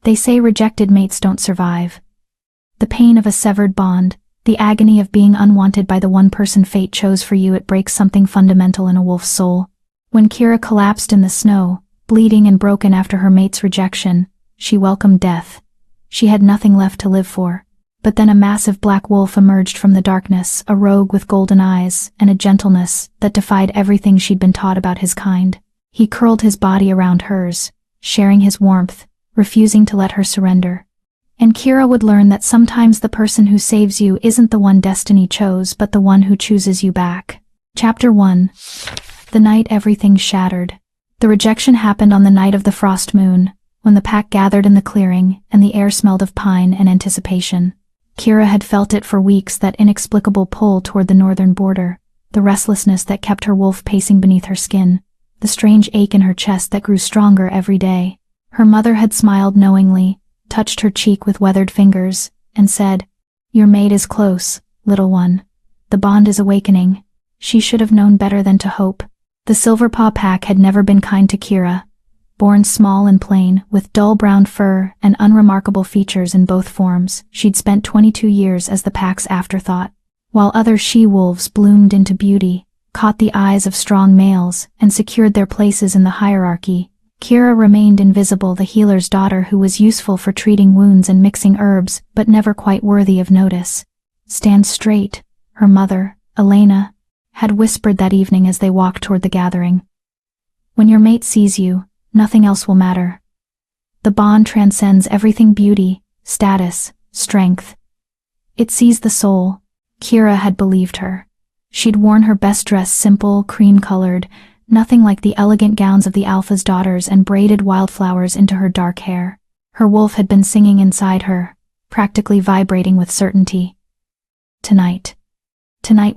They say rejected mates don't survive. The pain of a severed bond, the agony of being unwanted by the one person fate chose for you, it breaks something fundamental in a wolf's soul. When Kira collapsed in the snow, bleeding and broken after her mate's rejection, she welcomed death. She had nothing left to live for. But then a massive black wolf emerged from the darkness, a rogue with golden eyes and a gentleness that defied everything she'd been taught about his kind. He curled his body around hers, sharing his warmth, refusing to let her surrender. And Kira would learn that sometimes the person who saves you isn't the one destiny chose, but the one who chooses you back. Chapter 1. The night everything shattered. The rejection happened on the night of the frost moon, when the pack gathered in the clearing and the air smelled of pine and anticipation. Kira had felt it for weeks, that inexplicable pull toward the northern border, the restlessness that kept her wolf pacing beneath her skin, the strange ache in her chest that grew stronger every day. Her mother had smiled knowingly, touched her cheek with weathered fingers, and said, "Your mate is close, little one. The bond is awakening." She should have known better than to hope. The Silverpaw pack had never been kind to Kira. Born small and plain, with dull brown fur and unremarkable features in both forms, she'd spent 22 years as the pack's afterthought. While other she-wolves bloomed into beauty, caught the eyes of strong males, and secured their places in the hierarchy, Kira remained invisible, the healer's daughter who was useful for treating wounds and mixing herbs, but never quite worthy of notice. "Stand straight," her mother, Elena, had whispered that evening as they walked toward the gathering. "When your mate sees you, nothing else will matter. The bond transcends everything: beauty, status, strength. It sees the soul." Kira had believed her. She'd worn her best dress simple, cream-colored, nothing like the elegant gowns of the Alpha's daughters, and braided wildflowers into her dark hair. Her wolf had been singing inside her, practically vibrating with certainty. Tonight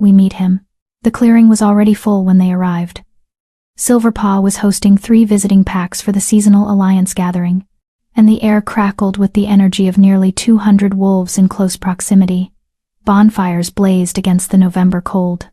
we meet him. The clearing was already full when they arrived. Silverpaw was hosting 3 visiting packs for the seasonal alliance gathering, and the air crackled with the energy of nearly 200 wolves in close proximity. Bonfires blazed against the November cold.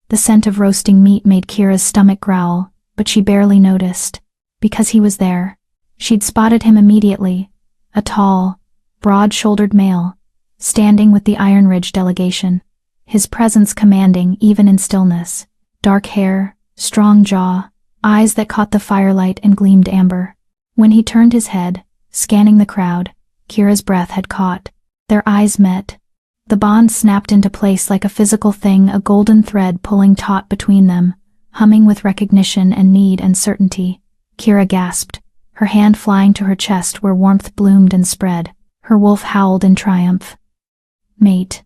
The scent of roasting meat made Kira's stomach growl, but she barely noticed, because he was there. She'd spotted him immediately, a tall, broad-shouldered male, standing with the Iron Ridge delegation, his presence commanding even in stillness. Dark hair, strong jaw, eyes that caught the firelight and gleamed amber. When he turned his head, scanning the crowd, Kira's breath had caught. Their eyes met. The bond snapped into place like a physical thing, a golden thread pulling taut between them, humming with recognition and need and certainty. Kira gasped, her hand flying to her chest where warmth bloomed and spread. Her wolf howled in triumph. "Mate.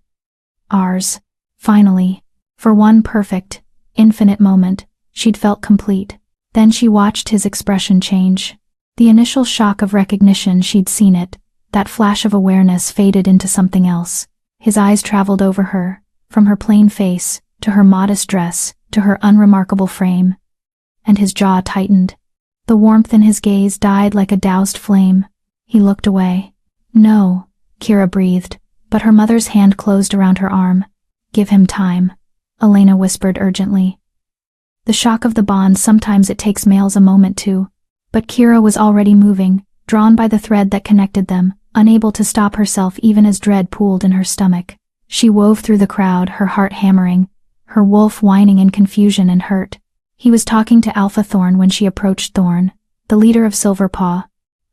Ours." Finally. For one perfect, infinite moment, she'd felt complete. Then she watched his expression change. The initial shock of recognition, she'd seen it. That flash of awareness faded into something else. His eyes traveled over her, from her plain face, to her modest dress, to her unremarkable frame. And his jaw tightened. The warmth in his gaze died like a doused flame. He looked away. "No," Kira breathed, but her mother's hand closed around her arm. "Give him time," Elena whispered urgently. The shock of the bond, sometimes it takes males a moment to. But Kira was already moving, drawn by the thread that connected them, unable to stop herself even as dread pooled in her stomach. She wove through the crowd, her heart hammering, her wolf whining in confusion and hurt. He was talking to Alpha Thorn when she approached Thorn, the leader of Silverpaw,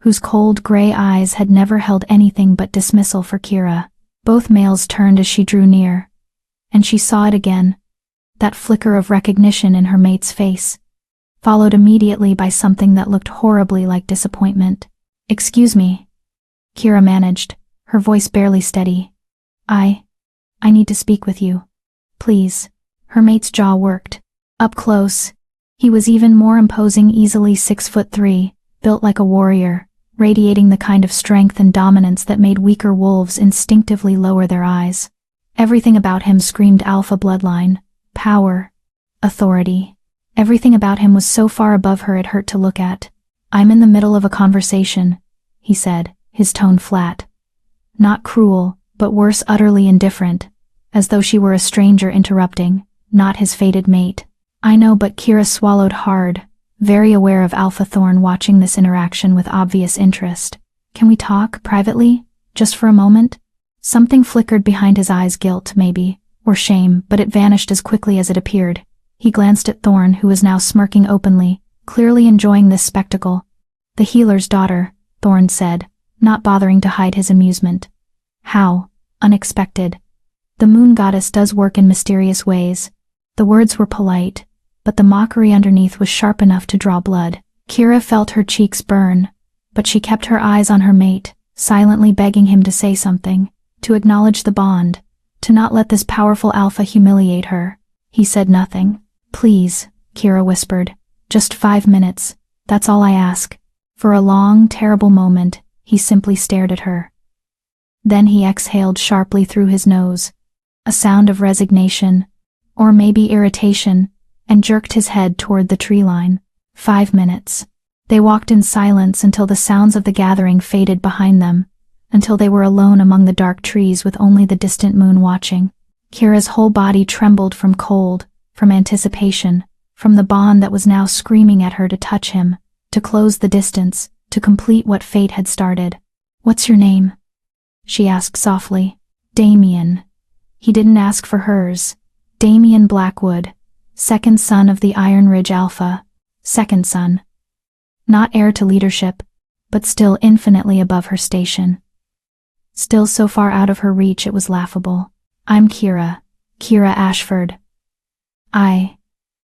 whose cold gray eyes had never held anything but dismissal for Kira. Both males turned as she drew near, and she saw it again, that flicker of recognition in her mate's face, followed immediately by something that looked horribly like disappointment. "Excuse me," Kira managed, her voice barely steady. I need to speak with you. Please." Her mate's jaw worked. Up close, he was even more imposing, easily 6'3", built like a warrior, radiating the kind of strength and dominance that made weaker wolves instinctively lower their eyes. Everything about him screamed Alpha bloodline, power, authority. Everything about him was so far above her it hurt to look at. "I'm in the middle of a conversation," he said, his tone flat. Not cruel, but worse, utterly indifferent, as though she were a stranger interrupting, not his fated mate. "I know," but Kira swallowed hard, very aware of Alpha Thorn watching this interaction with obvious interest. Can we talk privately? Just for a moment? Something flickered behind his eyes, guilt, maybe, or shame, but it vanished as quickly as it appeared. He glanced at Thorn, who was now smirking openly, clearly enjoying this spectacle. The healer's daughter, Thorn said, not bothering to hide his amusement. How unexpected. The moon goddess does work in mysterious ways. The words were polite, but the mockery underneath was sharp enough to draw blood. Kira felt her cheeks burn, but she kept her eyes on her mate, silently begging him to say something, to acknowledge the bond, to not let this powerful alpha humiliate her. He said nothing. Please, Kira whispered. Just 5 minutes. That's all I ask. For a long, terrible moment, he simply stared at her. Then he exhaled sharply through his nose, a sound of resignation, or maybe irritation, and jerked his head toward the tree line. 5 minutes. They walked in silence until the sounds of the gathering faded behind them, until they were alone among the dark trees with only the distant moon watching. Kira's whole body trembled from cold, from anticipation, from the bond that was now screaming at her to touch him, to close the distance, to complete what fate had started. What's your name? She asked softly. Damien. He didn't ask for hers. Damien Blackwood, second son of the Iron Ridge Alpha. Second son. Not heir to leadership, but still infinitely above her station. Still so far out of her reach it was laughable. I'm Kira Ashford.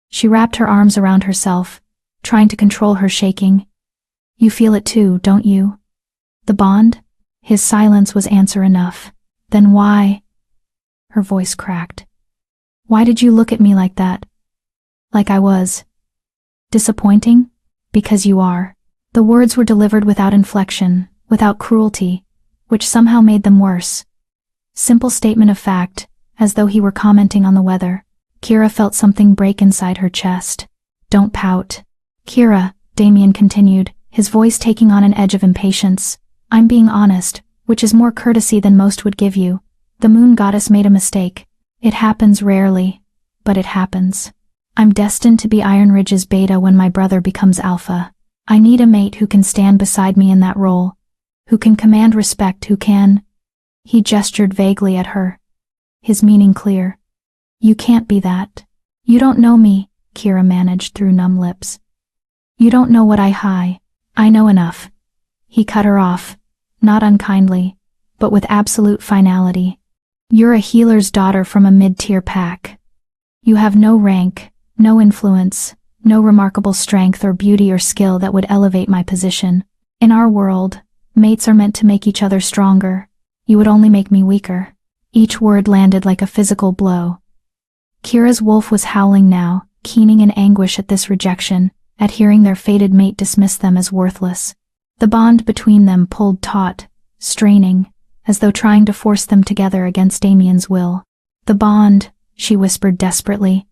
She wrapped her arms around herself, trying to control her shaking. You feel it too, don't you? The bond? His silence was answer enough. Then why? Her voice cracked. Why did you look at me like that? Like I was disappointing? Because you are. The words were delivered without inflection, without cruelty, which somehow made them worse. Simple statement of fact, as though he were commenting on the weather. Kira felt something break inside her chest. Don't pout. Kira, Damien continued, his voice taking on an edge of impatience. I'm being honest, which is more courtesy than most would give you. The moon goddess made a mistake. It happens rarely, but it happens. I'm destined to be Iron Ridge's beta when my brother becomes alpha. I need a mate who can stand beside me in that role, who can command respect, who can... He gestured vaguely at her, his meaning clear. You can't be that. You don't know me, Kira managed through numb lips. You don't know what I know enough. He cut her off, not unkindly, but with absolute finality. You're a healer's daughter from a mid-tier pack. You have no rank, no influence, no remarkable strength or beauty or skill that would elevate my position. In our world, mates are meant to make each other stronger. You would only make me weaker. Each word landed like a physical blow. Kira's wolf was howling now, keening in anguish at this rejection, at hearing their fated mate dismiss them as worthless. The bond between them pulled taut, straining, as though trying to force them together against Damien's will. The bond, she whispered desperately.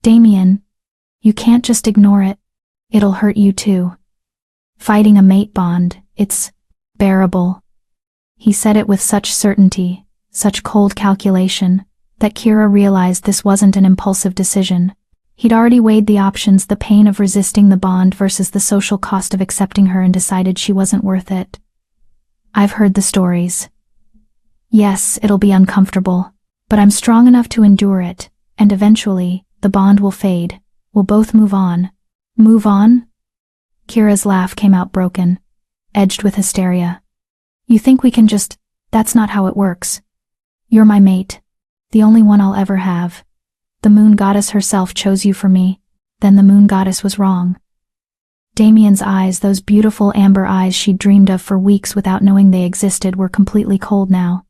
Damien, you can't just ignore it. It'll hurt you too. Fighting a mate bond, it's bearable. He said it with such certainty, such cold calculation, that Kira realized this wasn't an impulsive decision. He'd already weighed the options, the pain of resisting the bond versus the social cost of accepting her, and decided she wasn't worth it. I've heard the stories. Yes, it'll be uncomfortable, but I'm strong enough to endure it, and eventually, the bond will fade. We'll both move on. Move on? Kira's laugh came out broken, edged with hysteria. You think we can just... That's not how it works. You're my mate. The only one I'll ever have. The moon goddess herself chose you for me. Then the moon goddess was wrong. Damien's eyes, those beautiful amber eyes she'd dreamed of for weeks without knowing they existed, were completely cold now.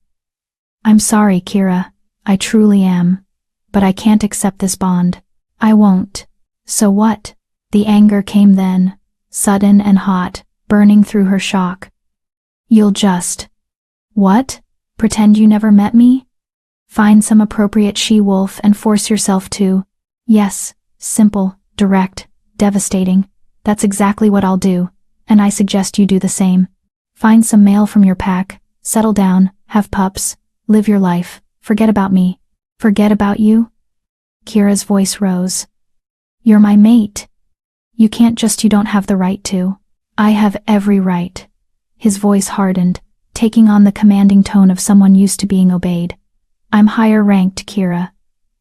I'm sorry, Kira. I truly am. But I can't accept this bond. I won't. So what? The anger came then, sudden and hot, burning through her shock. You'll just... What? Pretend you never met me? Find some appropriate she-wolf and force yourself to... Yes, simple, direct, devastating. That's exactly what I'll do, and I suggest you do the same. Find some male from your pack, settle down, have pups, live your life, forget about me. Forget about you? Kira's voice rose. You're my mate. You can't just... You don't have the right to. I have every right. His voice hardened, taking on the commanding tone of someone used to being obeyed. I'm higher ranked, Kira.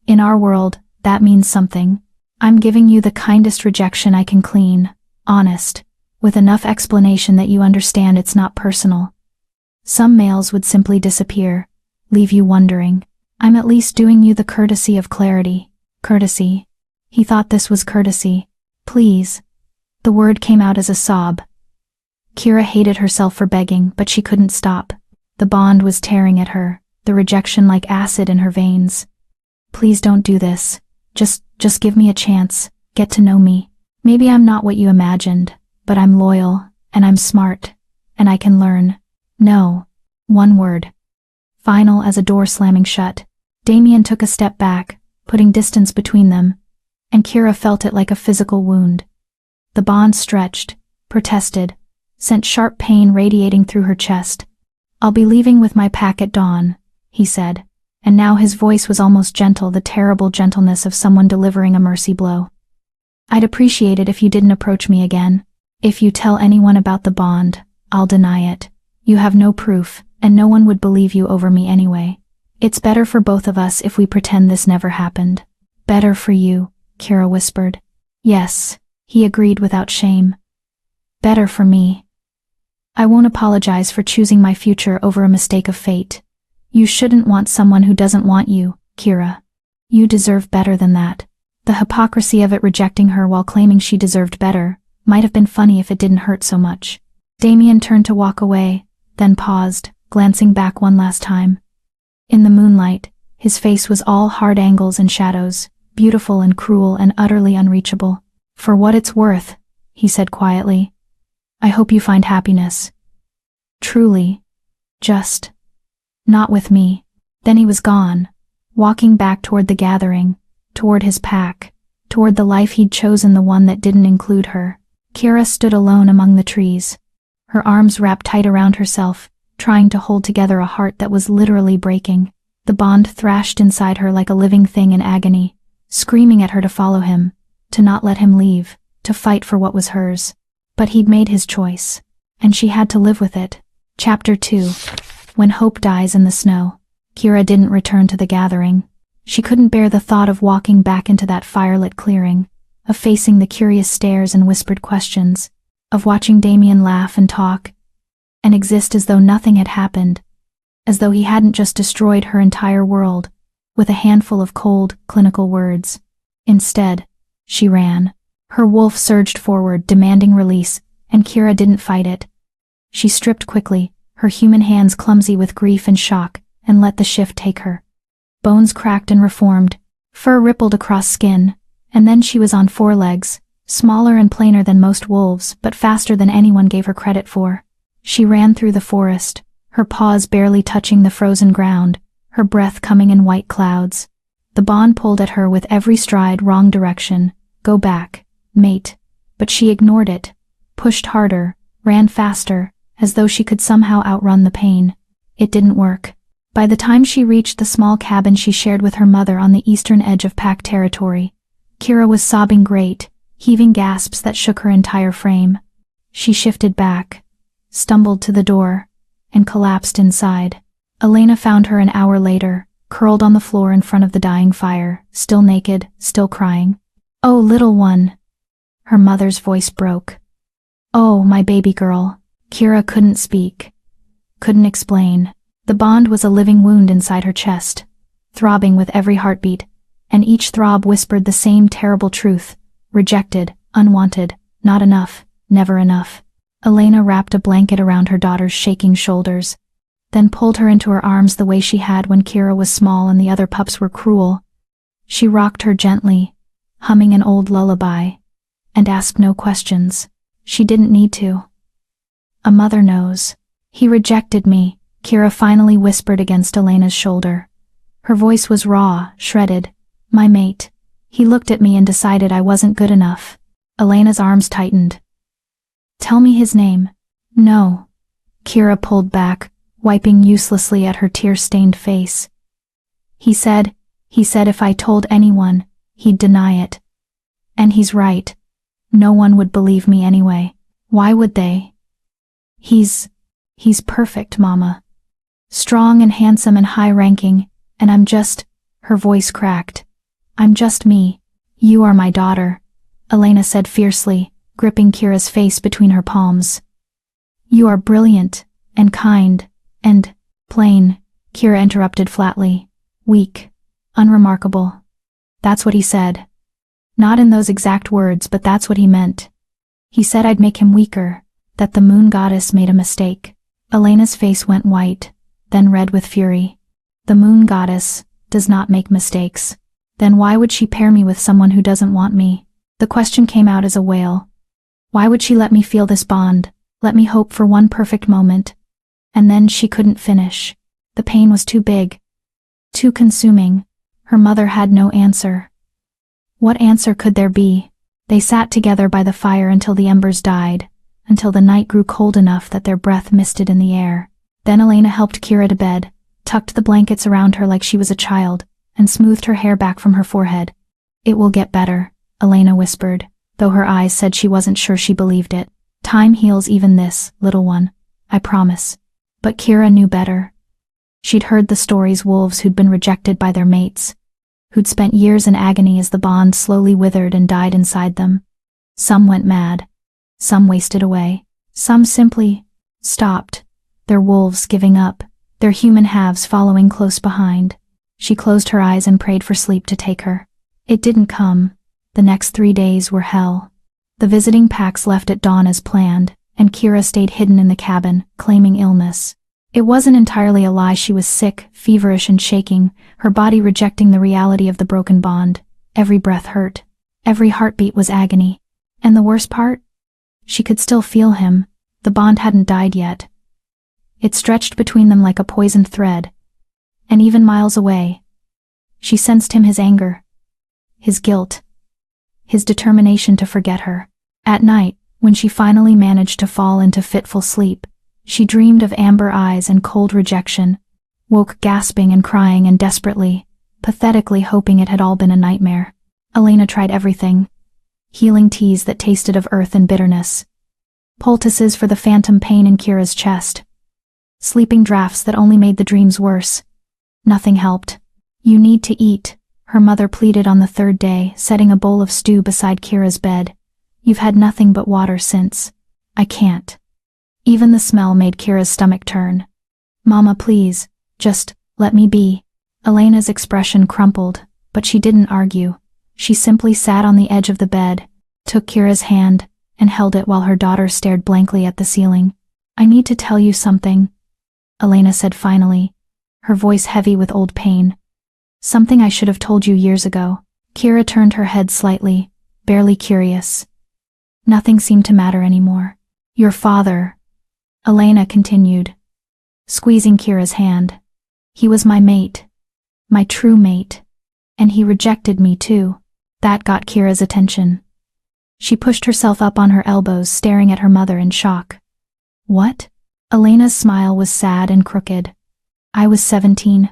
In our world, that means something. I'm giving you the kindest rejection I can clean, honest, with enough explanation that you understand it's not personal. Some males would simply disappear, leave you wondering. I'm at least doing you the courtesy of clarity. Courtesy. He thought this was courtesy. Please. The word came out as a sob. Kira hated herself for begging, but she couldn't stop. The bond was tearing at her, the rejection like acid in her veins. Please don't do this. Just give me a chance. Get to know me. Maybe I'm not what you imagined, but I'm loyal, and I'm smart, and I can learn. No. One word. Final as a door slamming shut. Damien took a step back, putting distance between them, and Kira felt it like a physical wound. The bond stretched, protested, sent sharp pain radiating through her chest. I'll be leaving with my pack at dawn, he said, and now his voice was almost gentle, the terrible gentleness of someone delivering a mercy blow. I'd appreciate it if you didn't approach me again. If you tell anyone about the bond, I'll deny it. You have no proof, and no one would believe you over me anyway. It's better for both of us if we pretend this never happened. Better for you, Kira whispered. Yes, he agreed without shame. Better for me. I won't apologize for choosing my future over a mistake of fate. You shouldn't want someone who doesn't want you, Kira. You deserve better than that. The hypocrisy of it, rejecting her while claiming she deserved better, might have been funny if it didn't hurt so much. Damien turned to walk away, then paused, glancing back one last time. In the moonlight, his face was all hard angles and shadows, beautiful and cruel and utterly unreachable. For what it's worth, he said quietly, I hope you find happiness. Truly. Just. Not with me. Then he was gone, walking back toward the gathering, toward his pack, toward the life he'd chosen, the one that didn't include her. Kira stood alone among the trees, her arms wrapped tight around herself, trying to hold together a heart that was literally breaking. The bond thrashed inside her like a living thing in agony, screaming at her to follow him, to not let him leave, to fight for what was hers. But he'd made his choice, and she had to live with it. Chapter 2. When hope dies in the snow. Kira didn't return to the gathering. She couldn't bear the thought of walking back into that firelit clearing, of facing the curious stares and whispered questions, of watching Damien laugh and talk, and exist as though nothing had happened, as though he hadn't just destroyed her entire world with a handful of cold, clinical words. Instead, she ran. Her wolf surged forward, demanding release, and Kira didn't fight it. She stripped quickly, her human hands clumsy with grief and shock, and let the shift take her. Bones cracked and reformed, fur rippled across skin, and then she was on 4 legs, smaller and plainer than most wolves, but faster than anyone gave her credit for. She ran through the forest, her paws barely touching the frozen ground, her breath coming in white clouds. The bond pulled at her with every stride, wrong direction. Go back, mate. But she ignored it, pushed harder, ran faster, as though she could somehow outrun the pain. It didn't work. By the time she reached the small cabin she shared with her mother on the eastern edge of pack territory, Kira was sobbing great, heaving gasps that shook her entire frame. She shifted back, stumbled to the door, and collapsed inside. Elena found her an hour later, curled on the floor in front of the dying fire, still naked, still crying. Oh, little one. Her mother's voice broke. Oh, my baby girl. Kira couldn't speak, couldn't explain. The bond was a living wound inside her chest, throbbing with every heartbeat, and each throb whispered the same terrible truth: rejected, unwanted, not enough, never enough. Elena wrapped a blanket around her daughter's shaking shoulders, then pulled her into her arms the way she had when Kira was small and the other pups were cruel. She rocked her gently, humming an old lullaby, and asked no questions. She didn't need to. A mother knows. He rejected me, Kira finally whispered against Elena's shoulder. Her voice was raw, shredded. My mate. He looked at me and decided I wasn't good enough. Elena's arms tightened. Tell me his name. No. Kira pulled back, wiping uselessly at her tear-stained face. He said if I told anyone, he'd deny it. And he's right. No one would believe me anyway. Why would they? He's He's perfect, Mama. Strong and handsome and high-ranking, and I'm just, her voice cracked. I'm just me. You are my daughter, Elena said fiercely, gripping Kira's face between her palms. You are brilliant, and kind, and plain, Kira interrupted flatly. Weak, unremarkable. That's what he said. Not in those exact words, but that's what he meant. He said I'd make him weaker, that the moon goddess made a mistake. Elena's face went white, then red with fury. The moon goddess does not make mistakes. Then why would she pair me with someone who doesn't want me? The question came out as a wail. Why would she let me feel this bond, let me hope for one perfect moment? And then she couldn't finish. The pain was too big, too consuming. Her mother had no answer. What answer could there be? They sat together by the fire until the embers died, until the night grew cold enough that their breath misted in the air. Then Elena helped Kira to bed, tucked the blankets around her like she was a child, and smoothed her hair back from her forehead. It will get better, Elena whispered, though her eyes said she wasn't sure she believed it. Time heals even this, little one, I promise. But Kira knew better. She'd heard the stories wolves who'd been rejected by their mates, who'd spent years in agony as the bond slowly withered and died inside them. Some went mad. Some wasted away. Some simply stopped, their wolves giving up, their human halves following close behind. She closed her eyes and prayed for sleep to take her. It didn't come. The next 3 days were hell. The visiting packs left at dawn as planned, and Kira stayed hidden in the cabin, claiming illness. It wasn't entirely a lie. She was sick, feverish and shaking, her body rejecting the reality of the broken bond. Every breath hurt. Every heartbeat was agony. And the worst part? She could still feel him. The bond hadn't died yet. It stretched between them like a poisoned thread. And even miles away, she sensed his anger, his guilt, his determination to forget her. At night, when she finally managed to fall into fitful sleep, she dreamed of amber eyes and cold rejection, woke gasping and crying and desperately, pathetically hoping it had all been a nightmare. Elena tried everything. Healing teas that tasted of earth and bitterness. Poultices for the phantom pain in Kira's chest. Sleeping draughts that only made the dreams worse. Nothing helped. You need to eat, her mother pleaded on the third day, setting a bowl of stew beside Kira's bed. You've had nothing but water since. I can't. Even the smell made Kira's stomach turn. Mama, please, just let me be. Elena's expression crumpled, but she didn't argue. She simply sat on the edge of the bed, took Kira's hand, and held it while her daughter stared blankly at the ceiling. I need to tell you something, Elena said finally, her voice heavy with old pain. Something I should have told you years ago. Kira turned her head slightly, barely curious. Nothing seemed to matter anymore. Your father, Elena continued, squeezing Kira's hand. He was my mate, my true mate, and he rejected me too. That got Kira's attention. She pushed herself up on her elbows, staring at her mother in shock. What? Elena's smile was sad and crooked. I was 17.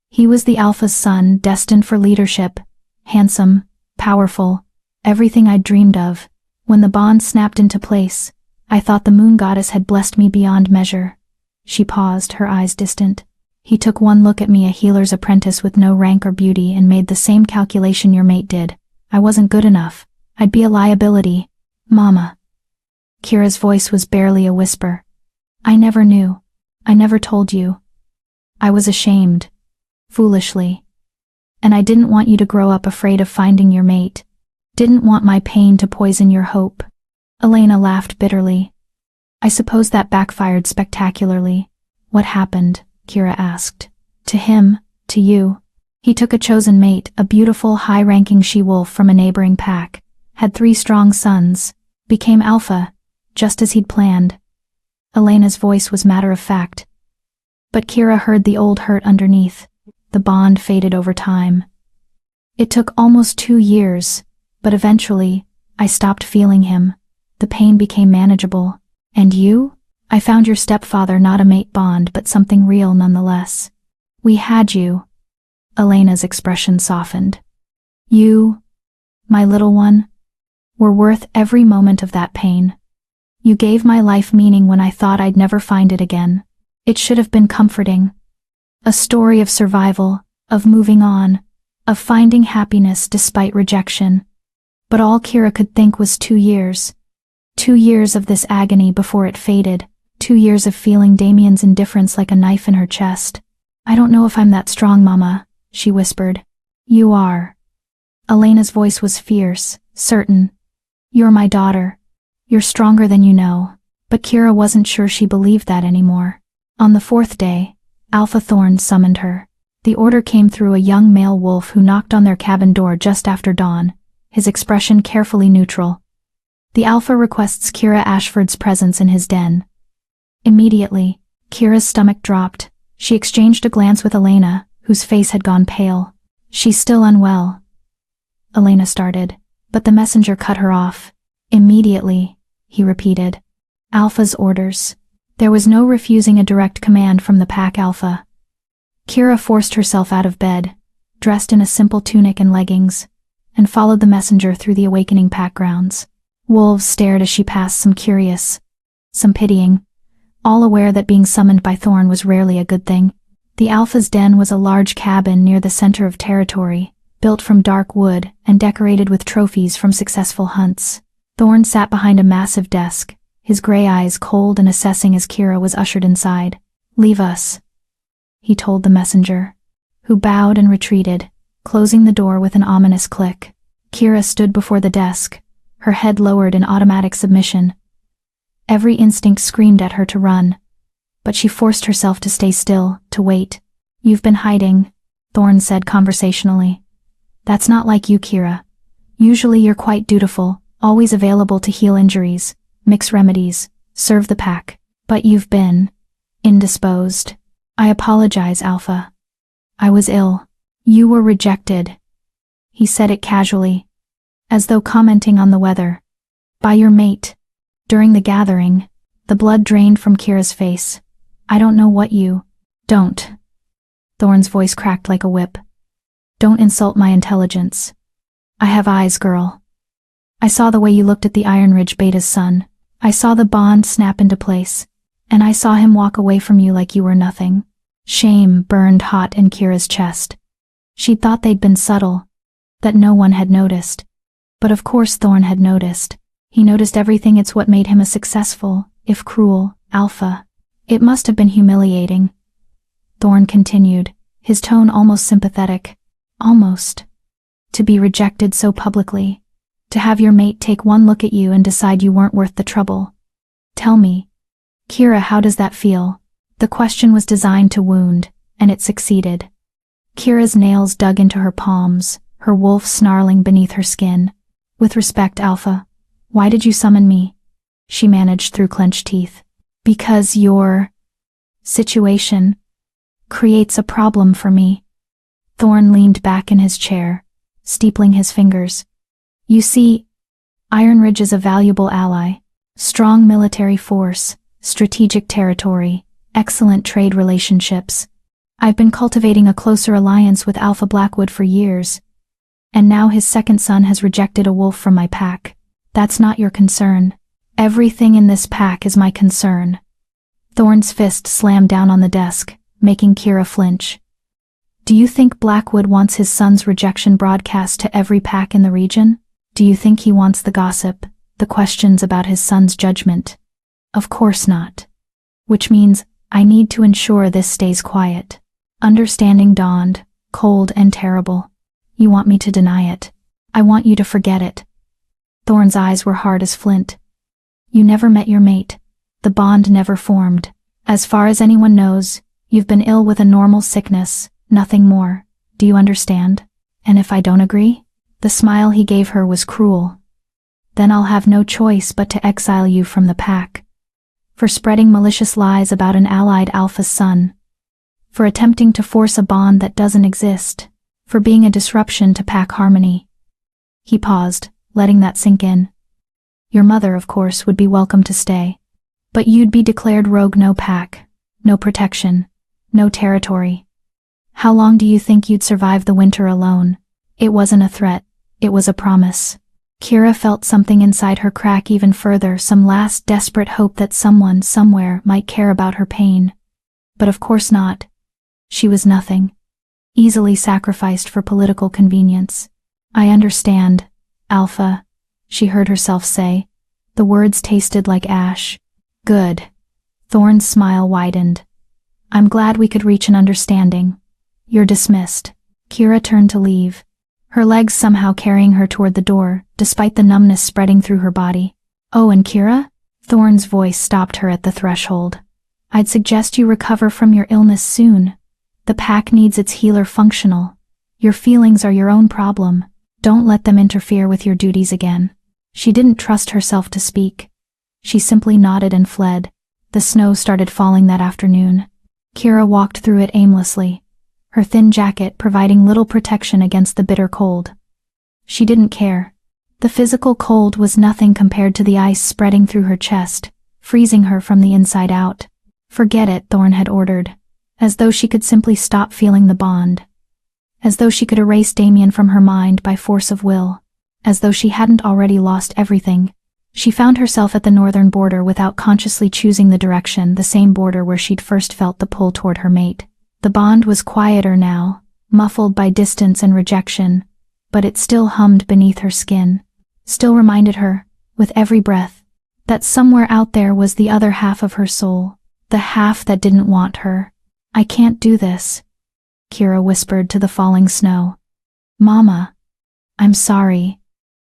He was the alpha's son, destined for leadership, handsome, powerful, everything I'd dreamed of. When the bond snapped into place, I thought the moon goddess had blessed me beyond measure. She paused, her eyes distant. He took one look at me, a healer's apprentice with no rank or beauty, and made the same calculation your mate did. I wasn't good enough. I'd be a liability. Mama. Kira's voice was barely a whisper. I never knew. I never told you. I was ashamed. Foolishly. And I didn't want you to grow up afraid of finding your mate. Didn't want my pain to poison your hope. Elena laughed bitterly. I suppose that backfired spectacularly. What happened? Kira asked. To him, to you. He took a chosen mate, a beautiful, high-ranking she-wolf from a neighboring pack, had 3 strong sons, became alpha, just as he'd planned. Elena's voice was matter-of-fact. But Kira heard the old hurt underneath. The bond faded over time. It took almost 2 years, but eventually, I stopped feeling him. The pain became manageable. And you? I found your stepfather, not a mate bond, but something real nonetheless. We had you. Elena's expression softened. You, my little one, were worth every moment of that pain. You gave my life meaning when I thought I'd never find it again. It should have been comforting. A story of survival, of moving on, of finding happiness despite rejection. But all Kira could think was 2 years. 2 years of this agony before it faded. 2 years of feeling Damien's indifference like a knife in her chest. I don't know if I'm that strong, Mama, she whispered. You are. Elena's voice was fierce, certain. You're my daughter. You're stronger than you know. But Kira wasn't sure she believed that anymore. On the 4th day, Alpha Thorn summoned her. The order came through a young male wolf who knocked on their cabin door just after dawn, his expression carefully neutral. The Alpha requests Kira Ashford's presence in his den. Immediately, Kira's stomach dropped. She exchanged a glance with Elena, whose face had gone pale. She's still unwell. Elena started, but the messenger cut her off. Immediately, he repeated. Alpha's orders. There was no refusing a direct command from the pack Alpha. Kira forced herself out of bed, dressed in a simple tunic and leggings, and followed the messenger through the awakening pack grounds. Wolves stared as she passed, some curious, some pitying, all aware that being summoned by Thorn was rarely a good thing. The Alpha's den was a large cabin near the center of territory, built from dark wood and decorated with trophies from successful hunts. Thorn sat behind a massive desk, his gray eyes cold and assessing as Kira was ushered inside. Leave us, he told the messenger, who bowed and retreated, closing the door with an ominous click. Kira stood before the desk, her head lowered in automatic submission. Every instinct screamed at her to run, but she forced herself to stay still, to wait. You've been hiding, Thorn said conversationally. That's not like you, Kira. Usually you're quite dutiful, always available to heal injuries, mix remedies, serve the pack. But you've been indisposed. I apologize, Alpha. I was ill. You were rejected. He said it casually, as though commenting on the weather. By your mate. During the gathering, the blood drained from Kira's face. I don't know what you... Don't. Thorn's voice cracked like a whip. Don't insult my intelligence. I have eyes, girl. I saw the way you looked at the Iron Ridge Beta's son. I saw the bond snap into place. And I saw him walk away from you like you were nothing. Shame burned hot in Kira's chest. She'd thought they'd been subtle, that no one had noticed. But of course Thorn had noticed. He noticed everything. It's what made him a successful, if cruel, Alpha. It must have been humiliating. Thorn continued, his tone almost sympathetic. Almost. To be rejected so publicly. To have your mate take one look at you and decide you weren't worth the trouble. Tell me, Kira, how does that feel? The question was designed to wound, and it succeeded. Kira's nails dug into her palms, her wolf snarling beneath her skin. With respect, Alpha, why did you summon me? She managed through clenched teeth. Because your situation creates a problem for me. Thorn leaned back in his chair, steepling his fingers. You see, Iron Ridge is a valuable ally. Strong military force, strategic territory, excellent trade relationships. I've been cultivating a closer alliance with Alpha Blackwood for years. And now his second son has rejected a wolf from my pack. That's not your concern. Everything in this pack is my concern. Thorn's fist slammed down on the desk, making Kira flinch. Do you think Blackwood wants his son's rejection broadcast to every pack in the region? Do you think he wants the gossip, the questions about his son's judgment? Of course not. Which means, I need to ensure this stays quiet. Understanding dawned, cold and terrible. You want me to deny it. I want you to forget it. Thorn's eyes were hard as flint. You never met your mate. The bond never formed. As far as anyone knows, you've been ill with a normal sickness, nothing more. Do you understand? And if I don't agree? The smile he gave her was cruel. Then I'll have no choice but to exile you from the pack. For spreading malicious lies about an allied Alpha's son. For attempting to force a bond that doesn't exist. For being a disruption to pack harmony. He paused, letting that sink in. Your mother, of course, would be welcome to stay. But you'd be declared rogue. No pack, no protection, no territory. How long do you think you'd survive the winter alone? It wasn't a threat, it was a promise. Kira felt something inside her crack even further, some last desperate hope that someone, somewhere, might care about her pain. But of course not. She was nothing. Easily sacrificed for political convenience. "I understand, Alpha," she heard herself say. The words tasted like ash. "Good." Thorn's smile widened. "I'm glad we could reach an understanding. You're dismissed." Kira turned to leave, her legs somehow carrying her toward the door, despite the numbness spreading through her body. "Oh, and Kira?" Thorn's voice stopped her at the threshold. "I'd suggest you recover from your illness soon. The pack needs its healer functional. Your feelings are your own problem. Don't let them interfere with your duties again." She didn't trust herself to speak. She simply nodded and fled. The snow started falling that afternoon. Kira walked through it aimlessly, her thin jacket providing little protection against the bitter cold. She didn't care. The physical cold was nothing compared to the ice spreading through her chest, freezing her from the inside out. "Forget it," Thorn had ordered, as though she could simply stop feeling the bond. As though she could erase Damien from her mind by force of will. As though she hadn't already lost everything. She found herself at the northern border without consciously choosing the direction, the same border where she'd first felt the pull toward her mate. The bond was quieter now, muffled by distance and rejection, but it still hummed beneath her skin. Still reminded her, with every breath, that somewhere out there was the other half of her soul, the half that didn't want her. "I can't do this," Kira whispered to the falling snow. "Mama, I'm sorry.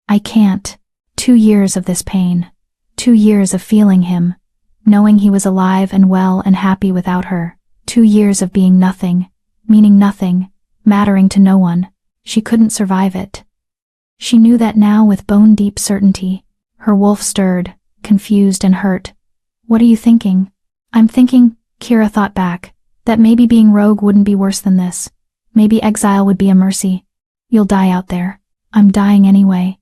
I can't." 2 years of this pain. 2 years of feeling him, knowing he was alive and well and happy without her. 2 years of being nothing, meaning nothing, mattering to no one. She couldn't survive it. She knew that now with bone-deep certainty. Her wolf stirred, confused and hurt. "What are you thinking?" "I'm thinking," Kira thought back, "that maybe being rogue wouldn't be worse than this. Maybe exile would be a mercy. You'll die out there. I'm dying anyway.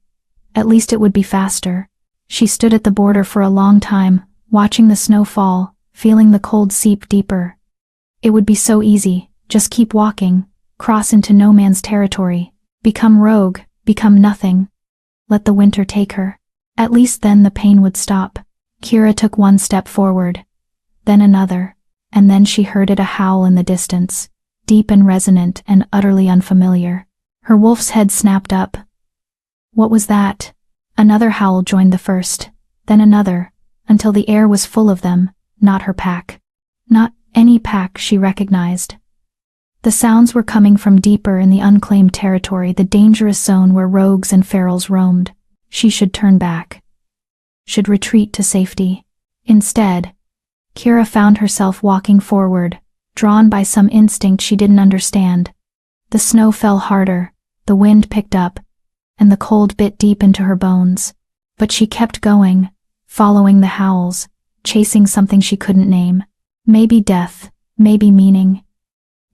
At least it would be faster." She stood at the border for a long time, watching the snow fall, feeling the cold seep deeper. It would be so easy, just keep walking, cross into no man's territory, become rogue, become nothing. Let the winter take her. At least then the pain would stop. Kira took one step forward, then another, and then she heard it, a howl in the distance, deep and resonant and utterly unfamiliar. Her wolf's head snapped up. What was that? Another howl joined the first, then another, until the air was full of them, not her pack. Not any pack she recognized. The sounds were coming from deeper in the unclaimed territory, the dangerous zone where rogues and ferals roamed. She should turn back. Should retreat to safety. Instead, Kira found herself walking forward, drawn by some instinct she didn't understand. The snow fell harder, the wind picked up, and the cold bit deep into her bones. But she kept going, following the howls, chasing something she couldn't name. Maybe death, maybe meaning.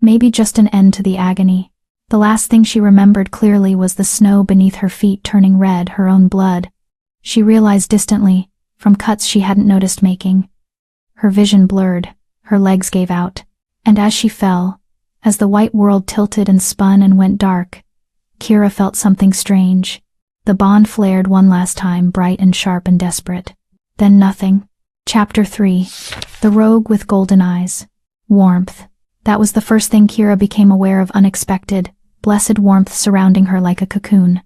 Maybe just an end to the agony. The last thing she remembered clearly was the snow beneath her feet turning red, her own blood. She realized distantly, from cuts she hadn't noticed making. Her vision blurred, her legs gave out, and as she fell, as the white world tilted and spun and went dark, Kira felt something strange. The bond flared one last time, bright and sharp and desperate. Then nothing. Chapter 3. The Rogue with Golden Eyes. Warmth. That was the first thing Kira became aware of, unexpected, blessed warmth surrounding her like a cocoon.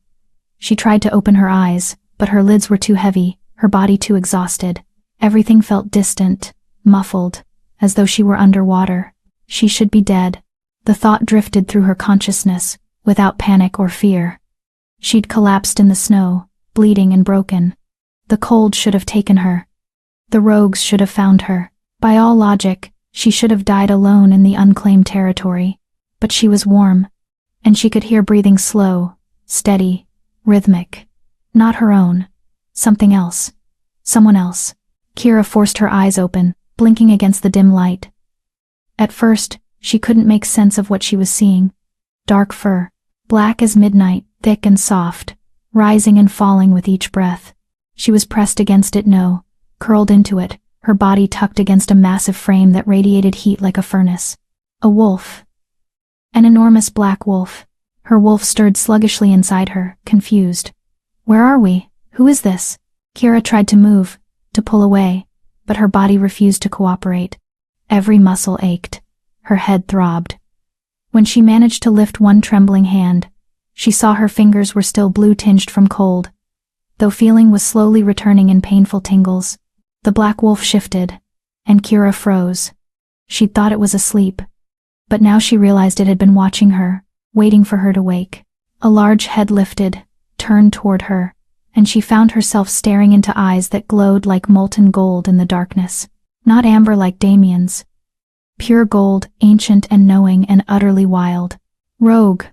She tried to open her eyes, but her lids were too heavy, her body too exhausted. Everything felt distant, muffled, as though she were underwater. She should be dead. The thought drifted through her consciousness, without panic or fear. She'd collapsed in the snow, bleeding and broken. The cold should have taken her. The rogues should have found her. By all logic, she should have died alone in the unclaimed territory. But she was warm, and she could hear breathing slow, steady, rhythmic. Not her own. Something else. Someone else. Kira forced her eyes open, blinking against the dim light. At first, she couldn't make sense of what she was seeing. Dark fur, black as midnight, thick and soft, rising and falling with each breath. She was pressed against it, curled into it, her body tucked against a massive frame that radiated heat like a furnace. A wolf. An enormous black wolf. Her wolf stirred sluggishly inside her, confused. Where are we? Who is this? Kira tried to move, to pull away, but her body refused to cooperate. Every muscle ached. Her head throbbed. When she managed to lift one trembling hand, she saw her fingers were still blue-tinged from cold, though feeling was slowly returning in painful tingles. The black wolf shifted, and Kira froze. She'd thought it was asleep, but now she realized it had been watching her, waiting for her to wake. A large head lifted, turned toward her, and she found herself staring into eyes that glowed like molten gold in the darkness. Not amber like Damien's. Pure gold, ancient and knowing and utterly wild. Rogue,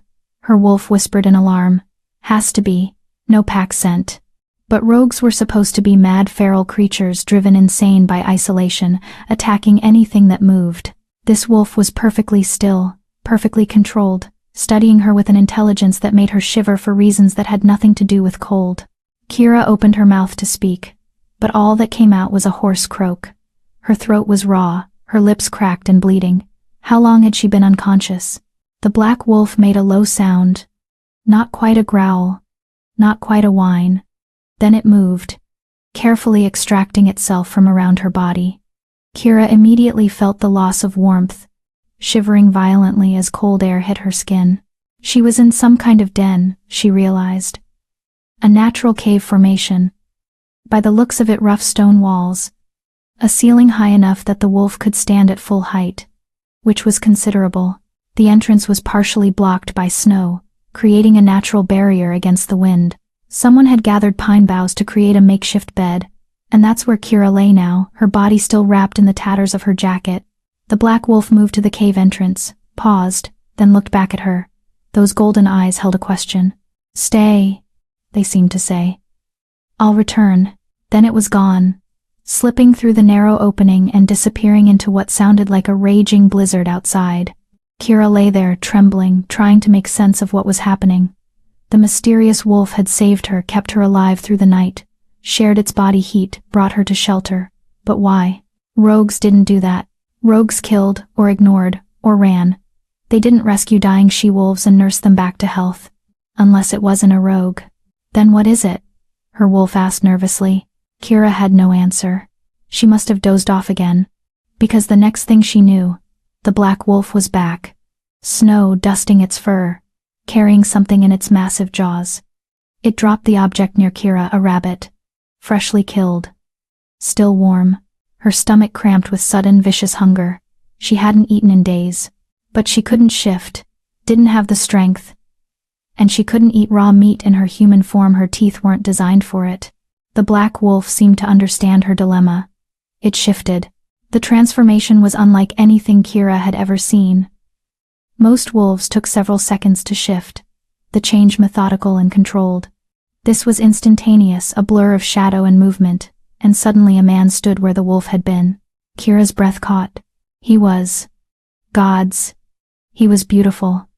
her wolf whispered in alarm. Has to be. No pack scent. But rogues were supposed to be mad feral creatures driven insane by isolation, attacking anything that moved. This wolf was perfectly still, perfectly controlled, studying her with an intelligence that made her shiver for reasons that had nothing to do with cold. Kira opened her mouth to speak, but all that came out was a hoarse croak. Her throat was raw, her lips cracked and bleeding. How long had she been unconscious? The black wolf made a low sound. Not quite a growl, not quite a whine. Then it moved, carefully extracting itself from around her body. Kira immediately felt the loss of warmth, shivering violently as cold air hit her skin. She was in some kind of den, she realized. A natural cave formation. By the looks of it, rough stone walls. A ceiling high enough that the wolf could stand at full height, which was considerable. The entrance was partially blocked by snow, creating a natural barrier against the wind. Someone had gathered pine boughs to create a makeshift bed, and that's where Kira lay now, her body still wrapped in the tatters of her jacket. The black wolf moved to the cave entrance, paused, then looked back at her. Those golden eyes held a question. Stay, they seemed to say. I'll return. Then it was gone, slipping through the narrow opening and disappearing into what sounded like a raging blizzard outside. Kira lay there, trembling, trying to make sense of what was happening. The mysterious wolf had saved her, kept her alive through the night, shared its body heat, brought her to shelter. But why? Rogues didn't do that. Rogues killed, or ignored, or ran. They didn't rescue dying she-wolves and nurse them back to health. Unless it wasn't a rogue. Then what is it? Her wolf asked nervously. Kira had no answer. She must have dozed off again. Because the next thing she knew, the black wolf was back. Snow dusting its fur, carrying something in its massive jaws. It dropped the object near Kira, a rabbit. Freshly killed. Still warm. Her stomach cramped with sudden vicious hunger. She hadn't eaten in days. But she couldn't shift, didn't have the strength. And she couldn't eat raw meat in her human form, her teeth weren't designed for it. The black wolf seemed to understand her dilemma. It shifted. The transformation was unlike anything Kira had ever seen. Most wolves took several seconds to shift, the change methodical and controlled. This was instantaneous, a blur of shadow and movement, and suddenly a man stood where the wolf had been. Kira's breath caught. He was God's. He was beautiful.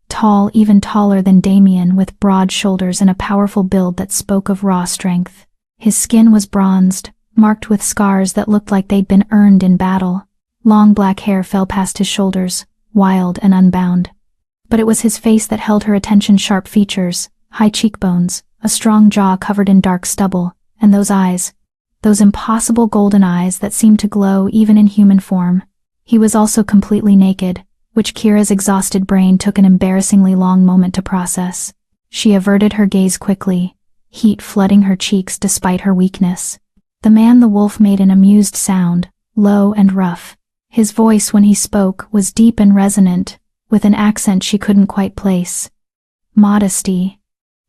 Tall, even taller than Damien, with broad shoulders and a powerful build that spoke of raw strength. His skin was bronzed, marked with scars that looked like they'd been earned in battle. Long black hair fell past his shoulders, wild and unbound. But it was his face that held her attention, sharp features, high cheekbones, a strong jaw covered in dark stubble, and those eyes, those impossible golden eyes that seemed to glow even in human form. He was also completely naked, which Kira's exhausted brain took an embarrassingly long moment to process. She averted her gaze quickly, heat flooding her cheeks despite her weakness. The wolf made an amused sound, low and rough. His voice when he spoke was deep and resonant, with an accent she couldn't quite place. Modesty.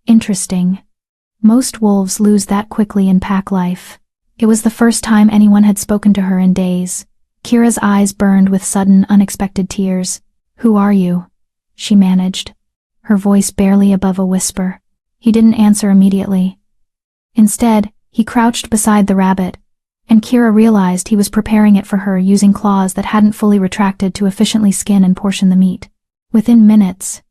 Interesting. Most wolves lose that quickly in pack life. It was the first time anyone had spoken to her in days. Kira's eyes burned with sudden, unexpected tears. Who are you? She managed, her voice barely above a whisper. He didn't answer immediately. Instead, he crouched beside the rabbit, and Kira realized he was preparing it for her, using claws that hadn't fully retracted to efficiently skin and portion the meat. Within minutes,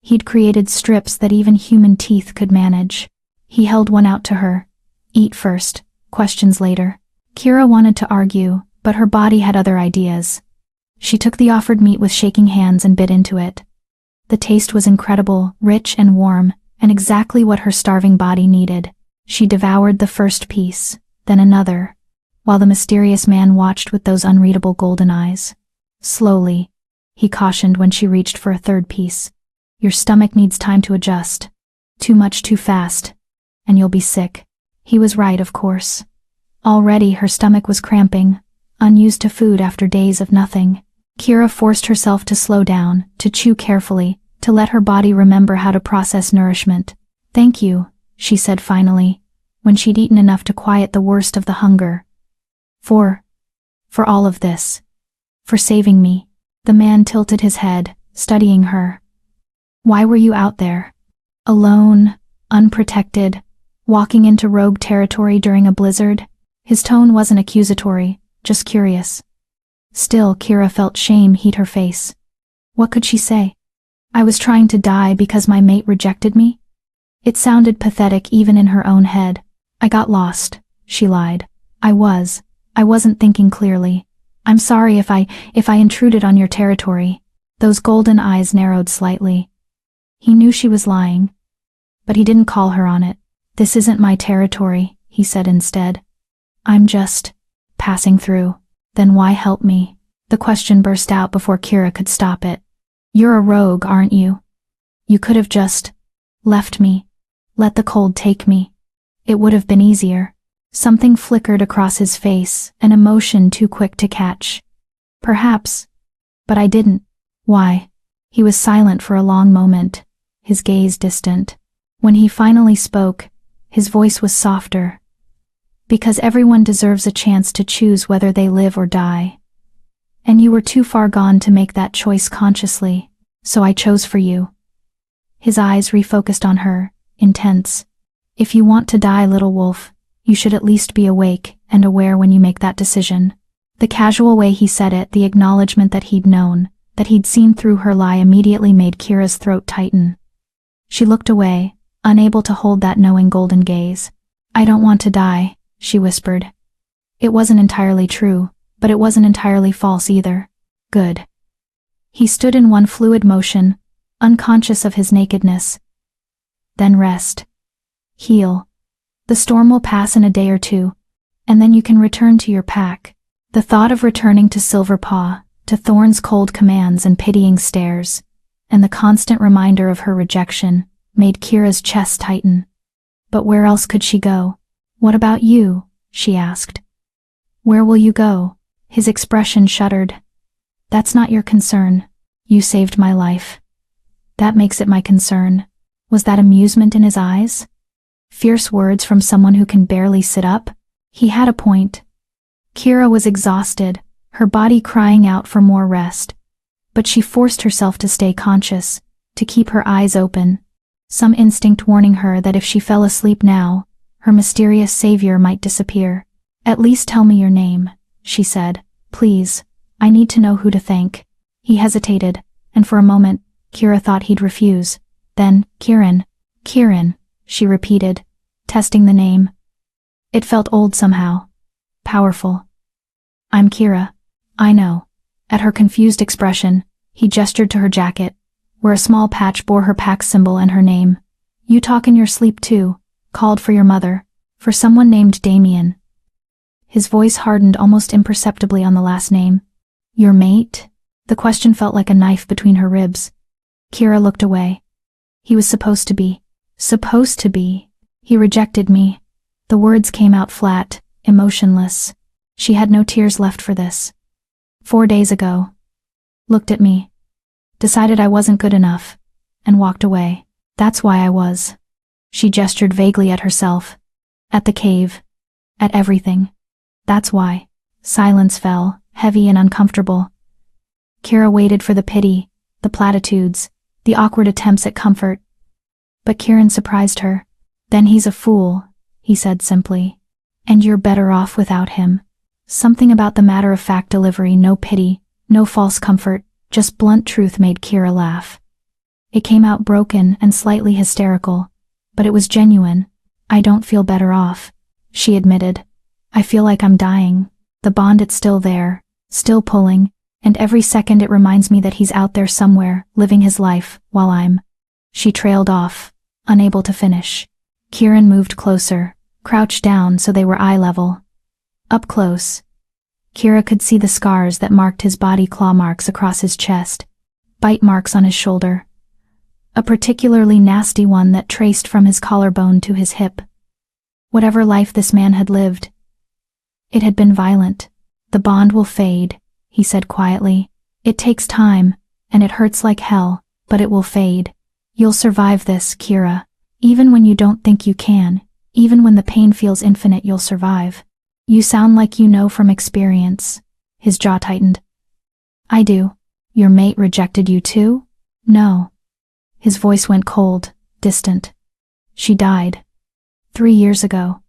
he'd created strips that even human teeth could manage. He held one out to her. Eat first, questions later. Kira wanted to argue, but her body had other ideas. She took the offered meat with shaking hands and bit into it. The taste was incredible, rich and warm, and exactly what her starving body needed. She devoured the first piece, then another, while the mysterious man watched with those unreadable golden eyes. Slowly, he cautioned when she reached for a third piece. Your stomach needs time to adjust. Too much too fast, and you'll be sick. He was right, of course. Already her stomach was cramping, unused to food after days of nothing. Kira forced herself to slow down, to chew carefully, to let her body remember how to process nourishment. Thank you, she said finally, when she'd eaten enough to quiet the worst of the hunger. For all of this. For saving me. The man tilted his head, studying her. Why were you out there? Alone, unprotected, walking into rogue territory during a blizzard? His tone wasn't accusatory, just curious. Still, Kira felt shame heat her face. What could she say? I was trying to die because my mate rejected me? It sounded pathetic even in her own head. I got lost, she lied. I wasn't thinking clearly. I'm sorry if I intruded on your territory. Those golden eyes narrowed slightly. He knew she was lying, but he didn't call her on it. This isn't my territory, he said instead. I'm just passing through. Then why help me? The question burst out before Kira could stop it. You're a rogue, aren't you? You could have just left me. Let the cold take me. It would have been easier. Something flickered across his face, an emotion too quick to catch. Perhaps. But I didn't. Why? He was silent for a long moment, his gaze distant. When he finally spoke, his voice was softer. Because everyone deserves a chance to choose whether they live or die. And you were too far gone to make that choice consciously, so I chose for you. His eyes refocused on her, intense. If you want to die, little wolf, you should at least be awake and aware when you make that decision. The casual way he said it, the acknowledgement that he'd known, that he'd seen through her lie, immediately made Kira's throat tighten. She looked away, unable to hold that knowing golden gaze. I don't want to die, she whispered. It wasn't entirely true, but it wasn't entirely false either. Good. He stood in one fluid motion, unconscious of his nakedness. Then rest. Heal. The storm will pass in a day or two, and then you can return to your pack. The thought of returning to Silverpaw, to Thorn's cold commands and pitying stares, and the constant reminder of her rejection, made Kira's chest tighten. But where else could she go? What about you? She asked. Where will you go? His expression shuddered. That's not your concern. You saved my life. That makes it my concern. Was that amusement in his eyes? Fierce words from someone who can barely sit up? He had a point. Kira was exhausted, her body crying out for more rest. But she forced herself to stay conscious, to keep her eyes open, some instinct warning her that if she fell asleep now, her mysterious savior might disappear. At least tell me your name, she said. Please, I need to know who to thank. He hesitated, and for a moment, Kira thought he'd refuse. Then, Kiran. Kiran, she repeated, testing the name. It felt old somehow. Powerful. I'm Kira. I know. At her confused expression, he gestured to her jacket, where a small patch bore her pack symbol and her name. You talk in your sleep too. Called for your mother. For someone named Damien. His voice hardened almost imperceptibly on the last name. Your mate? The question felt like a knife between her ribs. Kira looked away. He was supposed to be. Supposed to be. He rejected me. The words came out flat, emotionless. She had no tears left for this. 4 days ago. Looked at me. Decided I wasn't good enough. And walked away. That's why I was. She gestured vaguely at herself. At the cave. At everything. That's why. Silence fell, heavy and uncomfortable. Kira waited for the pity, the platitudes, the awkward attempts at comfort. But Kiran surprised her. Then he's a fool, he said simply. And you're better off without him. Something about the matter-of-fact delivery, no pity, no false comfort, just blunt truth made Kira laugh. It came out broken and slightly hysterical, but it was genuine. I don't feel better off, she admitted. I feel like I'm dying. The bond, it's still there, still pulling, and every second it reminds me that he's out there somewhere, living his life, while I'm... She trailed off, unable to finish. Kieran moved closer, crouched down so they were eye level. Up close, Kira could see the scars that marked his body, claw marks across his chest, bite marks on his shoulder. A particularly nasty one that traced from his collarbone to his hip. Whatever life this man had lived, it had been violent. The bond will fade, he said quietly. It takes time, and it hurts like hell, but it will fade. You'll survive this, Kira. Even when you don't think you can, even when the pain feels infinite, you'll survive. You sound like you know from experience. His jaw tightened. I do. Your mate rejected you too? No. His voice went cold, distant. She died. 3 years ago.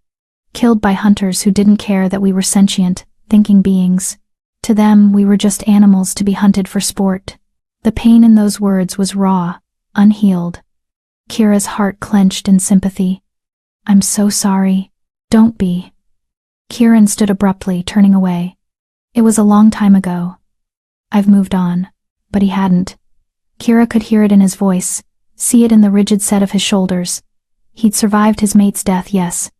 Killed by hunters who didn't care that we were sentient, thinking beings. To them, we were just animals to be hunted for sport. The pain in those words was raw, unhealed. Kira's heart clenched in sympathy. I'm so sorry. Don't be. Kieran stood abruptly, turning away. It was a long time ago. I've moved on. But he hadn't. Kira could hear it in his voice, see it in the rigid set of his shoulders. He'd survived his mate's death, yes.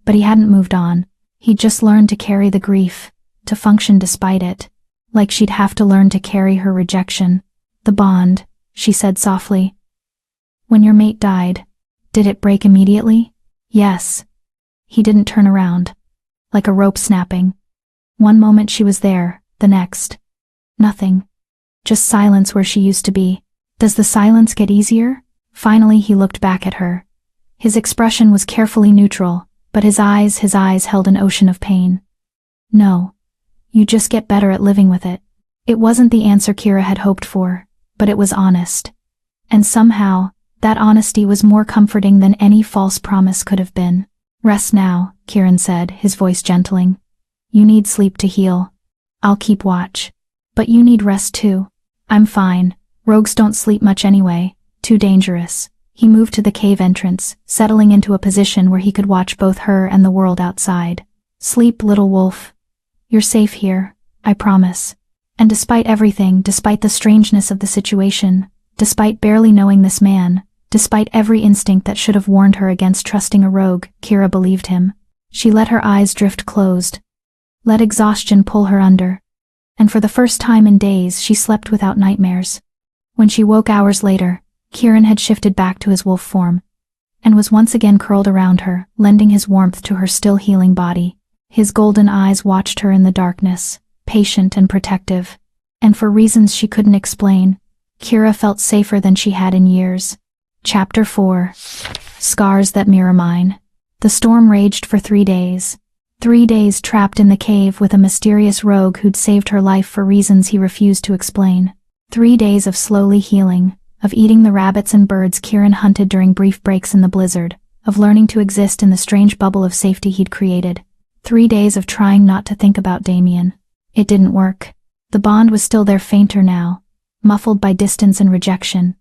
But he hadn't moved on. He'd just learned to carry the grief, to function despite it. Like she'd have to learn to carry her rejection. The bond, she said softly. When your mate died, did it break immediately? Yes. He didn't turn around. Like a rope snapping. One moment she was there, the next. Nothing. Just silence where she used to be. Does the silence get easier? Finally he looked back at her. His expression was carefully neutral, but his eyes held an ocean of pain. No. You just get better at living with it. It wasn't the answer Kira had hoped for, but it was honest. And somehow, that honesty was more comforting than any false promise could have been. Rest now, Kieran said, his voice gentling. You need sleep to heal. I'll keep watch. But you need rest too. I'm fine. Rogues don't sleep much anyway. Too dangerous. He moved to the cave entrance, settling into a position where he could watch both her and the world outside. Sleep, little wolf. You're safe here, I promise. And despite everything, despite the strangeness of the situation, despite barely knowing this man, despite every instinct that should have warned her against trusting a rogue, Kira believed him. She let her eyes drift closed. Let exhaustion pull her under. And for the first time in days she slept without nightmares. When she woke hours later, Kieran had shifted back to his wolf form, and was once again curled around her, lending his warmth to her still healing body. His golden eyes watched her in the darkness, patient and protective. And for reasons she couldn't explain, Kira felt safer than she had in years. Chapter 4. Scars that mirror mine. The storm raged for 3 days. 3 days trapped in the cave with a mysterious rogue who'd saved her life for reasons he refused to explain. 3 days of slowly healing, of eating the rabbits and birds Kieran hunted during brief breaks in the blizzard, of learning to exist in the strange bubble of safety he'd created. 3 days of trying not to think about Damien. It didn't work. The bond was still there, fainter now, muffled by distance and rejection,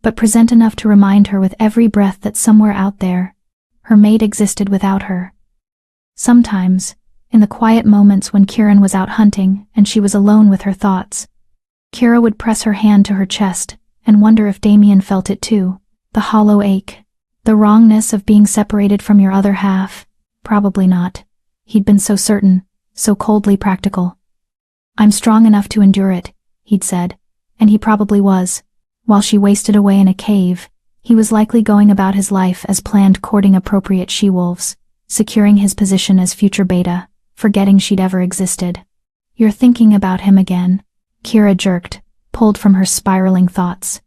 but present enough to remind her with every breath that somewhere out there, her mate existed without her. Sometimes, in the quiet moments when Kieran was out hunting and she was alone with her thoughts, Kira would press her hand to her chest and wonder if Damien felt it too. The hollow ache. The wrongness of being separated from your other half. Probably not. He'd been so certain, so coldly practical. I'm strong enough to endure it, he'd said, and he probably was. While she wasted away in a cave, he was likely going about his life as planned, courting appropriate she-wolves, securing his position as future beta, forgetting she'd ever existed. You're thinking about him again. Kira jerked, pulled from her spiraling thoughts.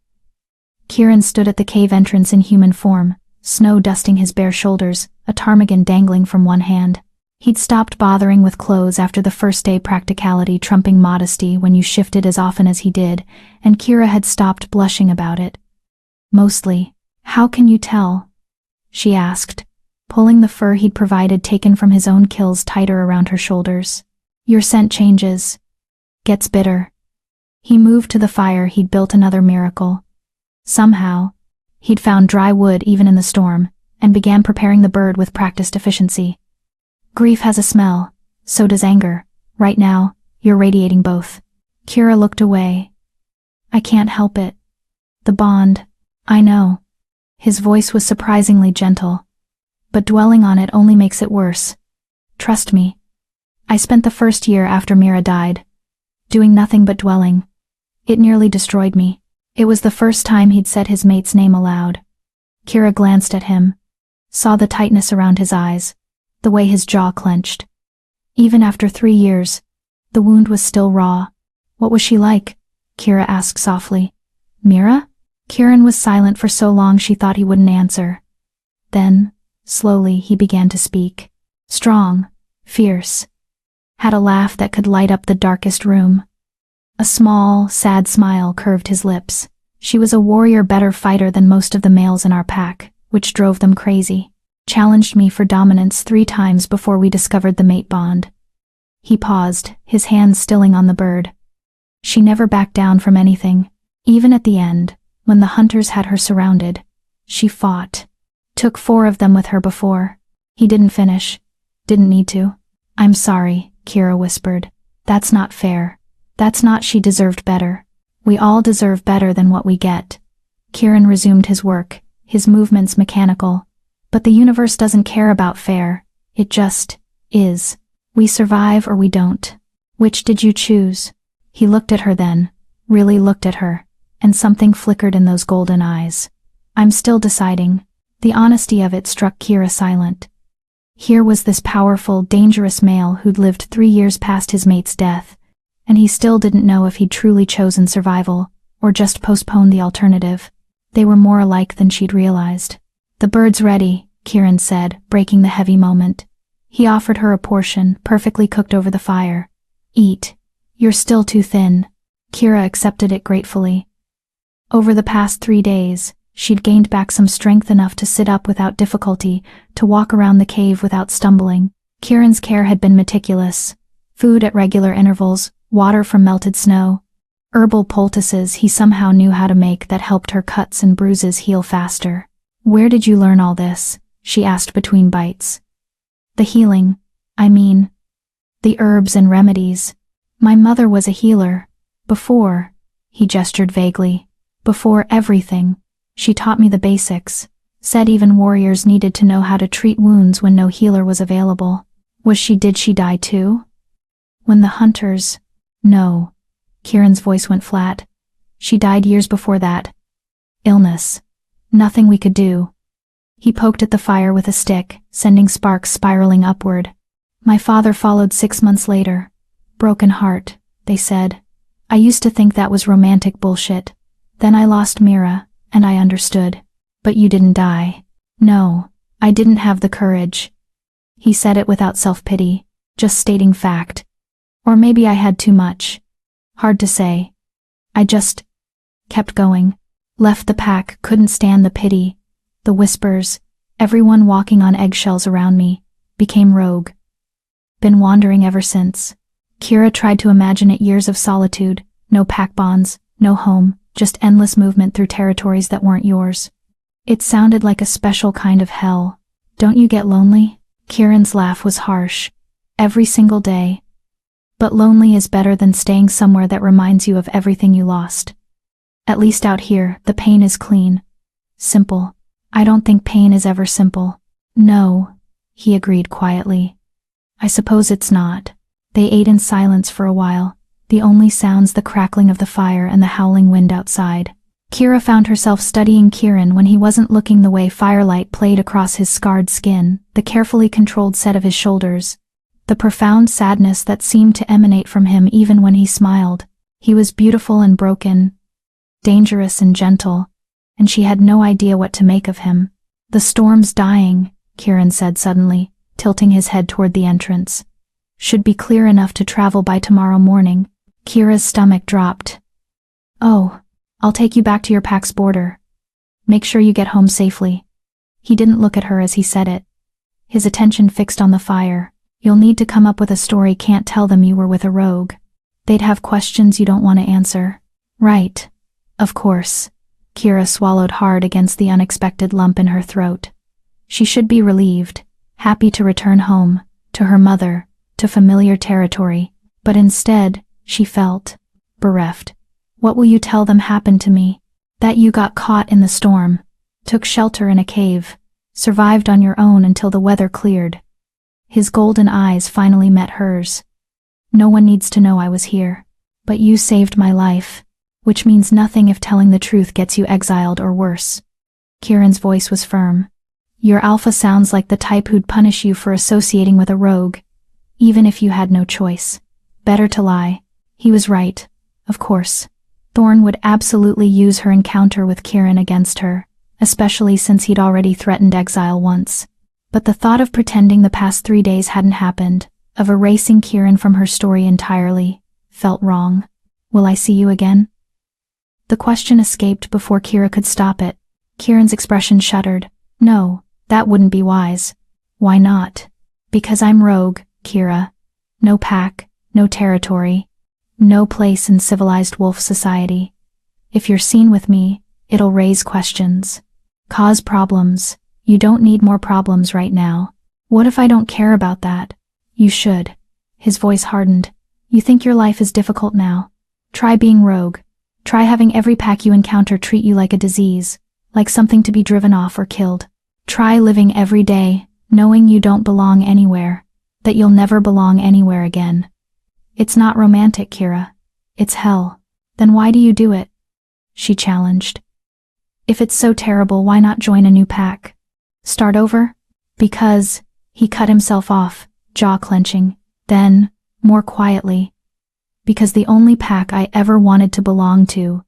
Kieran stood at the cave entrance in human form, snow dusting his bare shoulders, a ptarmigan dangling from one hand. He'd stopped bothering with clothes after the first day, practicality trumping modesty when you shifted as often as he did, and Kira had stopped blushing about it. Mostly. How can you tell? She asked, pulling the fur he'd provided taken from his own kills tighter around her shoulders. Your scent changes. Gets bitter. He moved to the fire he'd built, another miracle. Somehow, he'd found dry wood even in the storm, and began preparing the bird with practiced efficiency. Grief has a smell, so does anger. Right now, you're radiating both. Kira looked away. I can't help it. The bond. I know. His voice was surprisingly gentle. But dwelling on it only makes it worse. Trust me. I spent the first year after Mira died doing nothing but dwelling. It nearly destroyed me. It was the first time he'd said his mate's name aloud. Kira glanced at him, saw the tightness around his eyes, the way his jaw clenched. Even after 3 years, the wound was still raw. What was she like? Kira asked softly. Mira? Kieran was silent for so long she thought he wouldn't answer. Then, slowly, he began to speak. Strong, fierce. Had a laugh that could light up the darkest room. A small, sad smile curved his lips. She was a warrior, better fighter than most of the males in our pack, which drove them crazy. Challenged me for dominance 3 times before we discovered the mate bond. He paused, his hands stilling on the bird. She never backed down from anything. Even at the end, when the hunters had her surrounded, she fought. Took 4 of them with her before. He didn't finish. Didn't need to. I'm sorry, Kira whispered. That's not fair. That's not. She deserved better. We all deserve better than what we get. Kieran resumed his work, his movements mechanical. But the universe doesn't care about fair. It just is. We survive or we don't. Which did you choose? He looked at her then, really looked at her, and something flickered in those golden eyes. I'm still deciding. The honesty of it struck Kira silent. Here was this powerful, dangerous male who'd lived 3 years past his mate's death, and he still didn't know if he'd truly chosen survival, or just postponed the alternative. They were more alike than she'd realized. The bird's ready, Kieran said, breaking the heavy moment. He offered her a portion, perfectly cooked over the fire. Eat. You're still too thin. Kira accepted it gratefully. Over the past 3 days, she'd gained back some strength enough to sit up without difficulty, to walk around the cave without stumbling. Kieran's care had been meticulous. Food at regular intervals, water from melted snow, herbal poultices he somehow knew how to make that helped her cuts and bruises heal faster. Where did you learn all this? She asked between bites. The healing, I mean. The herbs and remedies. My mother was a healer. Before, he gestured vaguely. Before everything. She taught me the basics. Said even warriors needed to know how to treat wounds when no healer was available. Did she die too? When the hunters... No. Kieran's voice went flat. She died years before that. Illness. Nothing we could do. He poked at the fire with a stick, sending sparks spiraling upward. My father followed 6 months later. Broken heart, they said. I used to think that was romantic bullshit. Then I lost Mira, and I understood. But you didn't die. No, I didn't have the courage. He said it without self-pity, just stating fact. Or maybe I had too much. Hard to say. I just kept going. Left the pack, couldn't stand the pity, the whispers, everyone walking on eggshells around me, became rogue. Been wandering ever since. Kira tried to imagine it. Years of solitude, no pack bonds, no home, just endless movement through territories that weren't yours. It sounded like a special kind of hell. Don't you get lonely? Kieran's laugh was harsh. Every single day. But lonely is better than staying somewhere that reminds you of everything you lost. At least out here, the pain is clean. Simple. I don't think pain is ever simple. No, he agreed quietly. I suppose it's not. They ate in silence for a while, the only sounds the crackling of the fire and the howling wind outside. Kira found herself studying Kieran when he wasn't looking, the way firelight played across his scarred skin, the carefully controlled set of his shoulders, the profound sadness that seemed to emanate from him even when he smiled. He was beautiful and broken, dangerous and gentle, and she had no idea what to make of him. The storm's dying, Kieran said suddenly, tilting his head toward the entrance. Should be clear enough to travel by tomorrow morning. Kira's stomach dropped. Oh, I'll take you back to your pack's border. Make sure you get home safely. He didn't look at her as he said it. His attention fixed on the fire. You'll need to come up with a story. Can't tell them you were with a rogue. They'd have questions you don't want to answer. Right. Of course. Kira swallowed hard against the unexpected lump in her throat. She should be relieved, happy to return home, to her mother, to familiar territory, but instead, she felt bereft. What will you tell them happened to me? That you got caught in the storm. took shelter in a cave, survived on your own until the weather cleared. His golden eyes finally met hers. No one needs to know I was here. But you saved my life, which means nothing if telling the truth gets you exiled or worse. Kieran's voice was firm. Your alpha sounds like the type who'd punish you for associating with a rogue, even if you had no choice. Better to lie. He was right, of course. Thorn would absolutely use her encounter with Kieran against her, especially since he'd already threatened exile once. But the thought of pretending the past 3 days hadn't happened, of erasing Kieran from her story entirely, felt wrong. Will I see you again? The question escaped before Kira could stop it. Kieran's expression shuddered. No, that wouldn't be wise. Why not? Because I'm rogue, Kira. No pack, no territory, no place in civilized wolf society. If you're seen with me, it'll raise questions. Cause problems. You don't need more problems right now. What if I don't care about that? You should. His voice hardened. You think your life is difficult now? Try being rogue. Try having every pack you encounter treat you like a disease, like something to be driven off or killed. Try living every day, knowing you don't belong anywhere, that you'll never belong anywhere again. It's not romantic, Kira. It's hell. Then why do you do it? She challenged. If it's so terrible, why not join a new pack? Start over? Because, he cut himself off, jaw clenching. Then, more quietly, because the only pack I ever wanted to belong to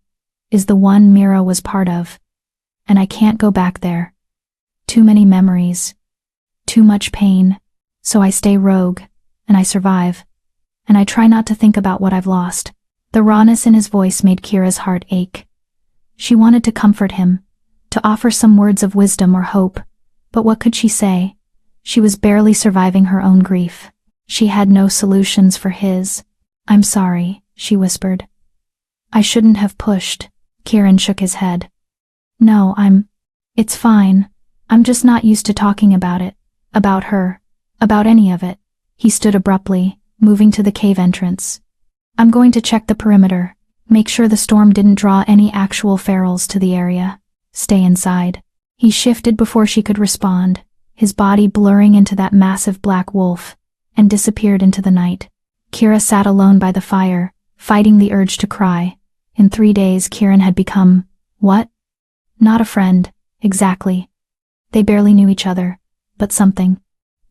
is the one Mira was part of, and I can't go back there. Too many memories, too much pain, so I stay rogue, and I survive, and I try not to think about what I've lost. The rawness in his voice made Kira's heart ache. She wanted to comfort him, to offer some words of wisdom or hope, but what could she say? She was barely surviving her own grief. She had no solutions for his. I'm sorry, she whispered. I shouldn't have pushed. Kieran shook his head. No, it's fine. I'm just not used to talking about it, about her, about any of it. He stood abruptly, moving to the cave entrance. I'm going to check the perimeter, make sure the storm didn't draw any actual ferals to the area. Stay inside. He shifted before she could respond, his body blurring into that massive black wolf, and disappeared into the night. Kira sat alone by the fire, fighting the urge to cry. In 3 days, Kieran had become, what? Not a friend, exactly. They barely knew each other, but something.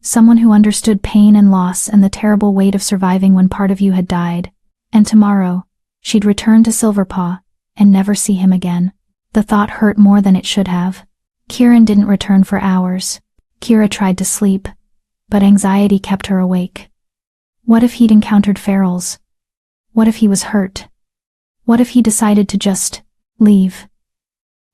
Someone who understood pain and loss and the terrible weight of surviving when part of you had died. And tomorrow, she'd return to Silverpaw, and never see him again. The thought hurt more than it should have. Kieran didn't return for hours. Kira tried to sleep, but anxiety kept her awake. What if he'd encountered ferals? What if he was hurt? What if he decided to just leave?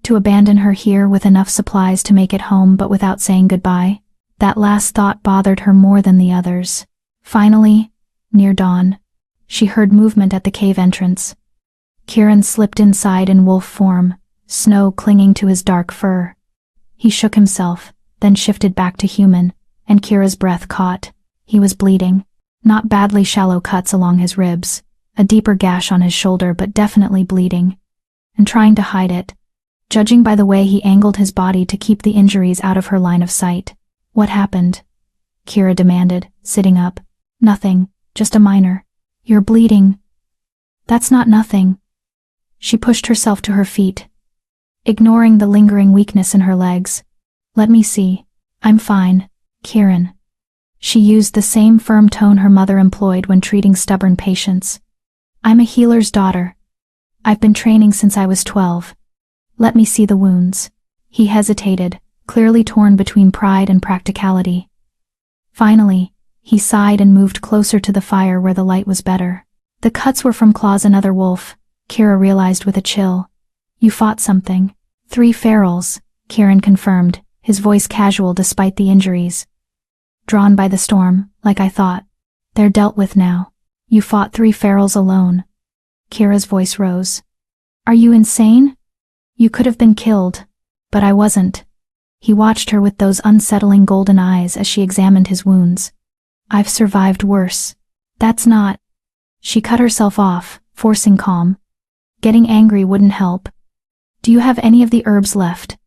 To abandon her here with enough supplies to make it home but without saying goodbye? That last thought bothered her more than the others. Finally, near dawn, she heard movement at the cave entrance. Kieran slipped inside in wolf form, snow clinging to his dark fur. He shook himself, then shifted back to human, and Kira's breath caught. He was bleeding. Not badly shallow cuts along his ribs, a deeper gash on his shoulder but definitely bleeding. And trying to hide it, judging by the way he angled his body to keep the injuries out of her line of sight. What happened? Kira demanded, sitting up. Nothing, just a minor. You're bleeding. That's not nothing. She pushed herself to her feet, ignoring the lingering weakness in her legs. Let me see. I'm fine, Kieran. She used the same firm tone her mother employed when treating stubborn patients. I'm a healer's daughter. I've been training since I was 12. Let me see the wounds. He hesitated, clearly torn between pride and practicality. Finally, he sighed and moved closer to the fire where the light was better. The cuts were from claws another wolf, Kira realized with a chill. You fought something. 3 ferals, Kieran confirmed, his voice casual despite the injuries. Drawn by the storm, like I thought. They're dealt with now. You fought 3 ferals alone. Kira's voice rose. Are you insane? You could have been killed. But I wasn't. He watched her with those unsettling golden eyes as she examined his wounds. I've survived worse. That's not. She cut herself off, forcing calm. Getting angry wouldn't help. Do you have any of the herbs left?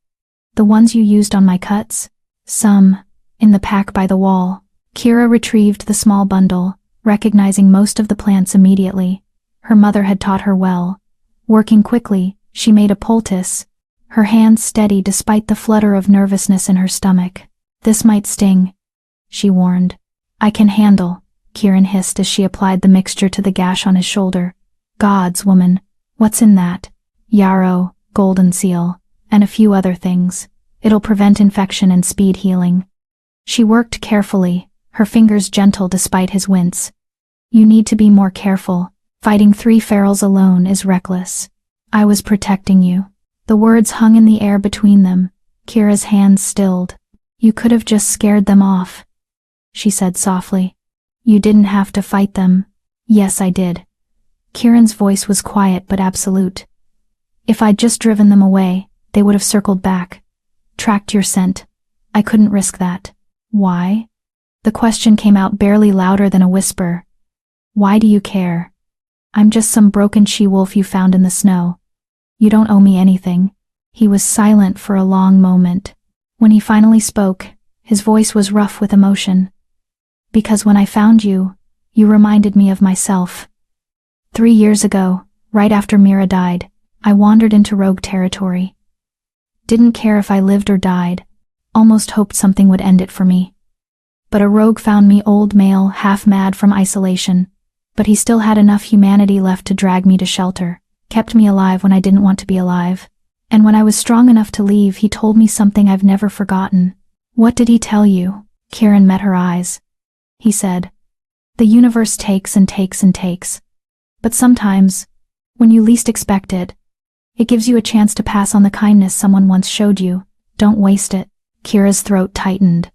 The ones you used on my cuts? Some. In the pack by the wall. Kira retrieved the small bundle, recognizing most of the plants immediately. Her mother had taught her well. Working quickly, she made a poultice, her hands steady despite the flutter of nervousness in her stomach. This might sting, she warned. I can handle, Kieran hissed as she applied the mixture to the gash on his shoulder. Gods, woman, what's in that? Yarrow, golden seal, and a few other things. It'll prevent infection and speed healing. She worked carefully, her fingers gentle despite his wince. You need to be more careful. Fighting 3 ferals alone is reckless. I was protecting you. The words hung in the air between them. Kira's hands stilled. You could have just scared them off, she said softly. You didn't have to fight them. Yes, I did. Kieran's voice was quiet but absolute. If I'd just driven them away, they would have circled back. Tracked your scent. I couldn't risk that. Why? The question came out barely louder than a whisper. Why do you care? I'm just some broken she-wolf you found in the snow. You don't owe me anything. He was silent for a long moment. When he finally spoke, his voice was rough with emotion. Because when I found you, you reminded me of myself. 3 years ago, right after Mira died, I wandered into rogue territory. Didn't care if I lived or died, almost hoped something would end it for me. But a rogue found me, old male, half mad from isolation. But he still had enough humanity left to drag me to shelter, kept me alive when I didn't want to be alive. And when I was strong enough to leave, he told me something I've never forgotten. What did he tell you? Kieran met her eyes. He said, the universe takes and takes and takes. But sometimes, when you least expect it, it gives you a chance to pass on the kindness someone once showed you. Don't waste it. Kira's throat tightened.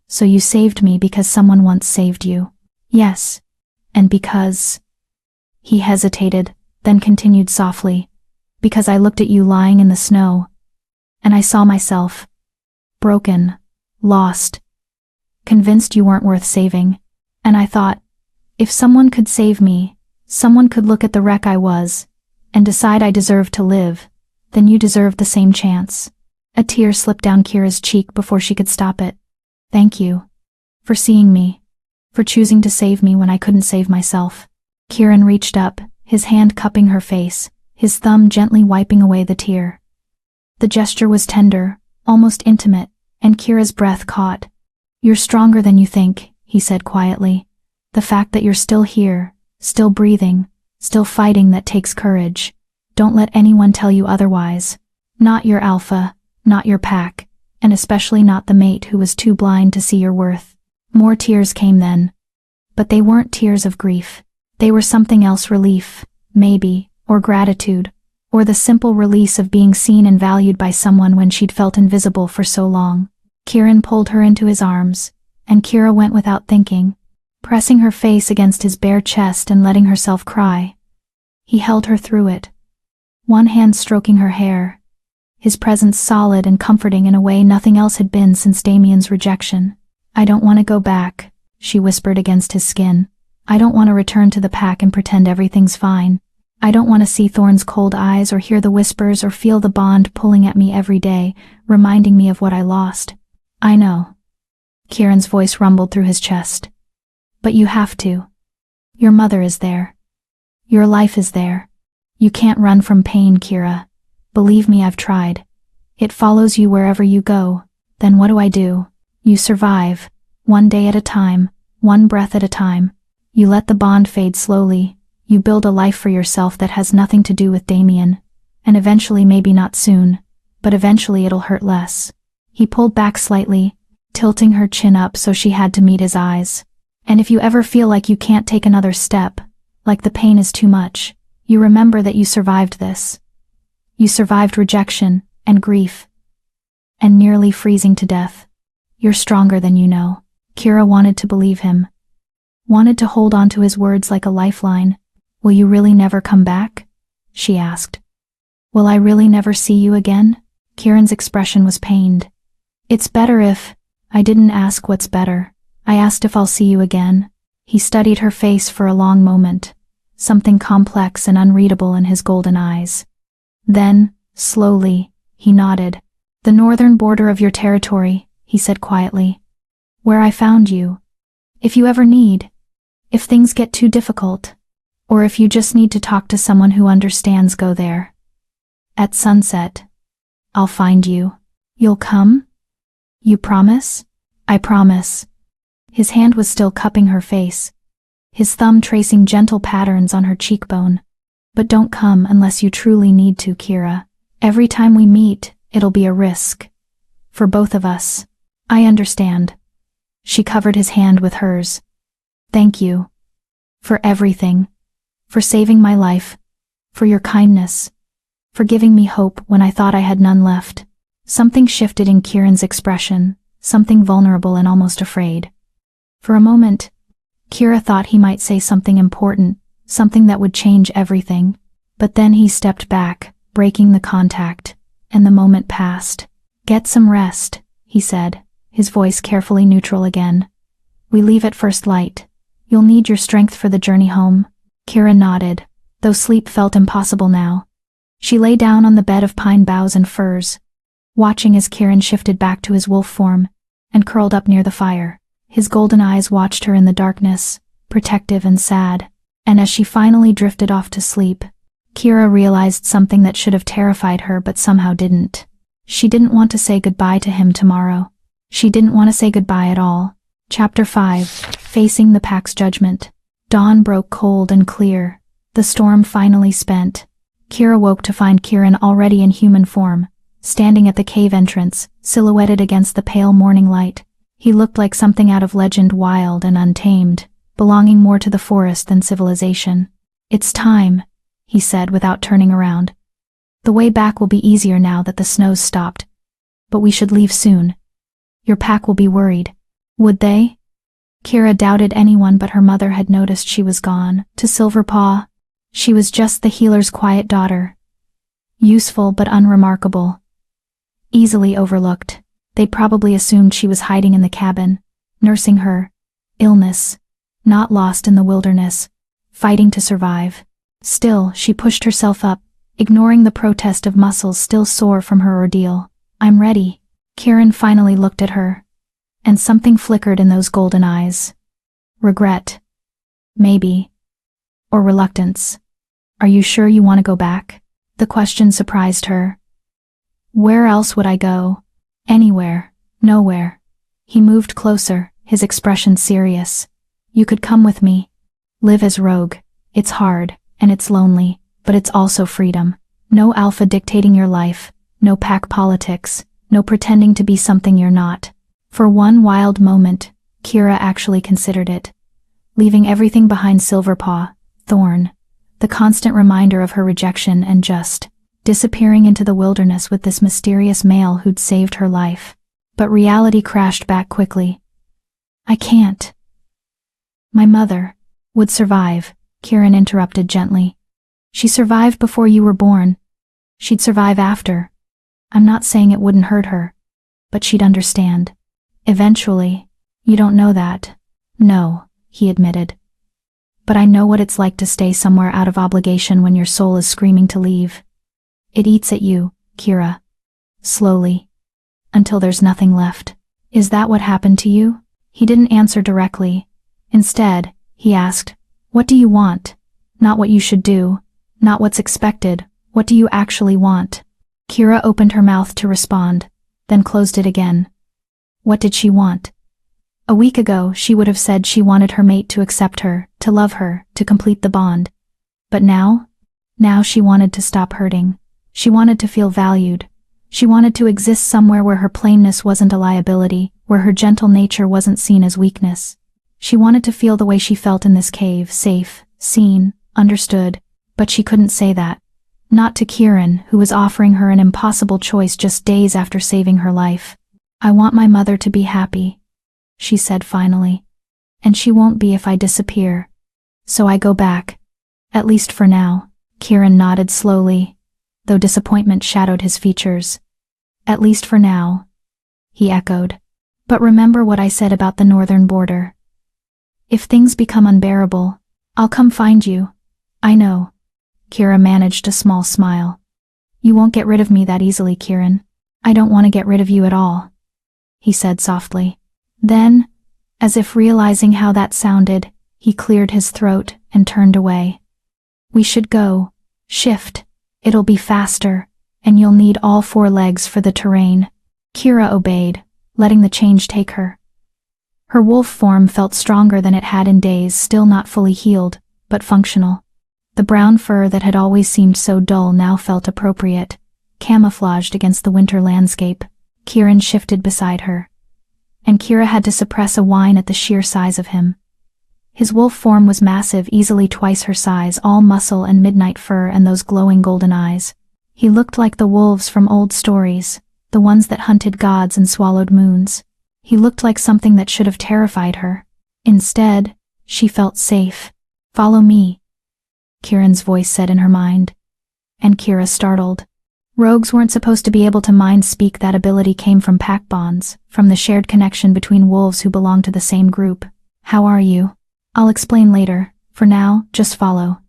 So you saved me because someone once saved you. Yes. And because... He hesitated, then continued softly. Because I looked at you lying in the snow, and I saw myself. Broken. Lost. Convinced you weren't worth saving. And I thought, if someone could save me, someone could look at the wreck I was, and decide I deserved to live, then you deserved the same chance. A tear slipped down Kira's cheek before she could stop it. Thank you. For seeing me. For choosing to save me when I couldn't save myself. Kieran reached up, his hand cupping her face, his thumb gently wiping away the tear. The gesture was tender, almost intimate, and Kira's breath caught. You're stronger than you think, he said quietly. The fact that you're still here, still breathing, still fighting, that takes courage. Don't let anyone tell you otherwise. Not your alpha, not your pack, and especially not the mate who was too blind to see your worth. More tears came then. But they weren't tears of grief. They were something else, relief, maybe, or gratitude, or the simple release of being seen and valued by someone when she'd felt invisible for so long. Kieran pulled her into his arms, and Kira went without thinking, pressing her face against his bare chest and letting herself cry. He held her through it, one hand stroking her hair, his presence solid and comforting in a way nothing else had been since Damien's rejection. I don't want to go back, she whispered against his skin. I don't want to return to the pack and pretend everything's fine. I don't want to see Thorn's cold eyes or hear the whispers or feel the bond pulling at me every day, reminding me of what I lost. I know. Kieran's voice rumbled through his chest. But you have to. Your mother is there. Your life is there. You can't run from pain, Kira. Believe me, I've tried. It follows you wherever you go. Then what do? You survive, one day at a time, one breath at a time. You let the bond fade slowly. You build a life for yourself that has nothing to do with Damien. And eventually, maybe not soon, but eventually it'll hurt less. He pulled back slightly, tilting her chin up so she had to meet his eyes. And if you ever feel like you can't take another step, like the pain is too much, you remember that you survived this. You survived rejection, and grief, and nearly freezing to death. You're stronger than you know. Kira wanted to believe him. Wanted to hold on to his words like a lifeline. Will you really never come back? She asked. Will I really never see you again? Kieran's expression was pained. It's better if... I didn't ask what's better. I asked if I'll see you again. He studied her face for a long moment, something complex and unreadable in his golden eyes. Then, slowly, he nodded. The northern border of your territory, he said quietly. Where I found you. If you ever need. If things get too difficult. Or if you just need to talk to someone who understands, go there. At sunset. I'll find you. You'll come? You promise? I promise. His hand was still cupping her face, his thumb tracing gentle patterns on her cheekbone. But don't come unless you truly need to, Kira. Every time we meet, it'll be a risk. For both of us. I understand. She covered his hand with hers. Thank you. For everything. For saving my life. For your kindness. For giving me hope when I thought I had none left. Something shifted in Kieran's expression, something vulnerable and almost afraid. For a moment, Kira thought he might say something important, something that would change everything. But then he stepped back, breaking the contact, and the moment passed. Get some rest, he said, his voice carefully neutral again. We leave at first light. You'll need your strength for the journey home. Kira nodded, though sleep felt impossible now. She lay down on the bed of pine boughs and furs, watching as Kieran shifted back to his wolf form and curled up near the fire. His golden eyes watched her in the darkness, protective and sad. And as she finally drifted off to sleep, Kira realized something that should have terrified her but somehow didn't. She didn't want to say goodbye to him tomorrow. She didn't want to say goodbye at all. Chapter 5. Facing the Pack's Judgment. Dawn broke cold and clear, the storm finally spent. Kira woke to find Kieran already in human form, standing at the cave entrance, silhouetted against the pale morning light. He looked like something out of legend, wild and untamed, belonging more to the forest than civilization. It's time, he said without turning around. The way back will be easier now that the snow's stopped. But we should leave soon. Your pack will be worried. Would they? Kira doubted anyone but her mother had noticed she was gone. To Silverpaw, she was just the healer's quiet daughter. Useful but unremarkable. Easily overlooked. They'd probably assumed she was hiding in the cabin, nursing her illness, not lost in the wilderness, fighting to survive. Still, she pushed herself up, ignoring the protest of muscles still sore from her ordeal. I'm ready. Kieran finally looked at her, and something flickered in those golden eyes. Regret. Maybe. Or reluctance. Are you sure you want to go back? The question surprised her. Where else would I go? Anywhere. Nowhere. He moved closer, his expression serious. You could come with me. Live as Rogue. It's hard, and it's lonely, but it's also freedom. No alpha dictating your life, no pack politics, no pretending to be something you're not. For one wild moment, Kira actually considered it. Leaving everything behind, Silverpaw, Thorn, the constant reminder of her rejection, and just disappearing into the wilderness with this mysterious male who'd saved her life. But reality crashed back quickly. I can't. My mother would survive, Kieran interrupted gently. She survived before you were born. She'd survive after. I'm not saying it wouldn't hurt her, but she'd understand. Eventually. You don't know that. No, he admitted. But I know what it's like to stay somewhere out of obligation when your soul is screaming to leave. It eats at you, Kira. Slowly. Until there's nothing left. Is that what happened to you? He didn't answer directly. Instead, he asked, what do you want? Not what you should do. Not what's expected. What do you actually want? Kira opened her mouth to respond, then closed it again. What did she want? A week ago, she would have said she wanted her mate to accept her, to love her, to complete the bond. But now? Now she wanted to stop hurting. She wanted to feel valued. She wanted to exist somewhere where her plainness wasn't a liability, where her gentle nature wasn't seen as weakness. She wanted to feel the way she felt in this cave, safe, seen, understood, but she couldn't say that. Not to Kieran, who was offering her an impossible choice just days after saving her life. I want my mother to be happy, she said finally. And she won't be if I disappear. So I go back. At least for now. Kieran nodded slowly, though disappointment shadowed his features. At least for now, he echoed. But remember what I said about the northern border. If things become unbearable, I'll come find you. I know. Kira managed a small smile. You won't get rid of me that easily, Kieran. I don't want to get rid of you at all, he said softly. Then, as if realizing how that sounded, he cleared his throat and turned away. We should go. Shift. It'll be faster, and you'll need all 4 legs for the terrain. Kira obeyed, letting the change take her. Her wolf form felt stronger than it had in days, still not fully healed, but functional. The brown fur that had always seemed so dull now felt appropriate, camouflaged against the winter landscape. Kieran shifted beside her, and Kira had to suppress a whine at the sheer size of him. His wolf form was massive, easily twice her size, all muscle and midnight fur and those glowing golden eyes. He looked like the wolves from old stories, the ones that hunted gods and swallowed moons. He looked like something that should have terrified her. Instead, she felt safe. Follow me, Kieran's voice said in her mind. And Kira startled. Rogues weren't supposed to be able to mind speak. That ability came from pack bonds, from the shared connection between wolves who belonged to the same group. How are you? I'll explain later. For now, just follow.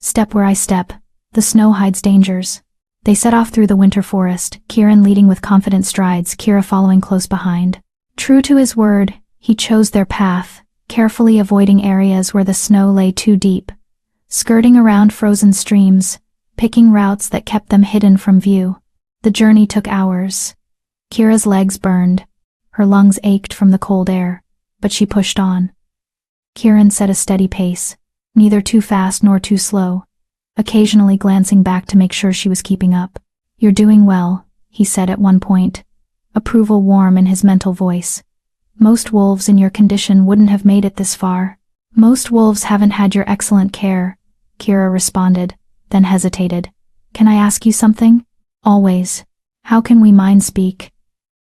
Step where I step. The snow hides dangers. They set off through the winter forest, Kieran leading with confident strides, Kira following close behind. True to his word, he chose their path, carefully avoiding areas where the snow lay too deep, skirting around frozen streams, picking routes that kept them hidden from view. The journey took hours. Kira's legs burned. Her lungs ached from the cold air, but she pushed on. Kieran set a steady pace, neither too fast nor too slow, occasionally glancing back to make sure she was keeping up. You're doing well, he said at one point, approval warm in his mental voice. Most wolves in your condition wouldn't have made it this far. Most wolves haven't had your excellent care, Kira responded, then hesitated. Can I ask you something? Always. How can we mind speak?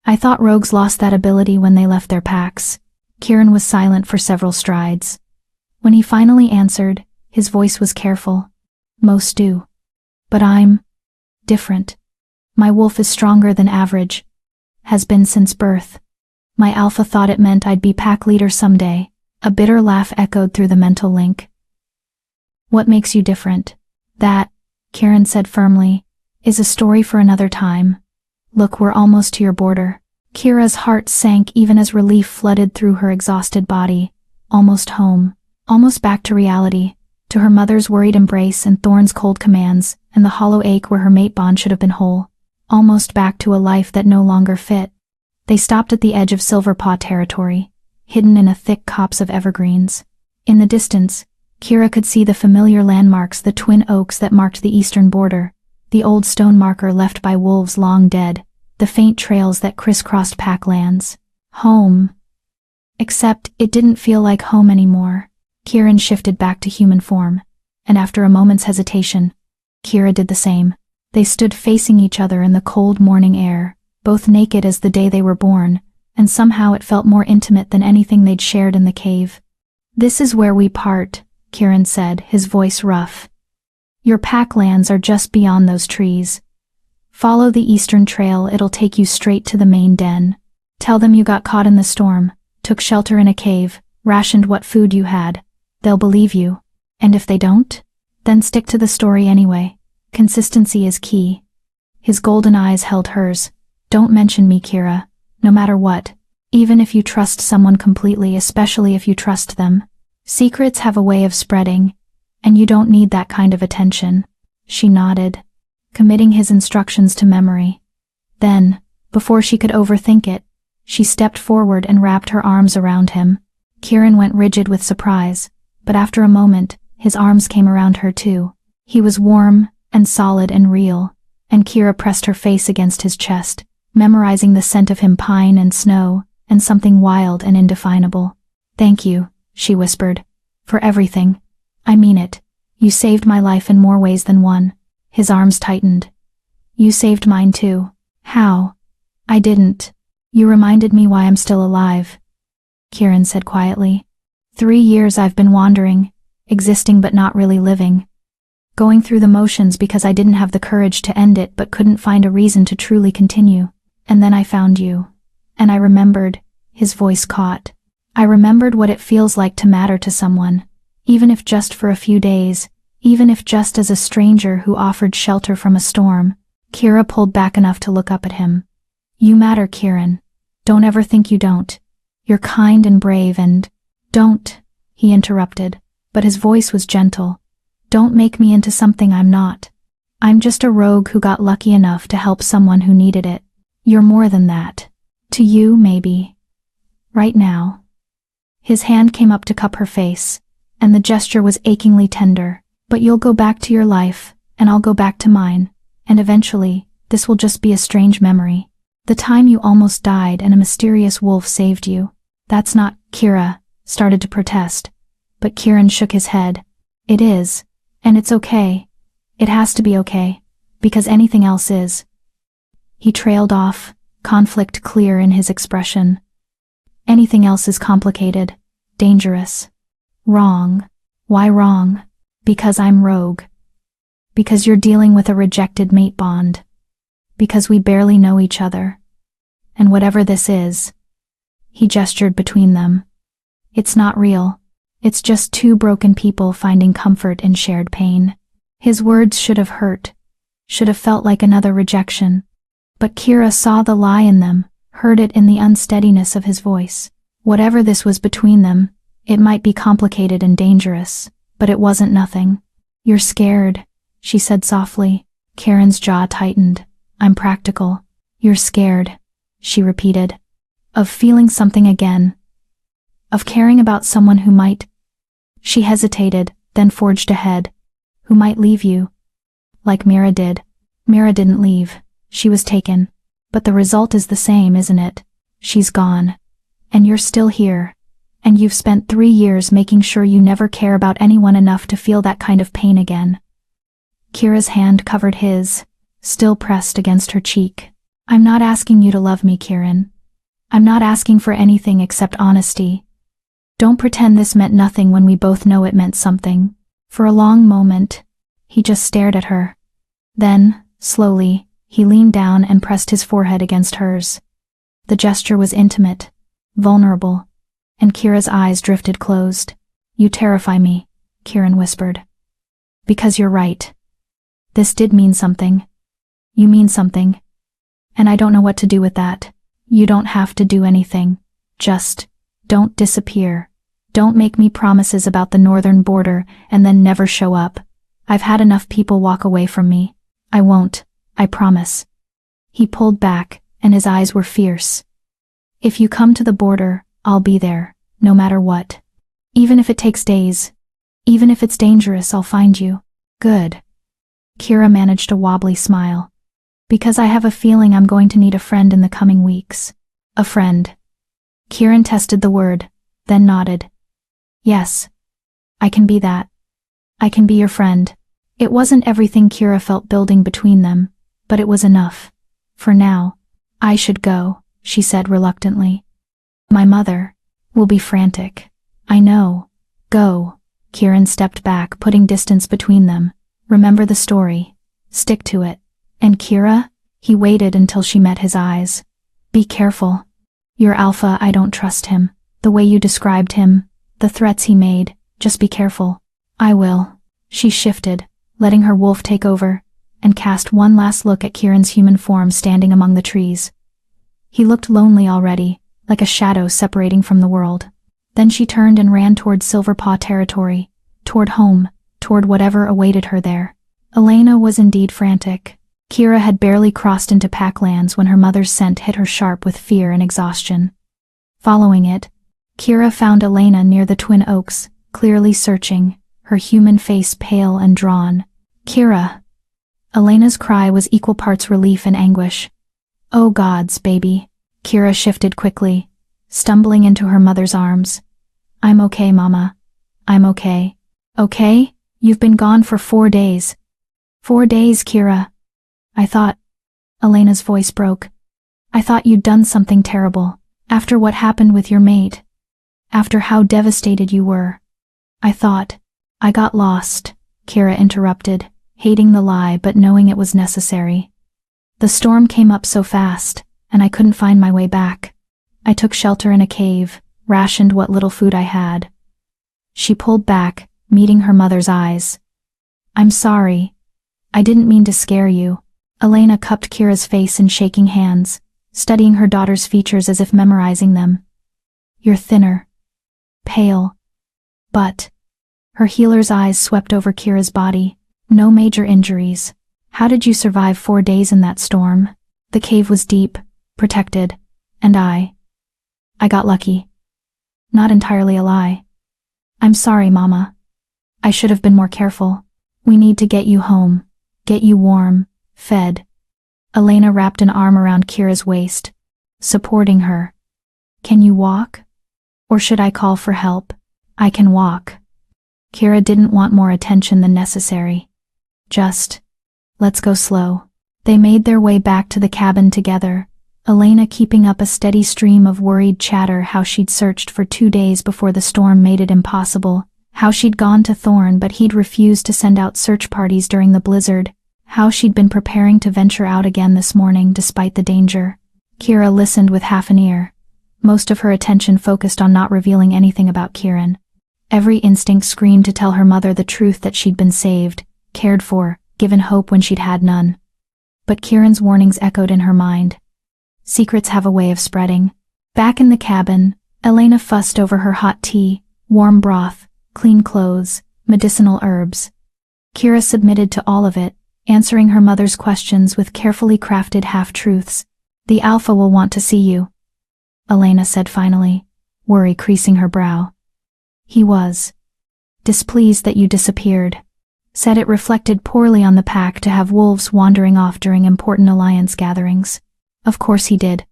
I thought rogues lost that ability when they left their packs. Kieran was silent for several strides. When he finally answered, his voice was careful. Most do. But I'm different. My wolf is stronger than average. Has been since birth. My alpha thought it meant I'd be pack leader someday. A bitter laugh echoed through the mental link. What makes you different? That, Kieran said firmly, is a story for another time. Look, we're almost to your border. Kira's heart sank even as relief flooded through her exhausted body. Almost home. Almost back to reality. To her mother's worried embrace and Thorn's cold commands, and the hollow ache where her mate bond should have been whole. Almost back to a life that no longer fit. They stopped at the edge of Silverpaw territory, hidden in a thick copse of evergreens. In the distance, Kira could see the familiar landmarks, the twin oaks that marked the eastern border, the old stone marker left by wolves long dead, the faint trails that crisscrossed pack lands. Home. Except it didn't feel like home anymore. Kieran shifted back to human form, and after a moment's hesitation, Kira did the same. They stood facing each other in the cold morning air, both naked as the day they were born, and somehow it felt more intimate than anything they'd shared in the cave. This is where we part, Kieran said, his voice rough. Your pack lands are just beyond those trees. Follow the eastern trail, it'll take you straight to the main den. Tell them you got caught in the storm, took shelter in a cave, rationed what food you had. They'll believe you. And if they don't, then stick to the story anyway. Consistency is key. His golden eyes held hers. Don't mention me, Kira. No matter what. Even if you trust someone completely, especially if you trust them. Secrets have a way of spreading, and you don't need that kind of attention. She nodded, committing his instructions to memory. Then, before she could overthink it, she stepped forward and wrapped her arms around him. Kieran went rigid with surprise, but after a moment, his arms came around her too. He was warm and solid and real, and Kira pressed her face against his chest, memorizing the scent of him, pine and snow, and something wild and indefinable. Thank you, she whispered, for everything. I mean it. You saved my life in more ways than one. His arms tightened. You saved mine too. How? I didn't. You reminded me why I'm still alive, Kieran said quietly. 3 years I've been wandering, existing but not really living. Going through the motions because I didn't have the courage to end it but couldn't find a reason to truly continue. And then I found you. And I remembered, his voice caught. I remembered what it feels like to matter to someone, even if just for a few days, even if just as a stranger who offered shelter from a storm. Kira pulled back enough to look up at him. You matter, Kieran. Don't ever think you don't. You're kind and brave and— Don't, he interrupted, but his voice was gentle. Don't make me into something I'm not. I'm just a rogue who got lucky enough to help someone who needed it. You're more than that. To you, maybe. Right now. His hand came up to cup her face, and the gesture was achingly tender. But you'll go back to your life, and I'll go back to mine, and eventually, this will just be a strange memory. The time you almost died and a mysterious wolf saved you. That's not— Kira started to protest, but Kieran shook his head. It is, and it's okay. It has to be okay, because anything else is. He trailed off, conflict clear in his expression. Anything else is complicated, dangerous, wrong. Why wrong? Because I'm rogue. Because you're dealing with a rejected mate bond. Because we barely know each other. And whatever this is— he gestured between them. It's not real. It's just two broken people finding comfort in shared pain. His words should have hurt, should have felt like another rejection. But Kira saw the lie in them, heard it in the unsteadiness of his voice. Whatever this was between them, it might be complicated and dangerous, but it wasn't nothing. You're scared, she said softly. Karen's jaw tightened. I'm practical. You're scared, she repeated. Of feeling something again. Of caring about someone who might— She hesitated, then forged ahead. Who might leave you. Like Mira did. Mira didn't leave. She was taken. But the result is the same, isn't it? She's gone. And you're still here. And you've spent 3 years making sure you never care about anyone enough to feel that kind of pain again. Kira's hand covered his, still pressed against her cheek. I'm not asking you to love me, Kieran. I'm not asking for anything except honesty. Don't pretend this meant nothing when we both know it meant something. For a long moment, he just stared at her. Then, slowly, he leaned down and pressed his forehead against hers. The gesture was intimate, vulnerable, and Kira's eyes drifted closed. You terrify me, Kieran whispered. Because you're right. This did mean something. You mean something. And I don't know what to do with that. You don't have to do anything. Just don't disappear. Don't make me promises about the northern border and then never show up. I've had enough people walk away from me. I won't, I promise. He pulled back, and his eyes were fierce. If you come to the border, I'll be there, no matter what. Even if it takes days. Even if it's dangerous, I'll find you. Good. Kira managed a wobbly smile. Because I have a feeling I'm going to need a friend in the coming weeks. A friend. Kieran tested the word, then nodded. Yes. I can be that. I can be your friend. It wasn't everything Kira felt building between them, but it was enough. For now. I should go, she said reluctantly. My mother will be frantic. I know. Go. Kieran stepped back, putting distance between them. Remember the story. Stick to it. And Kira? He waited until she met his eyes. Be careful. You're Alpha, I don't trust him. The way you described him, the threats he made, just be careful. I will. She shifted, letting her wolf take over, and cast one last look at Kieran's human form standing among the trees. He looked lonely already, like a shadow separating from the world. Then she turned and ran toward Silverpaw territory, toward home, toward whatever awaited her there. Elena was indeed frantic. Kira had barely crossed into Packlands when her mother's scent hit her sharp with fear and exhaustion. Following it, Kira found Elena near the Twin Oaks, clearly searching, her human face pale and drawn. Kira! Elena's cry was equal parts relief and anguish. Oh gods, baby. Kira shifted quickly, stumbling into her mother's arms. I'm okay, Mama. I'm okay. Okay? You've been gone for 4 days. 4 days, Kira. I thought— Elena's voice broke. I thought you'd done something terrible, after what happened with your mate. After how devastated you were. I thought— I got lost, Kira interrupted, hating the lie but knowing it was necessary. The storm came up so fast, and I couldn't find my way back. I took shelter in a cave, rationed what little food I had. She pulled back, meeting her mother's eyes. I'm sorry. I didn't mean to scare you. Elena cupped Kira's face in shaking hands. studying her daughter's features as if memorizing them. "You're thinner. Pale. But..." Her healer's eyes swept over Kira's body. "No major injuries. How did you survive 4 days in that storm?" "The cave was deep, protected, and I got lucky." "Not entirely a lie." "I'm sorry, Mama. I should have been more careful. We need to get you home, get you warm, fed." Elena wrapped an arm around Kira's waist, supporting her. "Can you walk? Or should I call for help?" "I can walk." Kira didn't want more attention than necessary. "Just, let's go slow." They made their way back to the cabin together, Elena keeping up a steady stream of worried chatter how she'd searched for 2 days before the storm made it impossible, how she'd gone to Thorn but he'd refused to send out search parties during the blizzard, how she'd been preparing to venture out again this morning despite the danger. Kira listened with half an ear, most of her attention focused on not revealing anything about Kieran. Every instinct screamed to tell her mother the truth that she'd been saved, cared for, given hope when she'd had none. But Kieran's warnings echoed in her mind. Secrets have a way of spreading. Back in the cabin, Elena fussed over her hot tea, warm broth, clean clothes, medicinal herbs. Kira submitted to all of it, answering her mother's questions with carefully crafted half-truths. "The Alpha will want to see you," Elena said finally, worry creasing her brow. "He was displeased that you disappeared. Said it reflected poorly on the pack to have wolves wandering off during important alliance gatherings." Of course he did.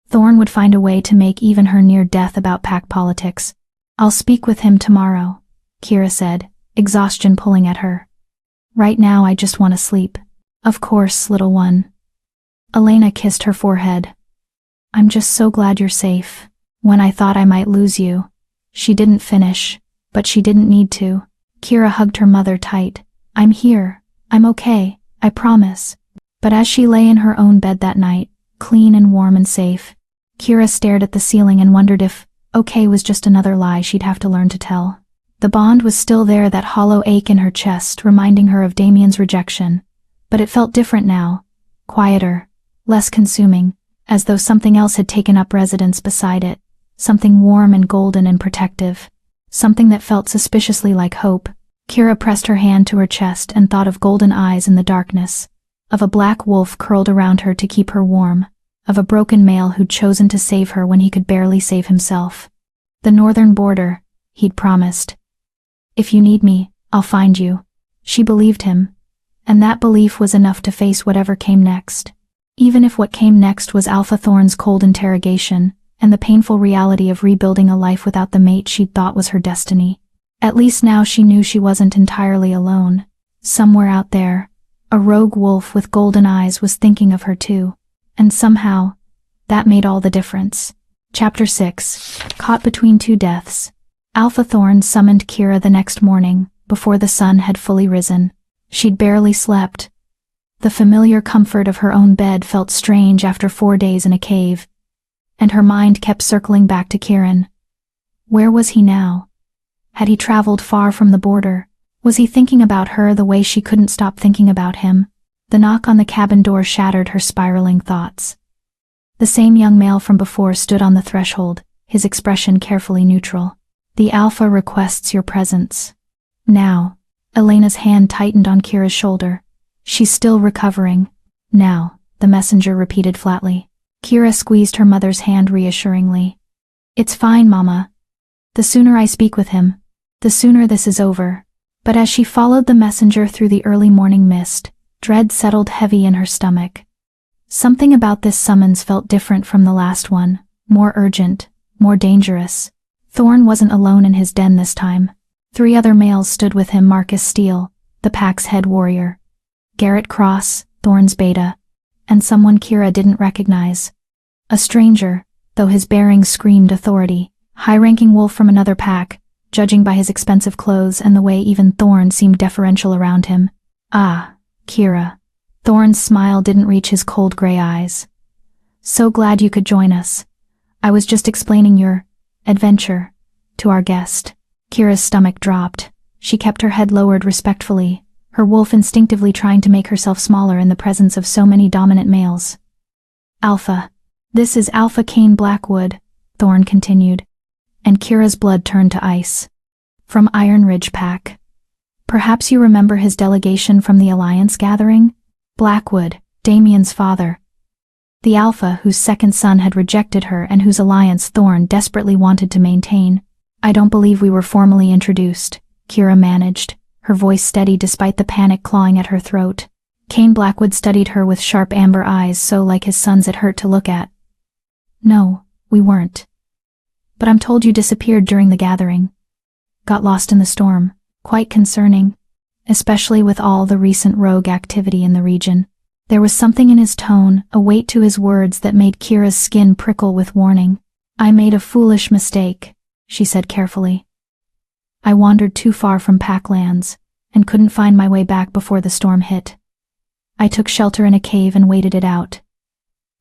Thorn would find a way to make even her near death about pack politics. "I'll speak with him tomorrow," Kira said, exhaustion pulling at her. "Right now I just want to sleep." "Of course, little one." Elena kissed her forehead. "I'm just so glad you're safe. When I thought I might lose you." She didn't finish, but she didn't need to. Kira hugged her mother tight. "I'm here. I'm okay, I promise." But as she lay in her own bed that night, clean and warm and safe, Kira stared at the ceiling and wondered if okay was just another lie she'd have to learn to tell. The bond was still there, that hollow ache in her chest reminding her of Damien's rejection, but it felt different now, quieter, less consuming, as though something else had taken up residence beside it, something warm and golden and protective, something that felt suspiciously like hope. Kira pressed her hand to her chest and thought of golden eyes in the darkness, of a black wolf curled around her to keep her warm, of a broken male who'd chosen to save her when he could barely save himself. The northern border, he'd promised. "If you need me, I'll find you." She believed him, and that belief was enough to face whatever came next. Even if what came next was Alpha Thorn's cold interrogation, and the painful reality of rebuilding a life without the mate she'd thought was her destiny. At least now she knew she wasn't entirely alone. Somewhere out there, a rogue wolf with golden eyes was thinking of her too, and somehow, that made all the difference. Chapter 6. Caught between two deaths. Alpha Thorn summoned Kira the next morning, before the sun had fully risen. She'd barely slept. The familiar comfort of her own bed felt strange after 4 days in a cave, and her mind kept circling back to Kieran. Where was he now? Had he traveled far from the border? Was he thinking about her the way she couldn't stop thinking about him? The knock on the cabin door shattered her spiraling thoughts. The same young male from before stood on the threshold, his expression carefully neutral. "The Alpha requests your presence." "Now." Elena's hand tightened on Kira's shoulder. "She's still recovering." "Now," the messenger repeated flatly. Kira squeezed her mother's hand reassuringly. "It's fine, Mama. The sooner I speak with him, the sooner this is over." But as she followed the messenger through the early morning mist, dread settled heavy in her stomach. Something about this summons felt different from the last one, more urgent, more dangerous. Thorn wasn't alone in his den this time. 3 other males stood with him: Marcus Steele, the pack's head warrior, Garrett Cross, Thorn's beta, and someone Kira didn't recognize. A stranger, though his bearings screamed authority, high-ranking wolf from another pack, judging by his expensive clothes and the way even Thorn seemed deferential around him. "Ah, Kira." Thorn's smile didn't reach his cold gray eyes. "So glad you could join us. I was just explaining your adventure to our guest." Kira's stomach dropped. She kept her head lowered respectfully, her wolf instinctively trying to make herself smaller in the presence of so many dominant males. "Alpha." This is Alpha Cain Blackwood, Thorn continued, and Kira's blood turned to ice. From Iron Ridge Pack. Perhaps you remember his delegation from the Alliance gathering? Blackwood, Damien's father. The Alpha whose second son had rejected her and whose alliance Thorn desperately wanted to maintain. I don't believe we were formally introduced, Kira managed, her voice steady despite the panic clawing at her throat. Cain Blackwood studied her with sharp amber eyes so like his son's it hurt to look at. No, we weren't. But I'm told you disappeared during the gathering. Got lost in the storm. Quite concerning. Especially with all the recent rogue activity in the region. There was something in his tone, a weight to his words that made Kira's skin prickle with warning. I made a foolish mistake, she said carefully. I wandered too far from Packlands, and couldn't find my way back before the storm hit. I took shelter in a cave and waited it out.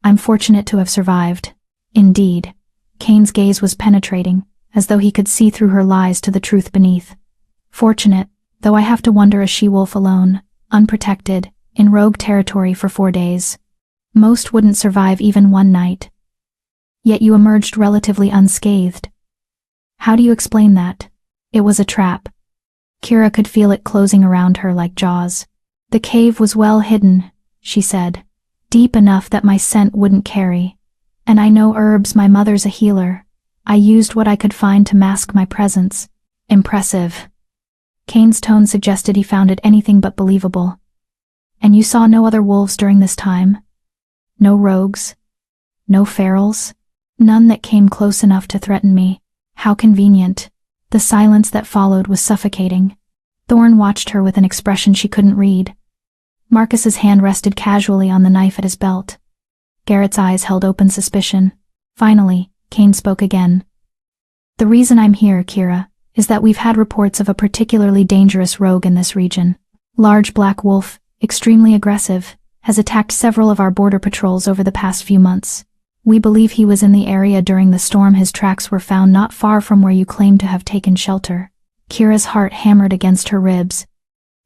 I'm fortunate to have survived. Indeed. Cain's gaze was penetrating, as though he could see through her lies to the truth beneath. Fortunate, though I have to wander a she-wolf alone, unprotected, in rogue territory for 4 days. Most wouldn't survive even one night. Yet you emerged relatively unscathed. How do you explain that? It was a trap. Kira could feel it closing around her like jaws. The cave was well hidden, she said. Deep enough that my scent wouldn't carry. And I know herbs, my mother's a healer. I used what I could find to mask my presence. Impressive. Cain's tone suggested he found it anything but believable. And you saw no other wolves during this time? No rogues? No ferals? None that came close enough to threaten me. How convenient. The silence that followed was suffocating. Thorn watched her with an expression she couldn't read. Marcus's hand rested casually on the knife at his belt. Garrett's eyes held open suspicion. Finally, Cain spoke again. The reason I'm here, Kira, is that we've had reports of a particularly dangerous rogue in this region. Large black wolf, extremely aggressive, has attacked several of our border patrols over the past few months. We believe he was in the area during the storm. His tracks were found not far from where you claim to have taken shelter. Kira's heart hammered against her ribs.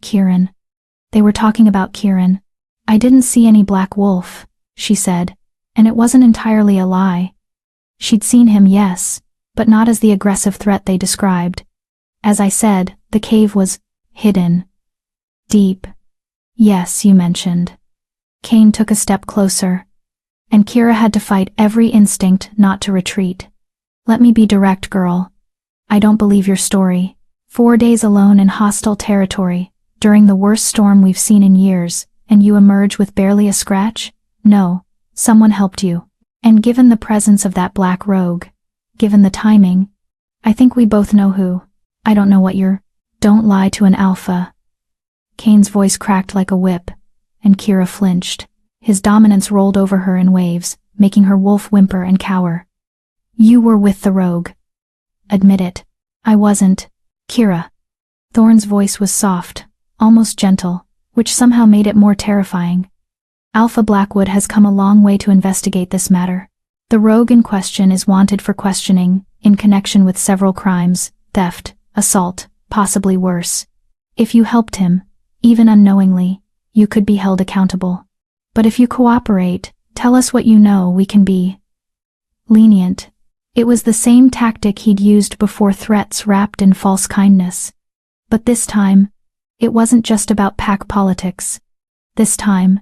Kieran. They were talking about Kieran. I didn't see any black wolf, she said, and it wasn't entirely a lie. She'd seen him, yes, but not as the aggressive threat they described. As I said, the cave was hidden. Deep. Yes, you mentioned. Cain took a step closer, and Kira had to fight every instinct not to retreat. Let me be direct, girl. I don't believe your story. 4 days alone in hostile territory, during the worst storm we've seen in years, and you emerge with barely a scratch? No, someone helped you. And given the presence of that black rogue, given the timing, I think we both know who. I don't know what you're. Don't lie to an alpha. Cain's voice cracked like a whip, and Kira flinched. His dominance rolled over her in waves, making her wolf whimper and cower. You were with the rogue. Admit it. I wasn't. Kira. Thorn's voice was soft, almost gentle, which somehow made it more terrifying. Alpha Blackwood has come a long way to investigate this matter. The rogue in question is wanted for questioning, in connection with several crimes, theft, assault, possibly worse. If you helped him, even unknowingly, you could be held accountable. But if you cooperate, tell us what you know, we can be lenient. It was the same tactic he'd used before, threats wrapped in false kindness. But this time, it wasn't just about pack politics. This time,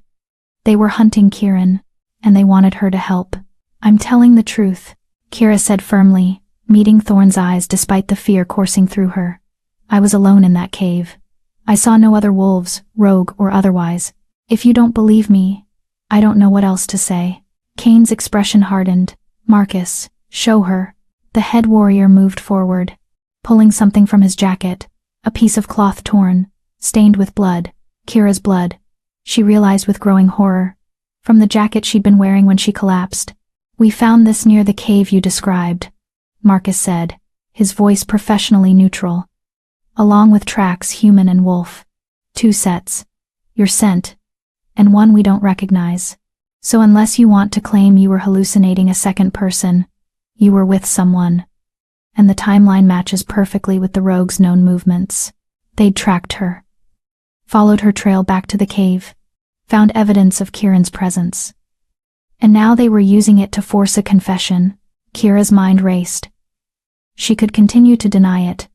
they were hunting Kieran, and they wanted her to help. I'm telling the truth, Kira said firmly, meeting Thorn's eyes despite the fear coursing through her. I was alone in that cave. I saw no other wolves, rogue or otherwise. If you don't believe me, I don't know what else to say. Cain's expression hardened. Marcus, show her. The head warrior moved forward, pulling something from his jacket, a piece of cloth torn, stained with blood, Kira's blood. She realized with growing horror. From the jacket she'd been wearing when she collapsed. We found this near the cave you described, Marcus said, his voice professionally neutral. Along with tracks, human and wolf. 2 sets. Your scent. And one we don't recognize. So unless you want to claim you were hallucinating a second person, you were with someone. And the timeline matches perfectly with the rogue's known movements. They'd tracked her. Followed her trail back to the cave. Found evidence of Kieran's presence. And now they were using it to force a confession. Kira's mind raced. She could continue to deny it,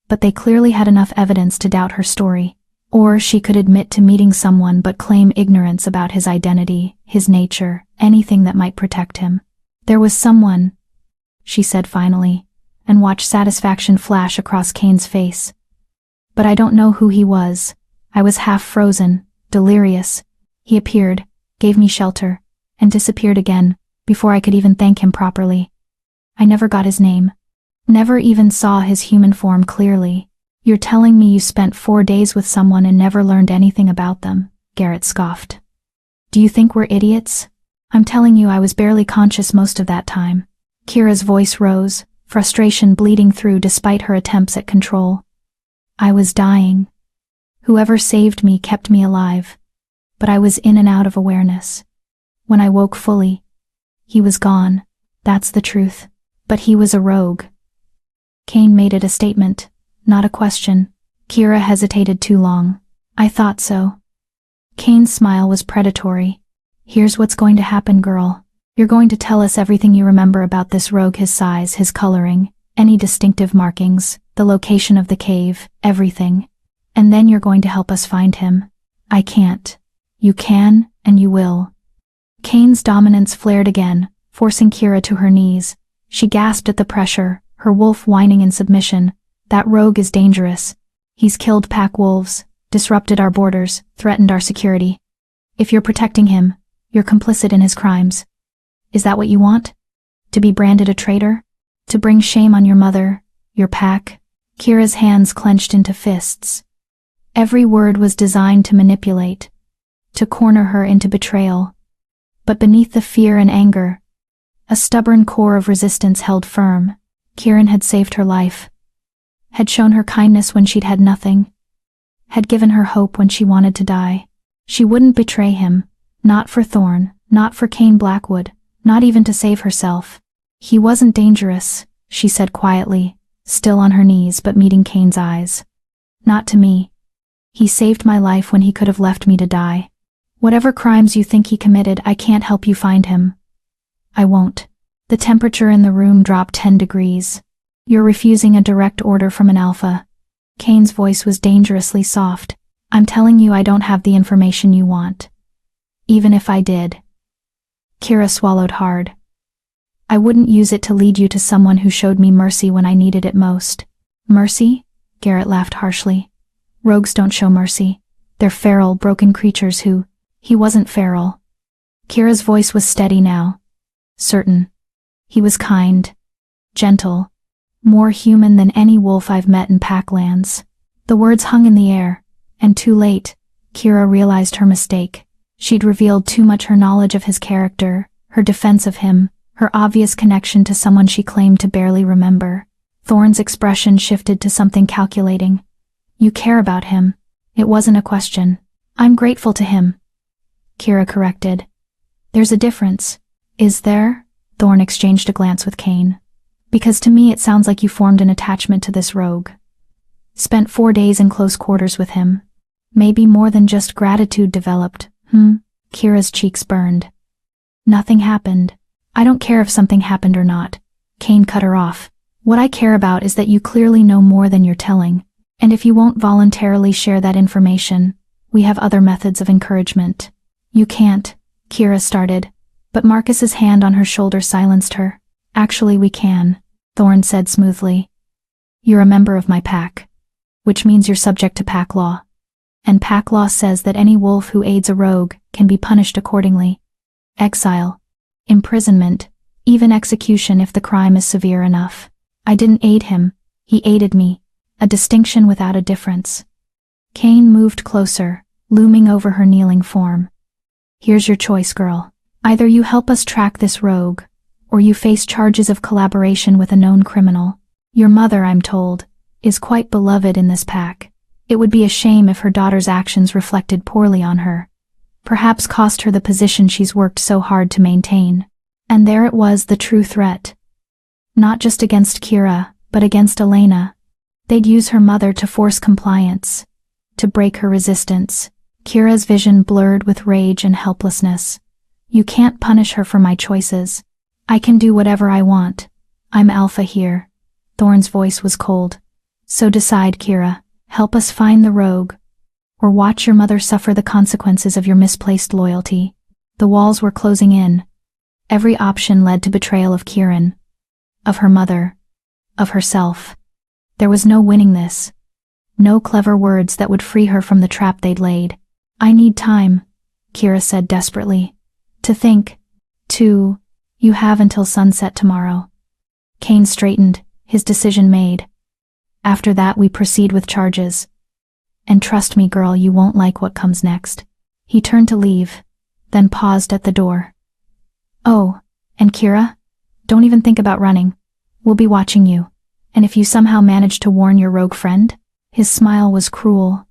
but they clearly had enough evidence to doubt her story. Or she could admit to meeting someone but claim ignorance about his identity, his nature, anything that might protect him. There was someone, she said finally, and watched satisfaction flash across Kane's face. But I don't know who he was. I was half frozen, delirious. He appeared, gave me shelter, and disappeared again, before I could even thank him properly. I never got his name. Never even saw his human form clearly. You're telling me you spent 4 days with someone and never learned anything about them, Garrett scoffed. Do you think we're idiots? I'm telling you I was barely conscious most of that time. Kira's voice rose, frustration bleeding through despite her attempts at control. I was dying. Whoever saved me kept me alive, but I was in and out of awareness. When I woke fully, he was gone. That's the truth. But he was a rogue. Kane made it a statement, not a question. Kira hesitated too long. I thought so. Kane's smile was predatory. Here's what's going to happen, girl. You're going to tell us everything you remember about this rogue, his size, his coloring, any distinctive markings, the location of the cave, everything. And then you're going to help us find him. I can't. You can, and you will. Kane's dominance flared again, forcing Kira to her knees. She gasped at the pressure, her wolf whining in submission. That rogue is dangerous. He's killed pack wolves, disrupted our borders, threatened our security. If you're protecting him, you're complicit in his crimes. Is that what you want? To be branded a traitor? To bring shame on your mother, your pack? Kira's hands clenched into fists. Every word was designed to manipulate, to corner her into betrayal. But beneath the fear and anger, a stubborn core of resistance held firm. Kieran had saved her life, had shown her kindness when she'd had nothing, had given her hope when she wanted to die. She wouldn't betray him, not for Thorn, not for Kane Blackwood, not even to save herself. He wasn't dangerous, she said quietly, still on her knees but meeting Kane's eyes. Not to me. He saved my life when he could have left me to die. Whatever crimes you think he committed, I can't help you find him. I won't. The temperature in the room dropped 10 degrees. You're refusing a direct order from an alpha. Kane's voice was dangerously soft. I'm telling you I don't have the information you want. Even if I did. Kira swallowed hard. I wouldn't use it to lead you to someone who showed me mercy when I needed it most. Mercy? Garrett laughed harshly. Rogues don't show mercy. They're feral, broken creatures who... He wasn't feral. Kira's voice was steady now. Certain. He was kind. Gentle. More human than any wolf I've met in Packlands. The words hung in the air, and too late, Kira realized her mistake. She'd revealed too much her knowledge of his character, her defense of him, her obvious connection to someone she claimed to barely remember. Thorn's expression shifted to something calculating. You care about him. It wasn't a question. I'm grateful to him. Kira corrected. There's a difference. Is there? Thorn exchanged a glance with Kane. Because to me it sounds like you formed an attachment to this rogue. Spent 4 days in close quarters with him. Maybe more than just gratitude developed. Kira's cheeks burned. Nothing happened. I don't care if something happened or not. Kane cut her off. What I care about is that you clearly know more than you're telling. And if you won't voluntarily share that information, we have other methods of encouragement. You can't, Kira started, but Marcus's hand on her shoulder silenced her. Actually, we can, Thorn said smoothly. You're a member of my pack, which means you're subject to pack law. And pack law says that any wolf who aids a rogue can be punished accordingly. Exile, imprisonment, even execution if the crime is severe enough. I didn't aid him, he aided me, a distinction without a difference. Kane moved closer, looming over her kneeling form. Here's your choice, girl. Either you help us track this rogue, or you face charges of collaboration with a known criminal. Your mother, I'm told, is quite beloved in this pack. It would be a shame if her daughter's actions reflected poorly on her, perhaps cost her the position she's worked so hard to maintain. And there it was, the true threat. Not just against Kira, but against Elena. They'd use her mother to force compliance, to break her resistance. Kira's vision blurred with rage and helplessness. You can't punish her for my choices. I can do whatever I want. I'm alpha here. Thorne's voice was cold. So decide, Kira. Help us find the rogue, or watch your mother suffer the consequences of your misplaced loyalty. The walls were closing in. Every option led to betrayal of Kieran, of her mother, of herself. There was no winning this. No clever words that would free her from the trap they'd laid. I need time, Kira said desperately. To think. You have until sunset tomorrow. Kane straightened, his decision made. After that we proceed with charges. And trust me, girl, you won't like what comes next. He turned to leave, then paused at the door. Oh, and Kira? Don't even think about running. We'll be watching you. And if you somehow manage to warn your rogue friend? His smile was cruel.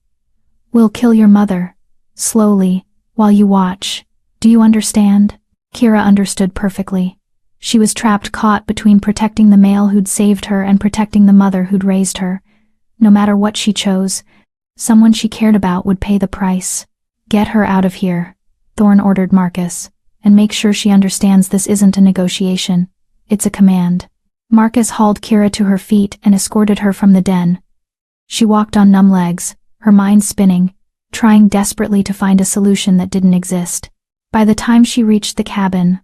We'll kill your mother. Slowly, while you watch. Do you understand? Kira understood perfectly. She was trapped, caught between protecting the male who'd saved her and protecting the mother who'd raised her. No matter what she chose, someone she cared about would pay the price. Get her out of here, Thorne ordered Marcus, and make sure she understands this isn't a negotiation. It's a command. Marcus hauled Kira to her feet and escorted her from the den. She walked on numb legs, her mind spinning, trying desperately to find a solution that didn't exist. By the time she reached the cabin,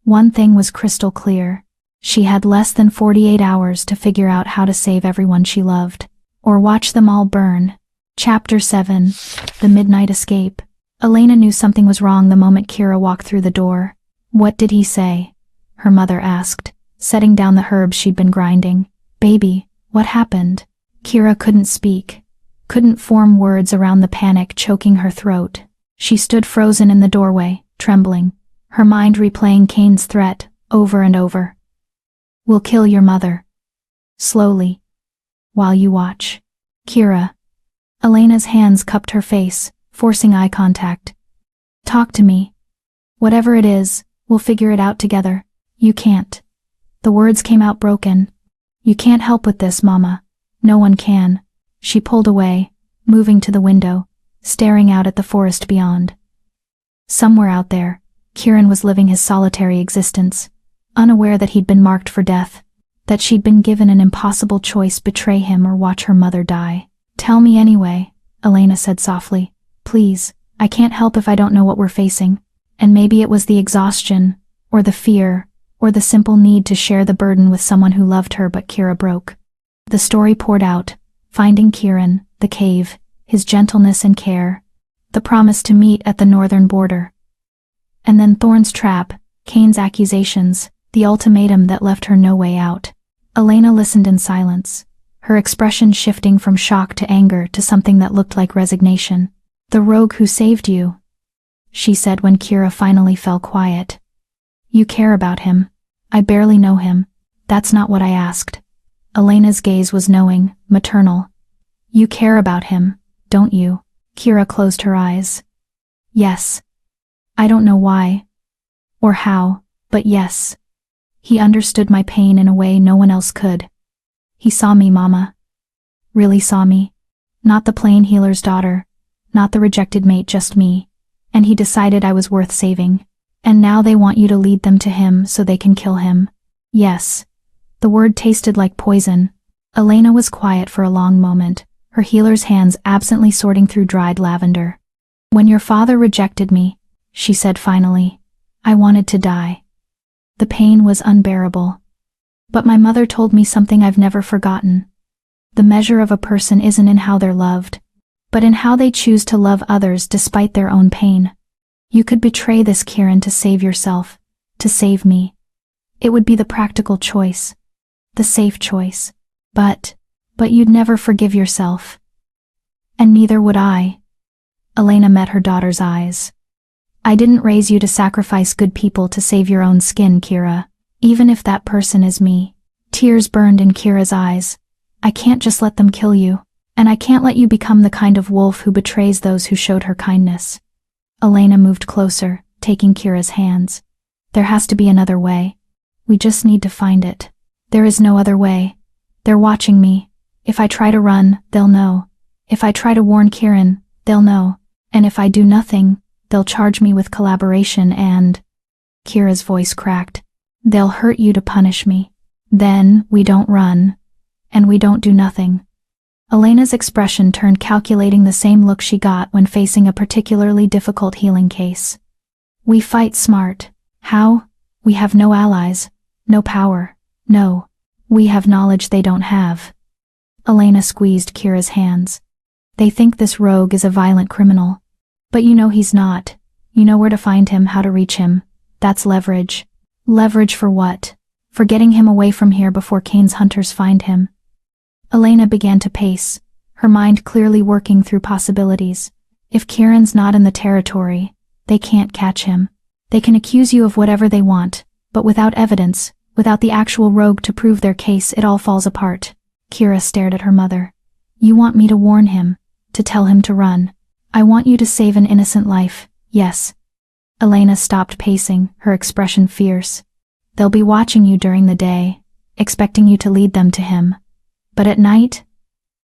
one thing was crystal clear. She had less than 48 hours to figure out how to save everyone she loved, or watch them all burn. Chapter 7. The Midnight Escape. Elena knew something was wrong the moment Kira walked through the door. What did he say? Her mother asked, setting down the herbs she'd been grinding. Baby, what happened? Kira couldn't speak, couldn't form words around the panic choking her throat. She stood frozen in the doorway, trembling, her mind replaying Kane's threat over and over. We'll kill your mother. Slowly. While you watch. Kira. Elena's hands cupped her face, forcing eye contact. Talk to me. Whatever it is, we'll figure it out together. You can't. The words came out broken. You can't help with this, Mama. No one can. She pulled away, moving to the window, staring out at the forest beyond. Somewhere out there, Kieran was living his solitary existence, unaware that he'd been marked for death, that she'd been given an impossible choice: betray him or watch her mother die. Tell me anyway, Elena said softly. Please, I can't help if I don't know what we're facing. And maybe it was the exhaustion, or the fear, or the simple need to share the burden with someone who loved her, but Kira broke. The story poured out, finding Kieran, the cave, his gentleness and care, the promise to meet at the northern border. And then Thorne's trap, Kane's accusations, the ultimatum that left her no way out. Elena listened in silence, her expression shifting from shock to anger to something that looked like resignation. The rogue who saved you, she said when Kira finally fell quiet. You care about him. I barely know him. That's not what I asked. Elena's gaze was knowing, maternal. You care about him, don't you? Kira closed her eyes. Yes. I don't know why, or how, but yes. He understood my pain in a way no one else could. He saw me, Mama. Really saw me. Not the plain healer's daughter, not the rejected mate, just me. And he decided I was worth saving. And now they want you to lead them to him so they can kill him. Yes. The word tasted like poison. Elena was quiet for a long moment, her healer's hands absently sorting through dried lavender. When your father rejected me, she said finally, I wanted to die. The pain was unbearable. But my mother told me something I've never forgotten. The measure of a person isn't in how they're loved, but in how they choose to love others despite their own pain. You could betray this, Kieran, to save yourself, to save me. It would be the practical choice, the safe choice. But you'd never forgive yourself. And neither would I. Elena met her daughter's eyes. I didn't raise you to sacrifice good people to save your own skin, Kira, even if that person is me. Tears burned in Kira's eyes. I can't just let them kill you, and I can't let you become the kind of wolf who betrays those who showed her kindness. Elena moved closer, taking Kira's hands. There has to be another way. We just need to find it. There is no other way. They're watching me. If I try to run, they'll know. If I try to warn Kieran, they'll know. And if I do nothing, they'll charge me with collaboration and... Kira's voice cracked. They'll hurt you to punish me. Then, we don't run. And we don't do nothing. Elena's expression turned, calculating the same look she got when facing a particularly difficult healing case. We fight smart. How? We have no allies. No power. No. We have knowledge they don't have. Elena squeezed Kira's hands. They think this rogue is a violent criminal. But you know he's not. You know where to find him, how to reach him. That's leverage. Leverage for what? For getting him away from here before Kane's hunters find him. Elena began to pace, her mind clearly working through possibilities. If Kieran's not in the territory, they can't catch him. They can accuse you of whatever they want, but without evidence, without the actual rogue to prove their case, it all falls apart. Kira stared at her mother. You want me to warn him, to tell him to run. I want you to save an innocent life, yes. Elena stopped pacing, her expression fierce. They'll be watching you during the day, expecting you to lead them to him. But at night,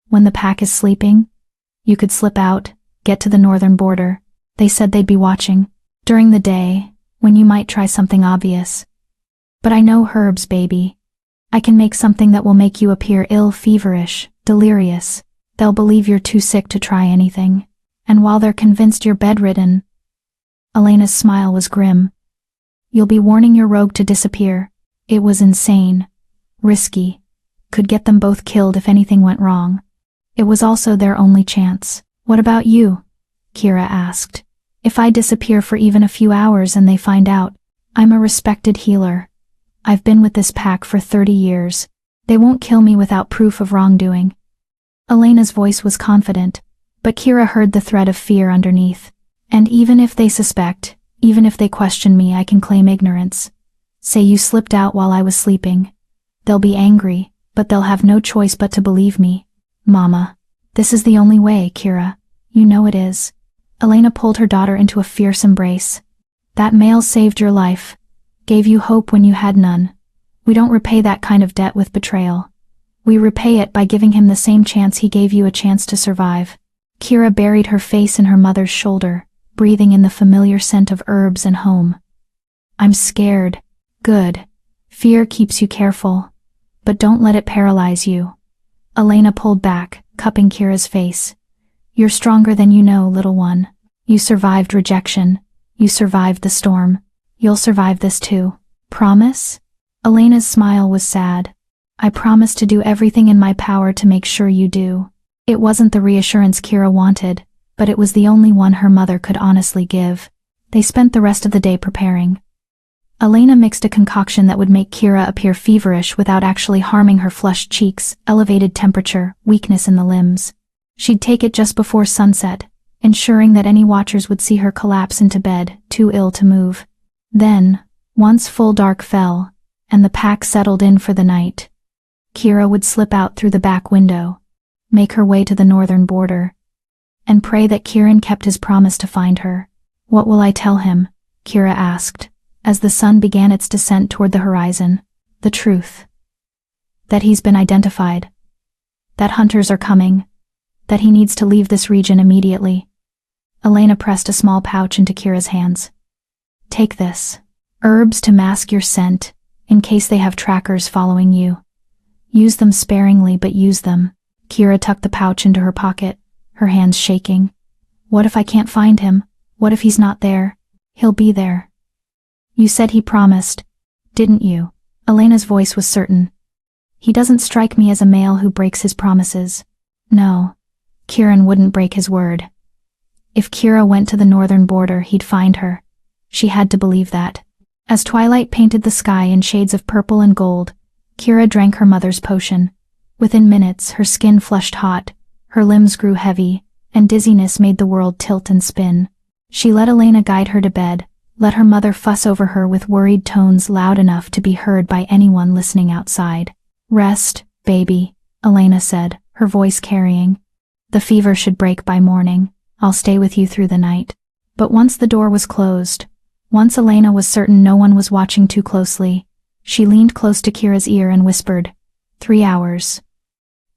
when the pack is sleeping, you could slip out, get to the northern border. They said they'd be watching. During the day, when you might try something obvious. But I know herbs, baby. I can make something that will make you appear ill, feverish, delirious. They'll believe you're too sick to try anything. And while they're convinced you're bedridden, Elena's smile was grim. You'll be warning your rogue to disappear. It was insane. Risky. Could get them both killed if anything went wrong. It was also their only chance. What about you? Kira asked. If I disappear for even a few hours and they find out, I'm a respected healer. I've been with this pack for 30 years. They won't kill me without proof of wrongdoing. Elena's voice was confident, but Kira heard the thread of fear underneath. And even if they suspect, even if they question me, I can claim ignorance. Say you slipped out while I was sleeping. They'll be angry, but they'll have no choice but to believe me. Mama. This is the only way, Kira. You know it is. Elena pulled her daughter into a fierce embrace. That male saved your life. Gave you hope when you had none. We don't repay that kind of debt with betrayal. We repay it by giving him the same chance he gave you a chance to survive. Kira buried her face in her mother's shoulder, breathing in the familiar scent of herbs and home. I'm scared. Good. Fear keeps you careful. But don't let it paralyze you. Elena pulled back, cupping Kira's face. You're stronger than you know, little one. You survived rejection. You survived the storm. You'll survive this too. Promise? Elena's smile was sad. I promise to do everything in my power to make sure you do. It wasn't the reassurance Kira wanted, but it was the only one her mother could honestly give. They spent the rest of the day preparing. Elena mixed a concoction that would make Kira appear feverish without actually harming her flushed cheeks, elevated temperature, weakness in the limbs. She'd take it just before sunset, ensuring that any watchers would see her collapse into bed, too ill to move. Then, once full dark fell, and the pack settled in for the night, Kira would slip out through the back window, make her way to the northern border, and pray that Kieran kept his promise to find her. What will I tell him? Kira asked, as the sun began its descent toward the horizon. The truth. That he's been identified. That hunters are coming. That he needs to leave this region immediately. Elena pressed a small pouch into Kira's hands. Take this. Herbs to mask your scent, in case they have trackers following you. Use them sparingly, but use them. Kira tucked the pouch into her pocket, her hands shaking. What if I can't find him? What if he's not there? He'll be there. You said he promised, didn't you? Elena's voice was certain. He doesn't strike me as a male who breaks his promises. No. Kieran wouldn't break his word. If Kira went to the northern border, he'd find her. She had to believe that. As twilight painted the sky in shades of purple and gold, Kira drank her mother's potion. Within minutes, her skin flushed hot, her limbs grew heavy, and dizziness made the world tilt and spin. She let Elena guide her to bed, let her mother fuss over her with worried tones loud enough to be heard by anyone listening outside. Rest, baby, Elena said, her voice carrying. The fever should break by morning. I'll stay with you through the night. But once the door was closed, once Elena was certain no one was watching too closely, she leaned close to Kira's ear and whispered, 3 hours.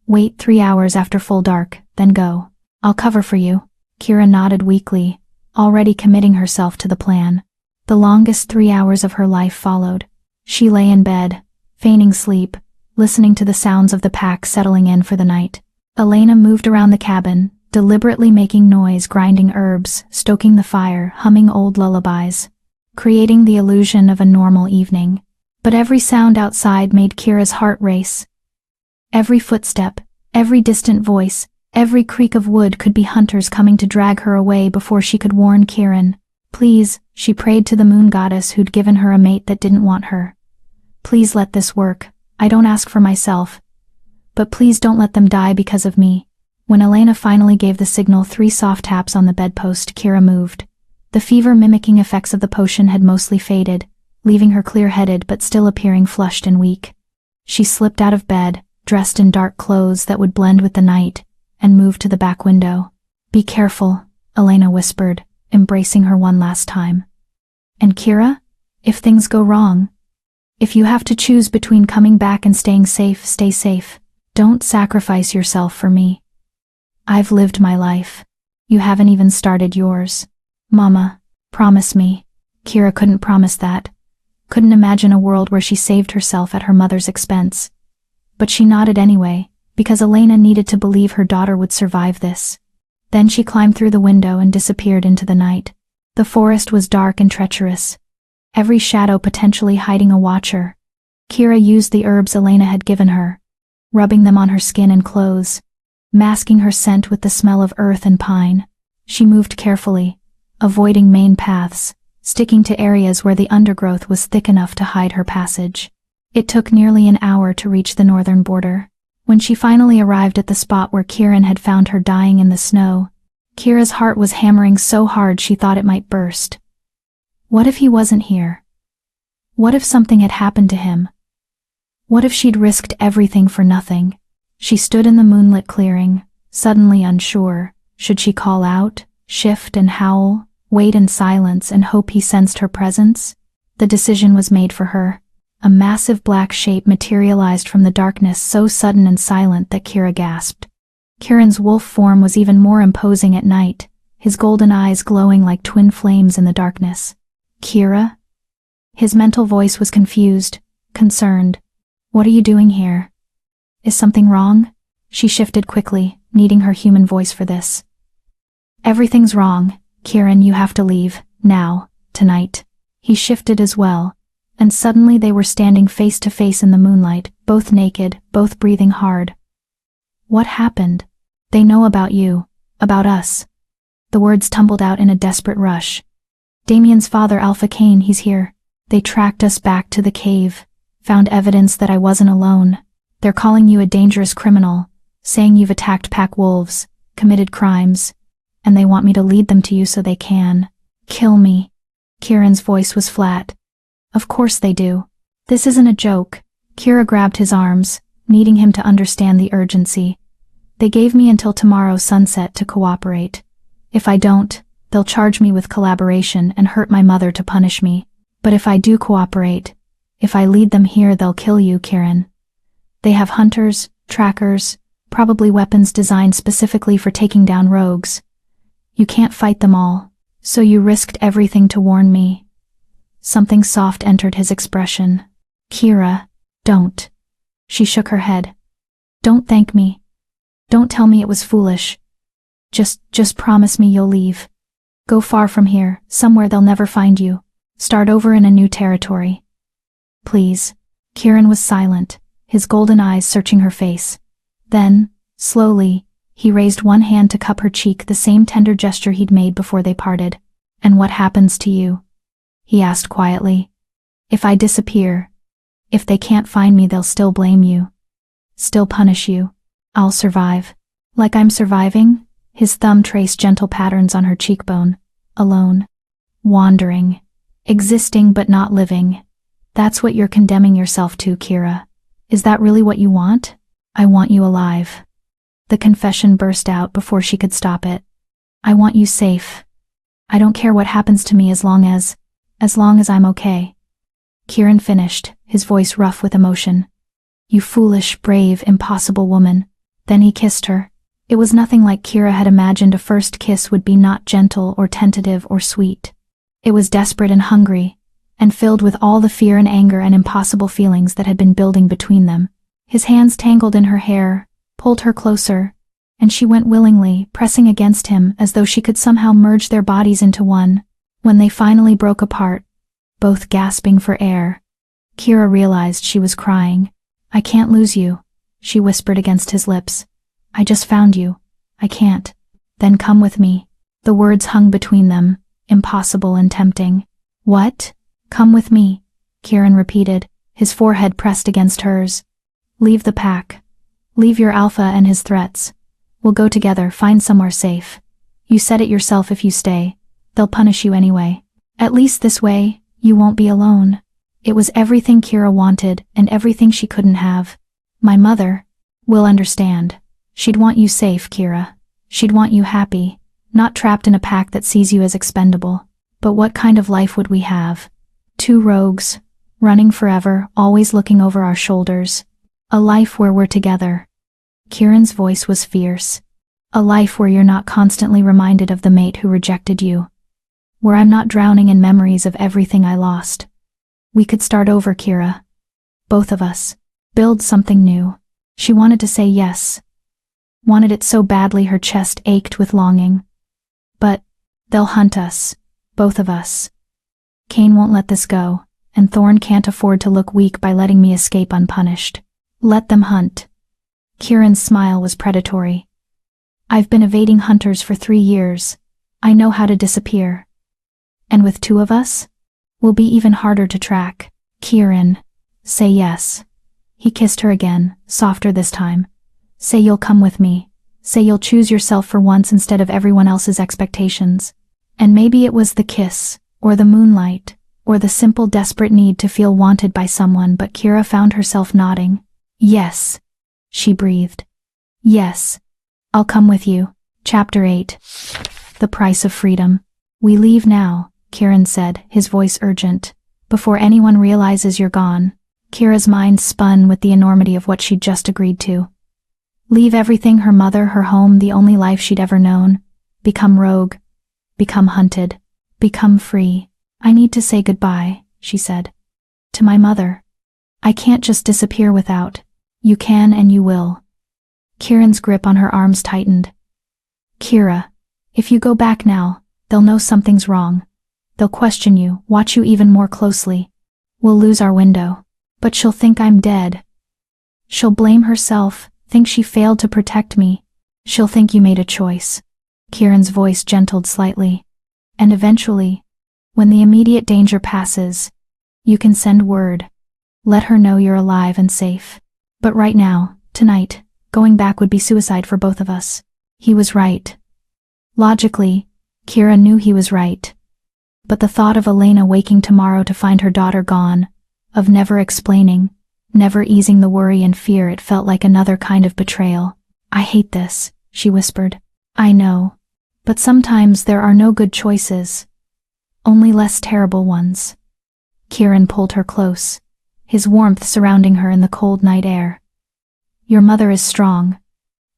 Wait 3 hours after full dark, then go. I'll cover for you. Kira nodded weakly, already committing herself to the plan. The longest 3 hours of her life followed. She lay in bed, feigning sleep, listening to the sounds of the pack settling in for the night. Elena moved around the cabin, deliberately making noise, grinding herbs, stoking the fire, humming old lullabies, creating the illusion of a normal evening. But every sound outside made Kira's heart race. Every footstep, every distant voice, every creak of wood could be hunters coming to drag her away before she could warn Kiran. Please, she prayed to the moon goddess who'd given her a mate that didn't want her. Please let this work. I don't ask for myself. But please don't let them die because of me. When Elena finally gave the signal, 3 soft taps on the bedpost, Kira moved. The fever-mimicking effects of the potion had mostly faded, leaving her clear-headed but still appearing flushed and weak. She slipped out of bed, dressed in dark clothes that would blend with the night, and moved to the back window. "Be careful," Elena whispered, embracing her one last time. "And Kira? If things go wrong? If you have to choose between coming back and staying safe, stay safe. Don't sacrifice yourself for me. I've lived my life. You haven't even started yours. Mama, promise me." Kira couldn't promise that. Couldn't imagine a world where she saved herself at her mother's expense. But she nodded anyway, because Elena needed to believe her daughter would survive this. Then she climbed through the window and disappeared into the night. The forest was dark and treacherous, every shadow potentially hiding a watcher. Kira used the herbs Elena had given her, rubbing them on her skin and clothes, masking her scent with the smell of earth and pine. She moved carefully, avoiding main paths, sticking to areas where the undergrowth was thick enough to hide her passage. It took nearly an hour to reach the northern border. When she finally arrived at the spot where Kiran had found her dying in the snow, Kira's heart was hammering so hard she thought it might burst. What if he wasn't here? What if something had happened to him? What if she'd risked everything for nothing? She stood in the moonlit clearing, suddenly unsure. Should she call out, shift and howl, wait in silence and hope he sensed her presence? The decision was made for her. A massive black shape materialized from the darkness, so sudden and silent that Kira gasped. Kiran's wolf form was even more imposing at night, his golden eyes glowing like twin flames in the darkness. "Kira?" His mental voice was confused, concerned. "What are you doing here? Is something wrong?" She shifted quickly, needing her human voice for this. "Everything's wrong, Kiran. You have to leave, now, tonight." He shifted as well, and suddenly they were standing face to face in the moonlight, both naked, both breathing hard. "What happened? They know about you, about us." The words tumbled out in a desperate rush. "Damien's father, Alpha Kane, he's here. They tracked us back to the cave, found evidence that I wasn't alone. They're calling you a dangerous criminal, saying you've attacked pack wolves, committed crimes, and they want me to lead them to you so they can kill me." Kiran's voice was flat. "Of course they do. This isn't a joke." Kira grabbed his arms, needing him to understand the urgency. "They gave me until tomorrow sunset to cooperate. If I don't, they'll charge me with collaboration and hurt my mother to punish me. But if I do cooperate, if I lead them here, they'll kill you, Kiran. They have hunters, trackers, probably weapons designed specifically for taking down rogues. You can't fight them all, so you risked everything to warn me." Something soft entered his expression. "Kira, don't." She shook her head. "Don't thank me. Don't tell me it was foolish. Just promise me you'll leave. Go far from here, somewhere they'll never find you. Start over in a new territory. Please." Kiran was silent, his golden eyes searching her face. Then, slowly, he raised one hand to cup her cheek, the same tender gesture he'd made before they parted. "And what happens to you?" he asked quietly. "If I disappear, if they can't find me, they'll still blame you, still punish you. I'll survive. Like I'm surviving?" His thumb traced gentle patterns on her cheekbone. "Alone. Wandering. Existing but not living. That's what you're condemning yourself to, Kira. Is that really what you want?" "I want you alive." The confession burst out before she could stop it. "I want you safe. I don't care what happens to me as long as I'm okay." Kiran finished, his voice rough with emotion. "You foolish, brave, impossible woman." Then he kissed her. It was nothing like Kira had imagined a first kiss would be, not gentle or tentative or sweet. It was desperate and hungry, and filled with all the fear and anger and impossible feelings that had been building between them. His hands tangled in her hair, pulled her closer, and she went willingly, pressing against him as though she could somehow merge their bodies into one. When they finally broke apart, both gasping for air, Kira realized she was crying. "I can't lose you," she whispered against his lips. "I just found you. I can't." "Then come with me." The words hung between them, impossible and tempting. "What?" "Come with me," Kieran repeated, his forehead pressed against hers. "Leave the pack. Leave your alpha and his threats. We'll go together, find somewhere safe. You said it yourself, if you stay, they'll punish you anyway. At least this way, you won't be alone." It was everything Kira wanted and everything she couldn't have. "My mother will understand. She'd want you safe, Kira. She'd want you happy, not trapped in a pack that sees you as expendable. But what kind of life would we have? Two rogues, running forever, always looking over our shoulders. A life where we're together." Kieran's voice was fierce. "A life where you're not constantly reminded of the mate who rejected you. Where I'm not drowning in memories of everything I lost. We could start over, Kira. Both of us. Build something new." She wanted to say yes. Wanted it so badly her chest ached with longing. "But they'll hunt us. Both of us. Kane won't let this go, and Thorn can't afford to look weak by letting me escape unpunished. Let them hunt." Kieran's smile was predatory. "I've been evading hunters for 3 years. I know how to disappear. And with 2 of us, we'll be even harder to track." "Kieran, say yes." He kissed her again, softer this time. "Say you'll come with me. Say you'll choose yourself for once instead of everyone else's expectations." And maybe it was the kiss, or the moonlight, or the simple desperate need to feel wanted by someone, but Kira found herself nodding. "Yes," she breathed. "Yes, I'll come with you." Chapter 8. The Price of Freedom. "We leave now," Kieran said, his voice urgent. "Before anyone realizes you're gone." Kira's mind spun with the enormity of what she'd just agreed to. Leave everything, her mother, her home, the only life she'd ever known. Become rogue. Become hunted. Become free. "I need to say goodbye," she said. "To my mother. I can't just disappear without." "You can and you will." Kieran's grip on her arms tightened. "Kira, if you go back now, they'll know something's wrong. They'll question you, watch you even more closely. We'll lose our window. But she'll think I'm dead. She'll blame herself, think she failed to protect me. She'll think you made a choice." Kieran's voice gentled slightly. "And eventually, when the immediate danger passes, you can send word. Let her know you're alive and safe. But right now, tonight, going back would be suicide for both of us." He was right. Logically, Kira knew he was right. But the thought of Elena waking tomorrow to find her daughter gone, of never explaining, never easing the worry and fear, it felt like another kind of betrayal. "I hate this," she whispered. "I know. But sometimes there are no good choices. Only less terrible ones." Kieran pulled her close, his warmth surrounding her in the cold night air. "Your mother is strong.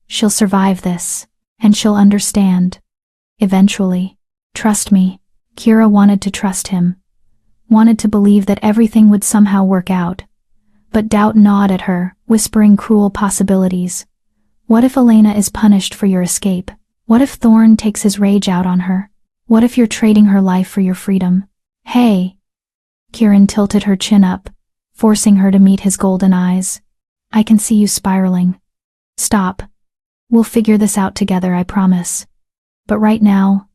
She'll survive this, and she'll understand. Eventually. Trust me." Kira wanted to trust him, wanted to believe that everything would somehow work out. But doubt gnawed at her, whispering cruel possibilities. What if Elena is punished for your escape? What if Thorn takes his rage out on her? What if you're trading her life for your freedom? "Hey." Kieran tilted her chin up, forcing her to meet his golden eyes. "I can see you spiraling. Stop. We'll figure this out together, I promise. But right now,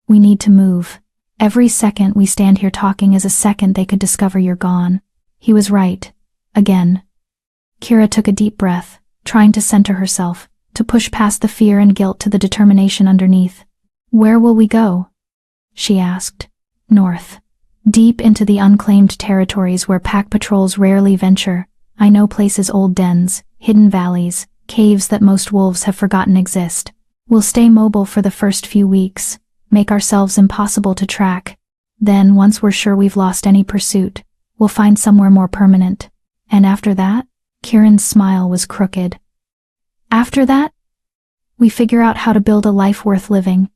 we need to move. Every second we stand here talking is a second they could discover you're gone." He was right. Again. Kira took a deep breath, trying to center herself, to push past the fear and guilt to the determination underneath. "Where will we go?" she asked. "North. Deep into the unclaimed territories where pack patrols rarely venture. I know places, old dens, hidden valleys, caves that most wolves have forgotten exist. We'll stay mobile for the first few weeks, make ourselves impossible to track. Then, once we're sure we've lost any pursuit, we'll find somewhere more permanent. And after that?" Kieran's smile was crooked. "After that? We figure out how to build a life worth living.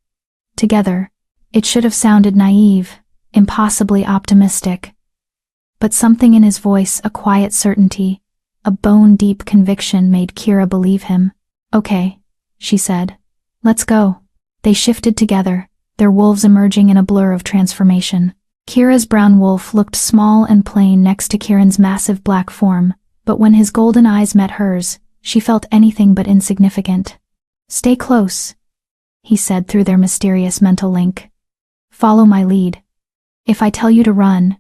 Together." It should have sounded naive, impossibly optimistic. But something in his voice, a quiet certainty, a bone-deep conviction, made Kira believe him. "Okay," she said. "Let's go." They shifted together, their wolves emerging in a blur of transformation. Kira's brown wolf looked small and plain next to Kieran's massive black form, but when his golden eyes met hers, she felt anything but insignificant. "Stay close," he said through their mysterious mental link. "Follow my lead. If I tell you to run,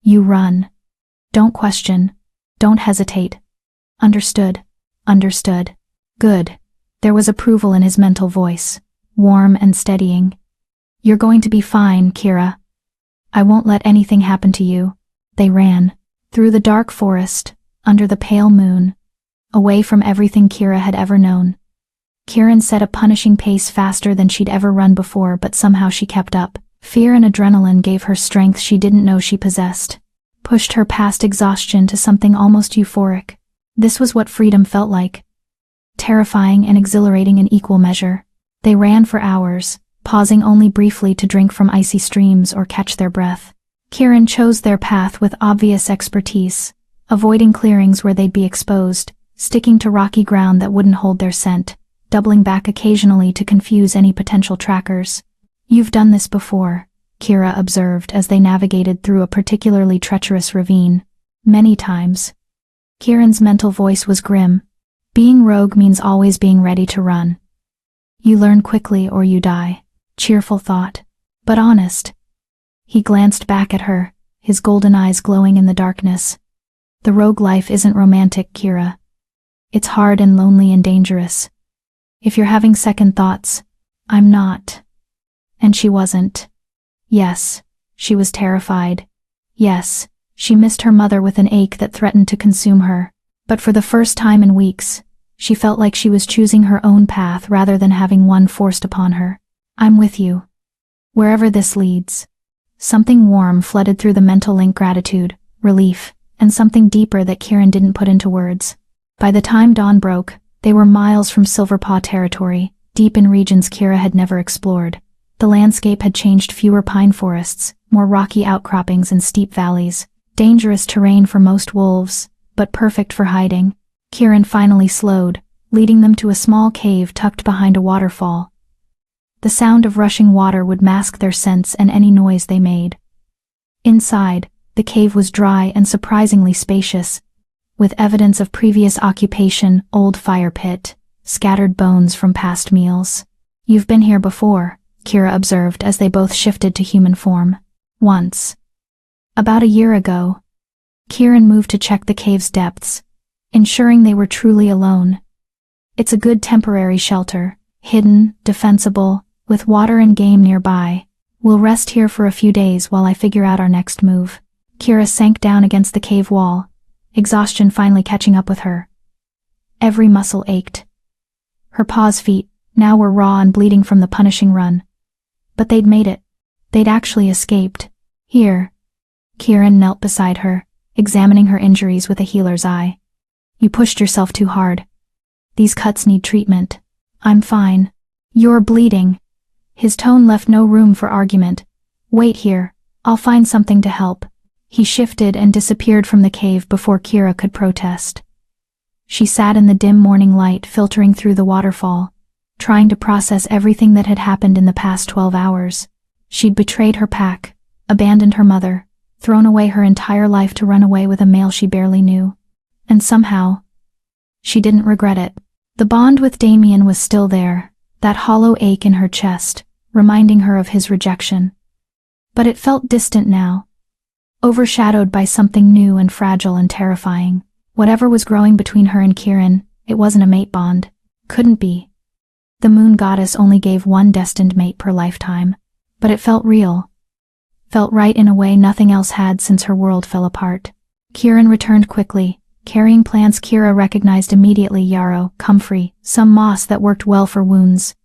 you run. Don't question. Don't hesitate. Understood? Understood." Good. There was approval in his mental voice, warm and steadying. "You're going to be fine, Kira. I won't let anything happen to you." They ran. Through the dark forest, under the pale moon, away from everything Kira had ever known. Kieran set a punishing pace faster than she'd ever run before, but somehow she kept up. Fear and adrenaline gave her strength she didn't know she possessed, pushed her past exhaustion to something almost euphoric. This was what freedom felt like. Terrifying and exhilarating in equal measure. They ran for hours, pausing only briefly to drink from icy streams or catch their breath. Kieran chose their path with obvious expertise, avoiding clearings where they'd be exposed, sticking to rocky ground that wouldn't hold their scent, doubling back occasionally to confuse any potential trackers. "You've done this before," Kira observed as they navigated through a particularly treacherous ravine. "Many times." Kieran's mental voice was grim. "Being rogue means always being ready to run. You learn quickly or you die." Cheerful thought, but honest. He glanced back at her, his golden eyes glowing in the darkness. "The rogue life isn't romantic, Kira. It's hard and lonely and dangerous. If you're having second thoughts, I'm not." And she wasn't. Yes, she was terrified. Yes, she missed her mother with an ache that threatened to consume her. But for the first time in weeks, she felt like she was choosing her own path rather than having one forced upon her. "I'm with you. Wherever this leads." Something warm flooded through the mental link: gratitude, relief, and something deeper that Kieran didn't put into words. By the time dawn broke, they were miles from Silverpaw territory, deep in regions Kira had never explored. The landscape had changed: fewer pine forests, more rocky outcroppings and steep valleys, dangerous terrain for most wolves, but perfect for hiding. Kieran finally slowed, leading them to a small cave tucked behind a waterfall. The sound of rushing water would mask their scents and any noise they made. Inside, the cave was dry and surprisingly spacious, with evidence of previous occupation: old fire pit, scattered bones from past meals. "You've been here before," Kira observed as they both shifted to human form. "Once. About a year ago." Kieran moved to check the cave's depths, ensuring they were truly alone. "It's a good temporary shelter, hidden, defensible, with water and game nearby. We'll rest here for a few days while I figure out our next move." Kira sank down against the cave wall, exhaustion finally catching up with her. Every muscle ached. Her paws' feet now were raw and bleeding from the punishing run. But they'd made it. They'd actually escaped. "Here." Kieran knelt beside her, examining her injuries with a healer's eye. "You pushed yourself too hard. These cuts need treatment." "I'm fine." "You're bleeding." His tone left no room for argument. "Wait here. I'll find something to help." He shifted and disappeared from the cave before Kira could protest. She sat in the dim morning light filtering through the waterfall, trying to process everything that had happened in the past 12 hours. She'd betrayed her pack, abandoned her mother, thrown away her entire life to run away with a male she barely knew. And somehow, she didn't regret it. The bond with Damien was still there, that hollow ache in her chest, reminding her of his rejection. But it felt distant now, overshadowed by something new and fragile and terrifying. Whatever was growing between her and Kieran, it wasn't a mate bond. Couldn't be. The moon goddess only gave one destined mate per lifetime, but it felt real. Felt right in a way nothing else had since her world fell apart. Kieran returned quickly, carrying plants Kira recognized immediately: yarrow, comfrey, some moss that worked well for wounds.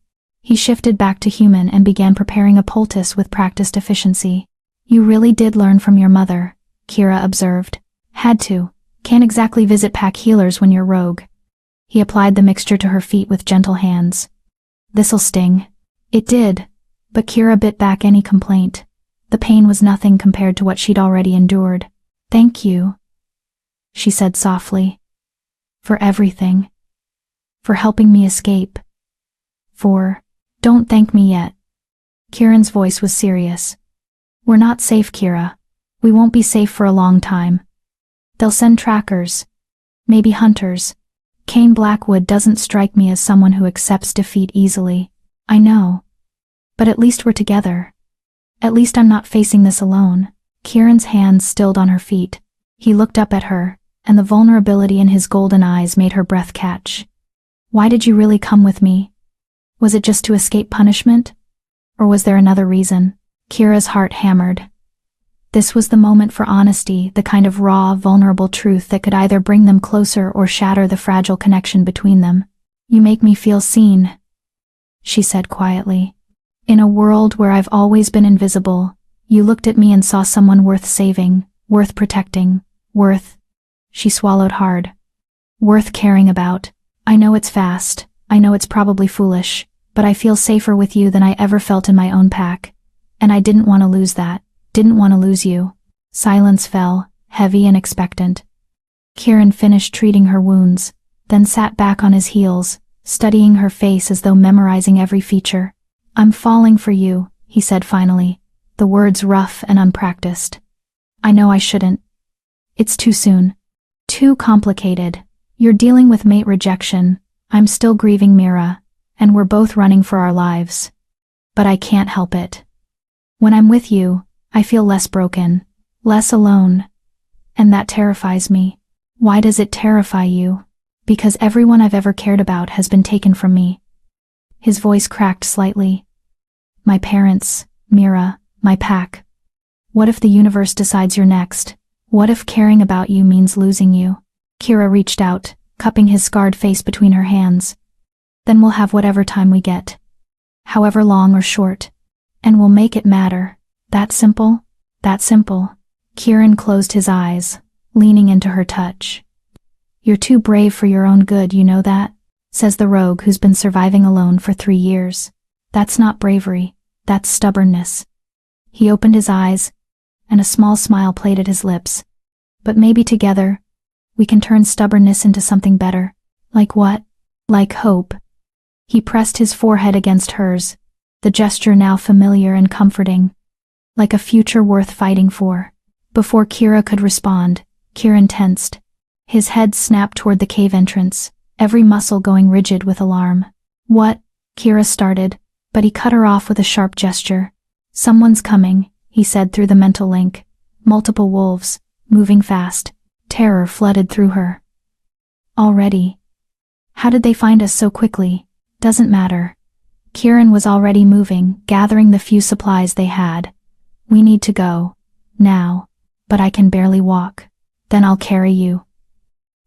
He shifted back to human and began preparing a poultice with practiced efficiency. "You really did learn from your mother," Kira observed. "Had to. Can't exactly visit pack healers when you're rogue." He applied the mixture to her feet with gentle hands. "This'll sting." It did, but Kira bit back any complaint. The pain was nothing compared to what she'd already endured. "Thank you," she said softly. "For everything. For helping me escape. Don't thank me yet." Kieran's voice was serious. "We're not safe, Kira. We won't be safe for a long time. They'll send trackers. Maybe hunters. Kane Blackwood doesn't strike me as someone who accepts defeat easily. I know. But at least we're together. At least I'm not facing this alone." Kieran's hands stilled on her feet. He looked up at her, and the vulnerability in his golden eyes made her breath catch. "Why did you really come with me? Was it just to escape punishment? Or was there another reason?" Kira's heart hammered. This was the moment for honesty, the kind of raw, vulnerable truth that could either bring them closer or shatter the fragile connection between them. "You make me feel seen," she said quietly. "In a world where I've always been invisible, you looked at me and saw someone worth saving, worth protecting, she swallowed hard. "Worth caring about. I know it's fast, I know it's probably foolish, but I feel safer with you than I ever felt in my own pack. And I didn't want to lose that, didn't want to lose you." Silence fell, heavy and expectant. Kieran finished treating her wounds, then sat back on his heels, studying her face as though memorizing every feature. "I'm falling for you," he said finally, the words rough and unpracticed. "I know I shouldn't. It's too soon. Too complicated. You're dealing with mate rejection, I'm still grieving Mira, and we're both running for our lives. But I can't help it. When I'm with you, I feel less broken, less alone. And that terrifies me." "Why does it terrify you?" "Because everyone I've ever cared about has been taken from me." His voice cracked slightly. "My parents, Mira, my pack. What if the universe decides you're next? What if caring about you means losing you?" Kira reached out, cupping his scarred face between her hands. "Then we'll have whatever time we get. However long or short. And we'll make it matter. That simple? That simple." Kieran closed his eyes, leaning into her touch. "You're too brave for your own good, you know that?" says the rogue who's been surviving alone for 3 years. "That's not bravery, that's stubbornness." He opened his eyes, and a small smile played at his lips. "But maybe together, we can turn stubbornness into something better." "Like what?" "Like hope." He pressed his forehead against hers, the gesture now familiar and comforting. "Like a future worth fighting for." Before Kira could respond, Kieran tensed. His head snapped toward the cave entrance, every muscle going rigid with alarm. "What?" Kira started, but he cut her off with a sharp gesture. "Someone's coming," he said through the mental link. "Multiple wolves, moving fast." Terror flooded through her. "Already? How did they find us so quickly?" "Doesn't matter." Kieran was already moving, gathering the few supplies they had. "We need to go. Now. But I can barely walk." "Then I'll carry you."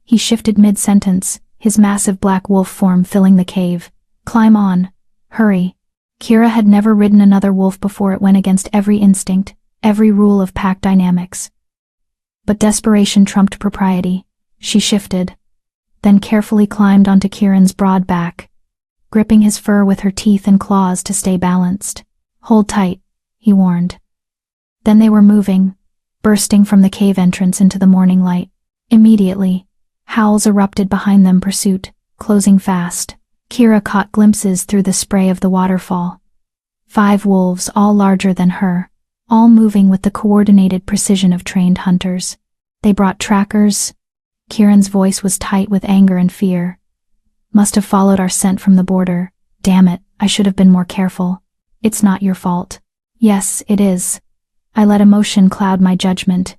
He shifted mid-sentence, his massive black wolf form filling the cave. "Climb on. Hurry." Kira had never ridden another wolf before. It went against every instinct, every rule of pack dynamics. But desperation trumped propriety. She shifted, then carefully climbed onto Kieran's broad back, gripping his fur with her teeth and claws to stay balanced. "Hold tight," he warned. Then they were moving, bursting from the cave entrance into the morning light. Immediately, howls erupted behind them, pursuit, closing fast. Kira caught glimpses through the spray of the waterfall. 5 wolves, all larger than her, all moving with the coordinated precision of trained hunters. "They brought trackers." Kieran's voice was tight with anger and fear. "Must have followed our scent from the border. Damn it, I should have been more careful. It's not your fault." "Yes, it is. I let emotion cloud my judgment."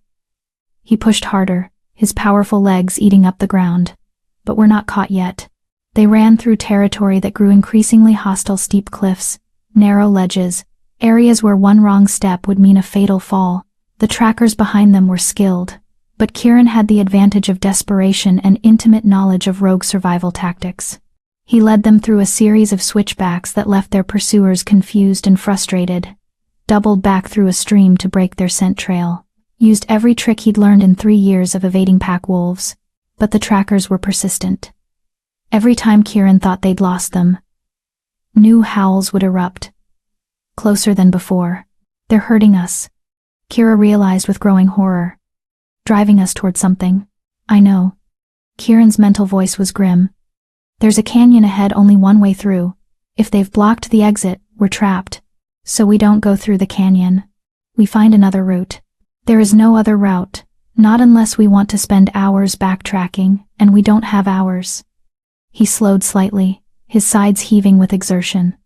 He pushed harder, his powerful legs eating up the ground. "But we're not caught yet." They ran through territory that grew increasingly hostile: steep cliffs, narrow ledges, areas where one wrong step would mean a fatal fall. The trackers behind them were skilled, but Kieran had the advantage of desperation and intimate knowledge of rogue survival tactics. He led them through a series of switchbacks that left their pursuers confused and frustrated, doubled back through a stream to break their scent trail, used every trick he'd learned in 3 years of evading pack wolves. But the trackers were persistent. Every time Kieran thought they'd lost them, new howls would erupt. Closer than before. "They're hurting us," Kira realized with growing horror. Driving us toward something. I know. Kieran's mental voice was grim. There's a canyon ahead, only one way through. If they've blocked the exit, we're trapped. So we don't go through the canyon. We find another route. There is no other route, not unless we want to spend hours backtracking, and we don't have hours. He slowed slightly, his sides heaving with exertion.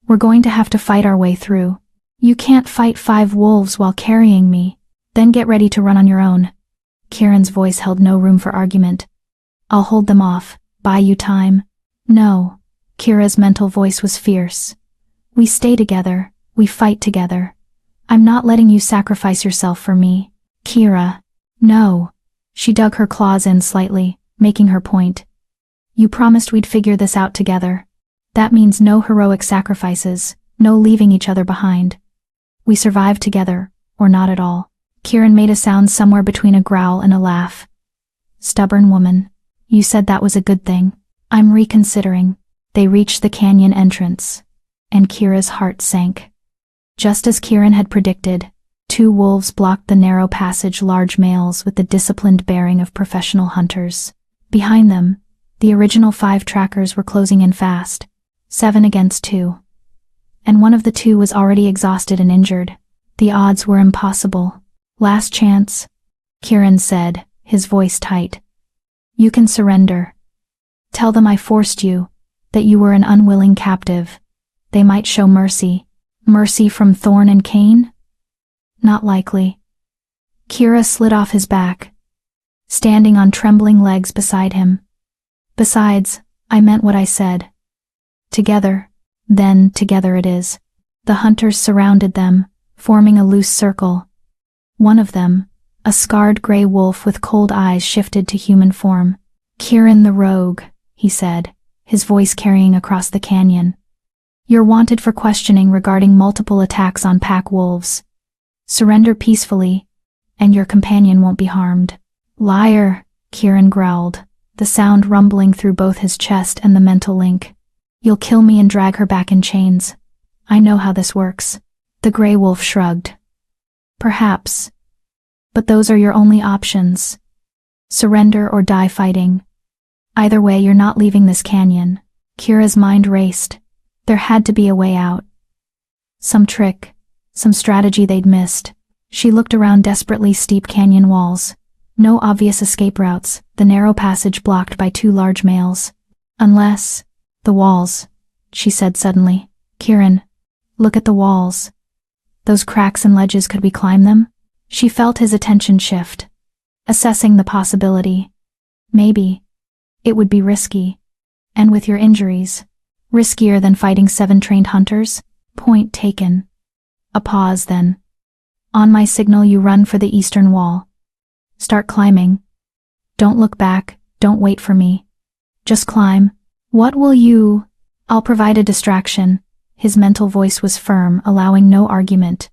We're going to have to fight our way through. You can't fight 5 wolves while carrying me, then get ready to run on your own. Kieran's voice held no room for argument. I'll hold them off, buy you time. No. Kira's mental voice was fierce. We stay together, we fight together. I'm not letting you sacrifice yourself for me. Kira. No. She dug her claws in slightly, making her point. You promised we'd figure this out together. That means no heroic sacrifices, no leaving each other behind. We survive together, or not at all. Kieran made a sound somewhere between a growl and a laugh. Stubborn woman. You said that was a good thing. I'm reconsidering. They reached the canyon entrance, and Kira's heart sank. Just as Kieran had predicted, 2 wolves blocked the narrow passage, large males with the disciplined bearing of professional hunters. Behind them, the original 5 trackers were closing in fast, 7 against 2. And one of the 2 was already exhausted and injured. The odds were impossible. Last chance, Kieran said, his voice tight. You can surrender. Tell them I forced you, that you were an unwilling captive. They might show mercy. Mercy from Thorn and Cain? Not likely. Kira slid off his back, standing on trembling legs beside him. Besides, I meant what I said. Together, then together it is. The hunters surrounded them, forming a loose circle. One of them, a scarred gray wolf with cold eyes, shifted to human form. Kieran the Rogue, he said, his voice carrying across the canyon. You're wanted for questioning regarding multiple attacks on pack wolves. Surrender peacefully, and your companion won't be harmed. Liar, Kieran growled, the sound rumbling through both his chest and the mental link. You'll kill me and drag her back in chains. I know how this works. The gray wolf shrugged. Perhaps. But those are your only options. Surrender or die fighting. Either way, you're not leaving this canyon. Kira's mind raced. There had to be a way out. Some trick, some strategy they'd missed. She looked around desperately. Steep canyon walls. No obvious escape routes, the narrow passage blocked by 2 large males. Unless, the walls, she said suddenly. Kieran, look at the walls. Those cracks and ledges, could we climb them? She felt his attention shift, assessing the possibility. Maybe. It would be risky. And with your injuries, riskier than fighting 7 trained hunters? Point taken. A pause then. On my signal, you run for the eastern wall. Start climbing. Don't look back, don't wait for me. Just climb. What will you? I'll provide a distraction. His mental voice was firm, allowing no argument.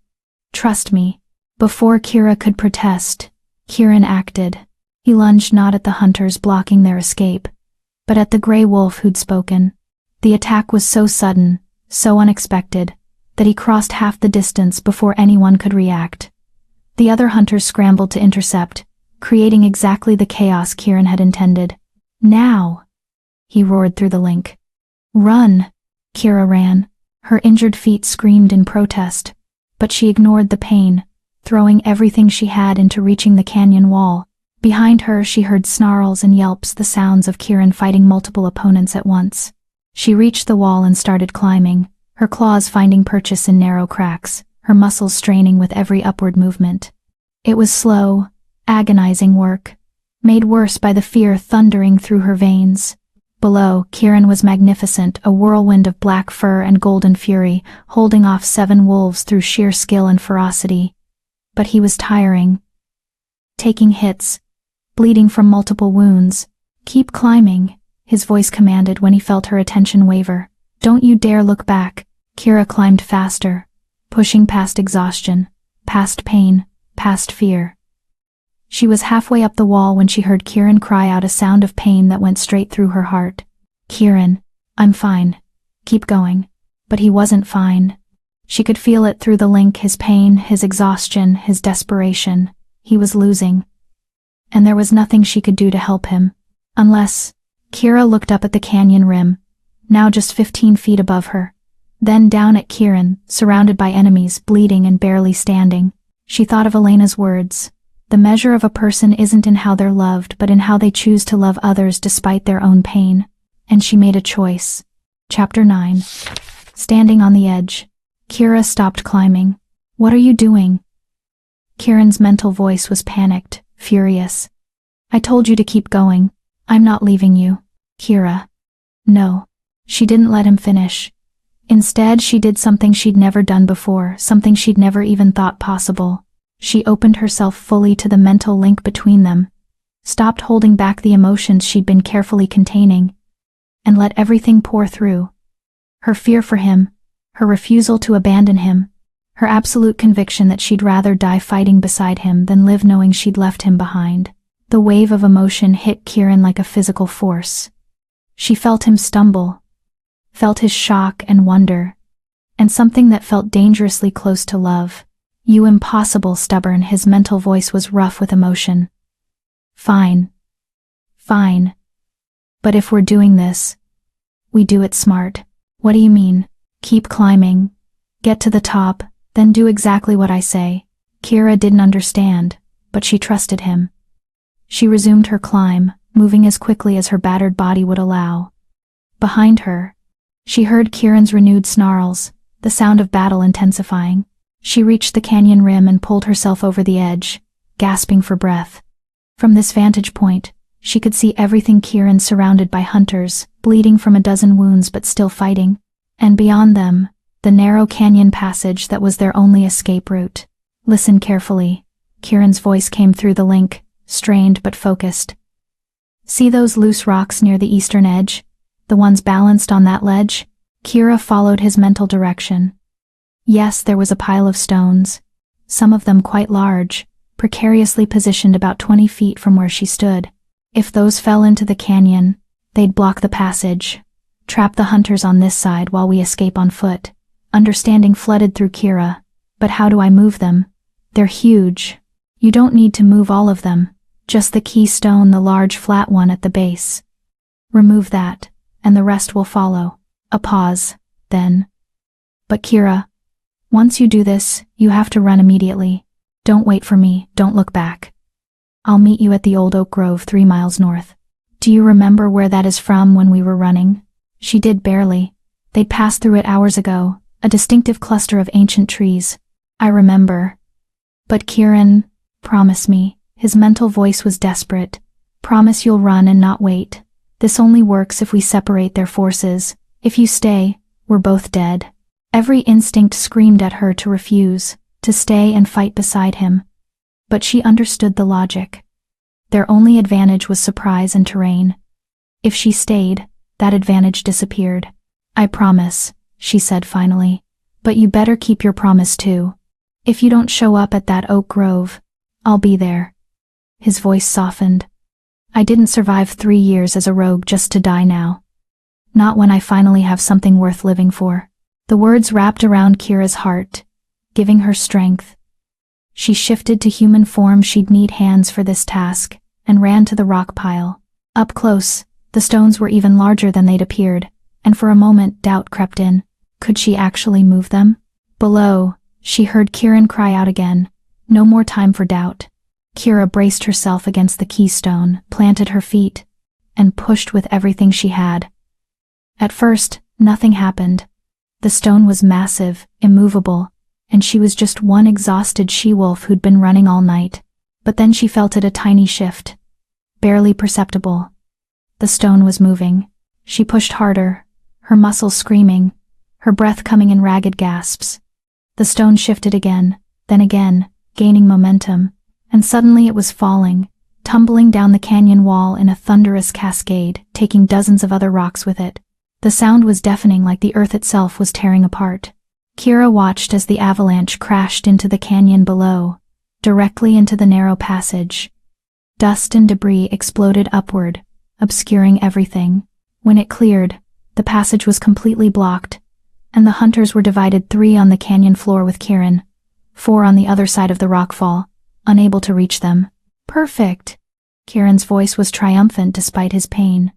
Trust me. Before Kira could protest, Kieran acted. He lunged not at the hunters blocking their escape, but at the gray wolf who'd spoken. The attack was so sudden, so unexpected, that he crossed half the distance before anyone could react. The other hunters scrambled to intercept, creating exactly the chaos Kieran had intended. Now! He roared through the link. Run! Kira ran. Her injured feet screamed in protest, but she ignored the pain, throwing everything she had into reaching the canyon wall. Behind her she heard snarls and yelps, the sounds of Kieran fighting multiple opponents at once. She reached the wall and started climbing, her claws finding purchase in narrow cracks, her muscles straining with every upward movement. It was slow, agonizing work, made worse by the fear thundering through her veins. Below, Kieran was magnificent, a whirlwind of black fur and golden fury, holding off 7 wolves through sheer skill and ferocity. But he was tiring. Taking hits, bleeding from multiple wounds. Keep climbing, his voice commanded when he felt her attention waver. Don't you dare look back. Kira climbed faster, pushing past exhaustion, past pain, past fear. She was halfway up the wall when she heard Kieran cry out, a sound of pain that went straight through her heart. Kieran, I'm fine. Keep going. But he wasn't fine. She could feel it through the link, his pain, his exhaustion, his desperation. He was losing. And there was nothing she could do to help him. Unless... Kira looked up at the canyon rim, now just 15 feet above her. Then down at Kieran, surrounded by enemies, bleeding and barely standing. She thought of Elena's words. The measure of a person isn't in how they're loved, but in how they choose to love others despite their own pain. And she made a choice. Chapter 9. Standing on the edge. Kira stopped climbing. What are you doing? Kieran's mental voice was panicked, furious. I told you to keep going. I'm not leaving you. Kira. No. She didn't let him finish. Instead, she did something she'd never done before, something she'd never even thought possible. She opened herself fully to the mental link between them, stopped holding back the emotions she'd been carefully containing, and let everything pour through. Her fear for him, her refusal to abandon him, her absolute conviction that she'd rather die fighting beside him than live knowing she'd left him behind. The wave of emotion hit Kieran like a physical force. She felt him stumble, felt his shock and wonder, and something that felt dangerously close to love. You impossible, stubborn, his mental voice was rough with emotion. Fine. Fine. But if we're doing this, we do it smart. What do you mean? Keep climbing. Get to the top, then do exactly what I say. Kira didn't understand, but she trusted him. She resumed her climb, moving as quickly as her battered body would allow. Behind her, she heard Kieran's renewed snarls, the sound of battle intensifying. She reached the canyon rim and pulled herself over the edge, gasping for breath. From this vantage point, she could see everything: Kieran surrounded by hunters, bleeding from a dozen wounds but still fighting. And beyond them, the narrow canyon passage that was their only escape route. Listen carefully. Kieran's voice came through the link, strained but focused. See those loose rocks near the eastern edge? The ones balanced on that ledge? Kira followed his mental direction. Yes, there was a pile of stones, some of them quite large, precariously positioned about 20 feet from where she stood. If those fell into the canyon, they'd block the passage, trap the hunters on this side while we escape on foot. Understanding flooded through Kira. But how do I move them? They're huge. You don't need to move all of them, just the key stone, the large flat one at the base. Remove that, and the rest will follow. A pause, then. But Kira, once you do this, you have to run immediately. Don't wait for me, don't look back. I'll meet you at the old oak grove 3 miles north. Do you remember where that is from when we were running? She did barely. They'd passed through it hours ago, a distinctive cluster of ancient trees. I remember. But Kieran, promise me. His mental voice was desperate. Promise you'll run and not wait. This only works if we separate their forces. If you stay, we're both dead. Every instinct screamed at her to refuse, to stay and fight beside him. But she understood the logic. Their only advantage was surprise and terrain. If she stayed, that advantage disappeared. I promise, she said finally. But you better keep your promise too. If you don't show up at that oak grove, I'll be there. His voice softened. I didn't survive 3 years as a rogue just to die now. Not when I finally have something worth living for. The words wrapped around Kira's heart, giving her strength. She shifted to human form. She'd need hands for this task, and ran to the rock pile. Up close, the stones were even larger than they'd appeared, and for a moment doubt crept in. Could she actually move them? Below, she heard Kieran cry out again. No more time for doubt. Kira braced herself against the keystone, planted her feet, and pushed with everything she had. At first, nothing happened. The stone was massive, immovable, and she was just one exhausted she-wolf who'd been running all night. But then she felt it, a tiny shift. Barely perceptible. The stone was moving. She pushed harder, her muscles screaming, her breath coming in ragged gasps. The stone shifted again, then again, gaining momentum, and suddenly it was falling, tumbling down the canyon wall in a thunderous cascade, taking dozens of other rocks with it. The sound was deafening, like the earth itself was tearing apart. Kira watched as the avalanche crashed into the canyon below, directly into the narrow passage. Dust and debris exploded upward, obscuring everything. When it cleared, the passage was completely blocked, and the hunters were divided 3 on the canyon floor with Kieran, 4 on the other side of the rockfall, unable to reach them. Perfect! Kieran's voice was triumphant despite his pain.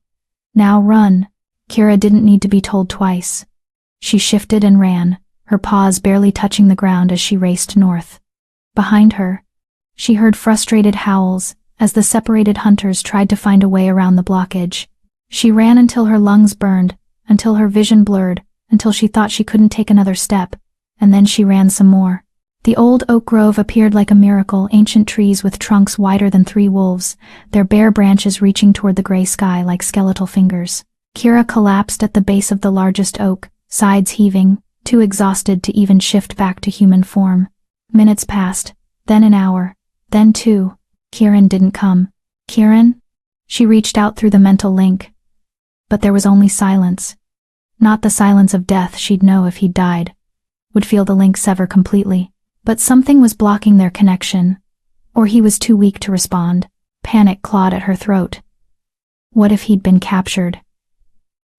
Now run. Kira didn't need to be told twice. She shifted and ran, her paws barely touching the ground as she raced north. Behind her, she heard frustrated howls as the separated hunters tried to find a way around the blockage. She ran until her lungs burned, until her vision blurred, until she thought she couldn't take another step, and then she ran some more. The old oak grove appeared like a miracle, ancient trees with trunks wider than 3 wolves, their bare branches reaching toward the gray sky like skeletal fingers. Kira collapsed at the base of the largest oak, sides heaving, too exhausted to even shift back to human form. Minutes passed, then an hour, then 2. Kieran didn't come. Kieran? She reached out through the mental link. But there was only silence. Not the silence of death she'd know if he'd died. Would feel the link sever completely. But something was blocking their connection. Or he was too weak to respond. Panic clawed at her throat. What if he'd been captured?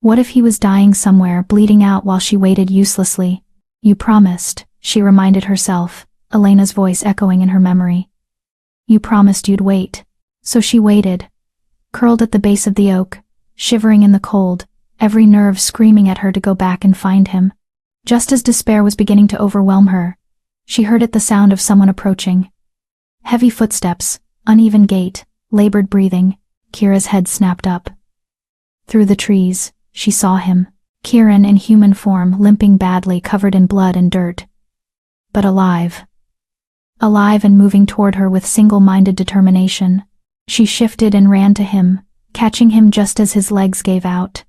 What if he was dying somewhere, bleeding out while she waited uselessly? You promised, she reminded herself, Elena's voice echoing in her memory. You promised you'd wait. So she waited, curled at the base of the oak, shivering in the cold, every nerve screaming at her to go back and find him. Just as despair was beginning to overwhelm her, she heard the sound of someone approaching. Heavy footsteps, uneven gait, labored breathing. Kira's head snapped up. Through the trees, she saw him, Kieran in human form, limping badly, covered in blood and dirt. But alive. Alive and moving toward her with single-minded determination. She shifted and ran to him, catching him just as his legs gave out.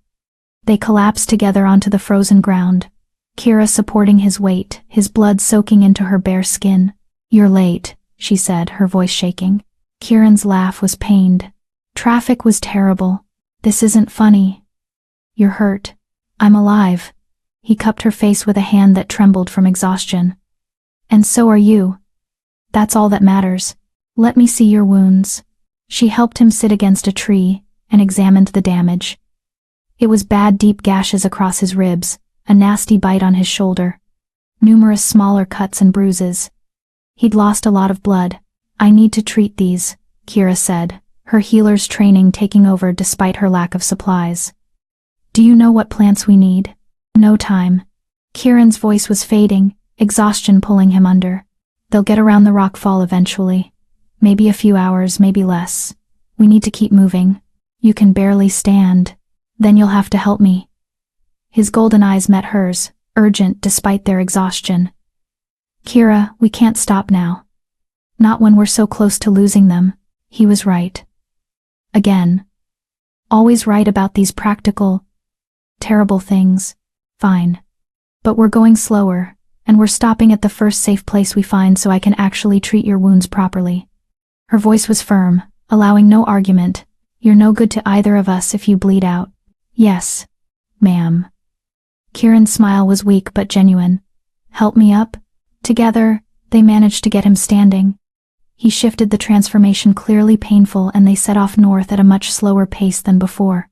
They collapsed together onto the frozen ground, Kira supporting his weight, his blood soaking into her bare skin. You're late, she said, her voice shaking. Kieran's laugh was pained. Traffic was terrible. This isn't funny. You're hurt. I'm alive. He cupped her face with a hand that trembled from exhaustion. And so are you. That's all that matters. Let me see your wounds. She helped him sit against a tree and examined the damage. It was bad, deep gashes across his ribs, a nasty bite on his shoulder, numerous smaller cuts and bruises. He'd lost a lot of blood. I need to treat these, Kira said, her healer's training taking over despite her lack of supplies. Do you know what plants we need? No time. Kieran's voice was fading, exhaustion pulling him under. They'll get around the rockfall eventually. Maybe a few hours, maybe less. We need to keep moving. You can barely stand. Then you'll have to help me. His golden eyes met hers, urgent despite their exhaustion. Kira, we can't stop now. Not when we're so close to losing them. He was right. Again. Always right about these practical, terrible things. Fine. But we're going slower, and we're stopping at the first safe place we find so I can actually treat your wounds properly. Her voice was firm, allowing no argument. You're no good to either of us if you bleed out. Yes, ma'am. Kieran's smile was weak but genuine. Help me up? Together, they managed to get him standing. He shifted, the transformation clearly painful, and they set off north at a much slower pace than before.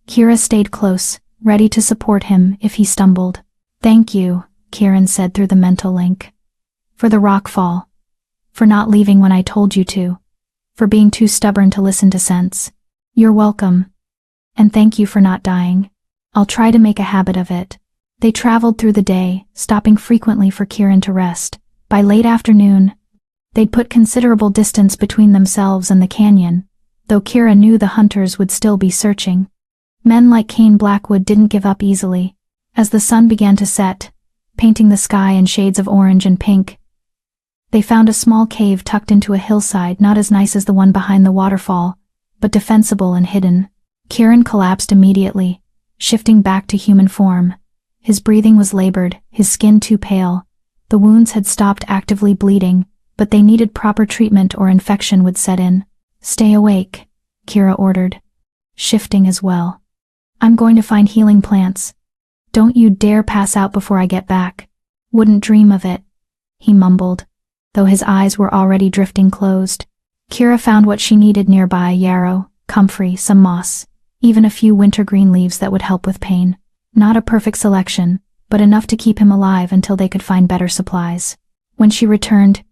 Kira stayed close, ready to support him if he stumbled. Thank you, Kieran said through the mental link. For the rockfall. For not leaving when I told you to. For being too stubborn to listen to sense. You're welcome. And thank you for not dying. I'll try to make a habit of it. They traveled through the day, stopping frequently for Kieran to rest. By late afternoon, they'd put considerable distance between themselves and the canyon, though Kira knew the hunters would still be searching. Men like Kane Blackwood didn't give up easily. As the sun began to set, painting the sky in shades of orange and pink, they found a small cave tucked into a hillside, not as nice as the one behind the waterfall, but defensible and hidden. Kieran collapsed immediately, shifting back to human form. His breathing was labored, his skin too pale. The wounds had stopped actively bleeding, but they needed proper treatment or infection would set in. Stay awake, Kira ordered, shifting as well. I'm going to find healing plants. Don't you dare pass out before I get back. Wouldn't dream of it, he mumbled, though his eyes were already drifting closed. Kira found what she needed nearby: yarrow, comfrey, some moss, even a few wintergreen leaves that would help with pain. Not a perfect selection, but enough to keep him alive until they could find better supplies. When she returned,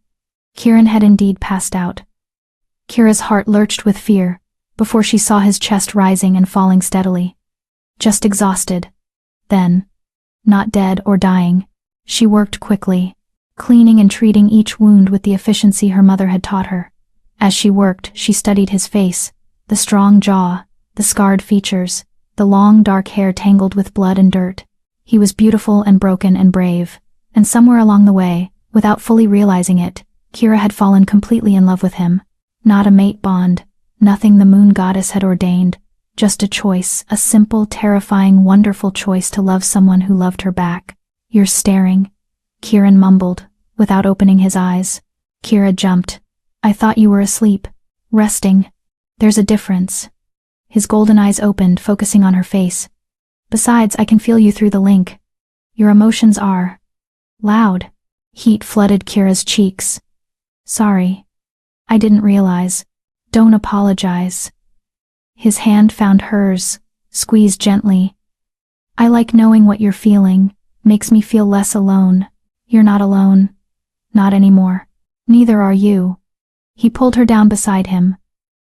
Kieran had indeed passed out. Kira's heart lurched with fear before she saw his chest rising and falling steadily. Just exhausted. Then, not dead or dying, she worked quickly, cleaning and treating each wound with the efficiency her mother had taught her. As she worked, she studied his face, the strong jaw, the scarred features, the long dark hair tangled with blood and dirt. He was beautiful and broken and brave, and somewhere along the way, without fully realizing it, Kira had fallen completely in love with him. Not a mate bond, nothing the moon goddess had ordained, just a choice, a simple, terrifying, wonderful choice to love someone who loved her back. "You're staring," Kieran mumbled, without opening his eyes. Kira jumped. "I thought you were asleep. Resting. There's a difference." His golden eyes opened, focusing on her face. "Besides, I can feel you through the link. Your emotions are loud." Heat flooded Kira's cheeks. "Sorry. I didn't realize. Don't apologize." His hand found hers, squeezed gently. "I like knowing what you're feeling. Makes me feel less alone. You're not alone. Not anymore. Neither are you." He pulled her down beside him,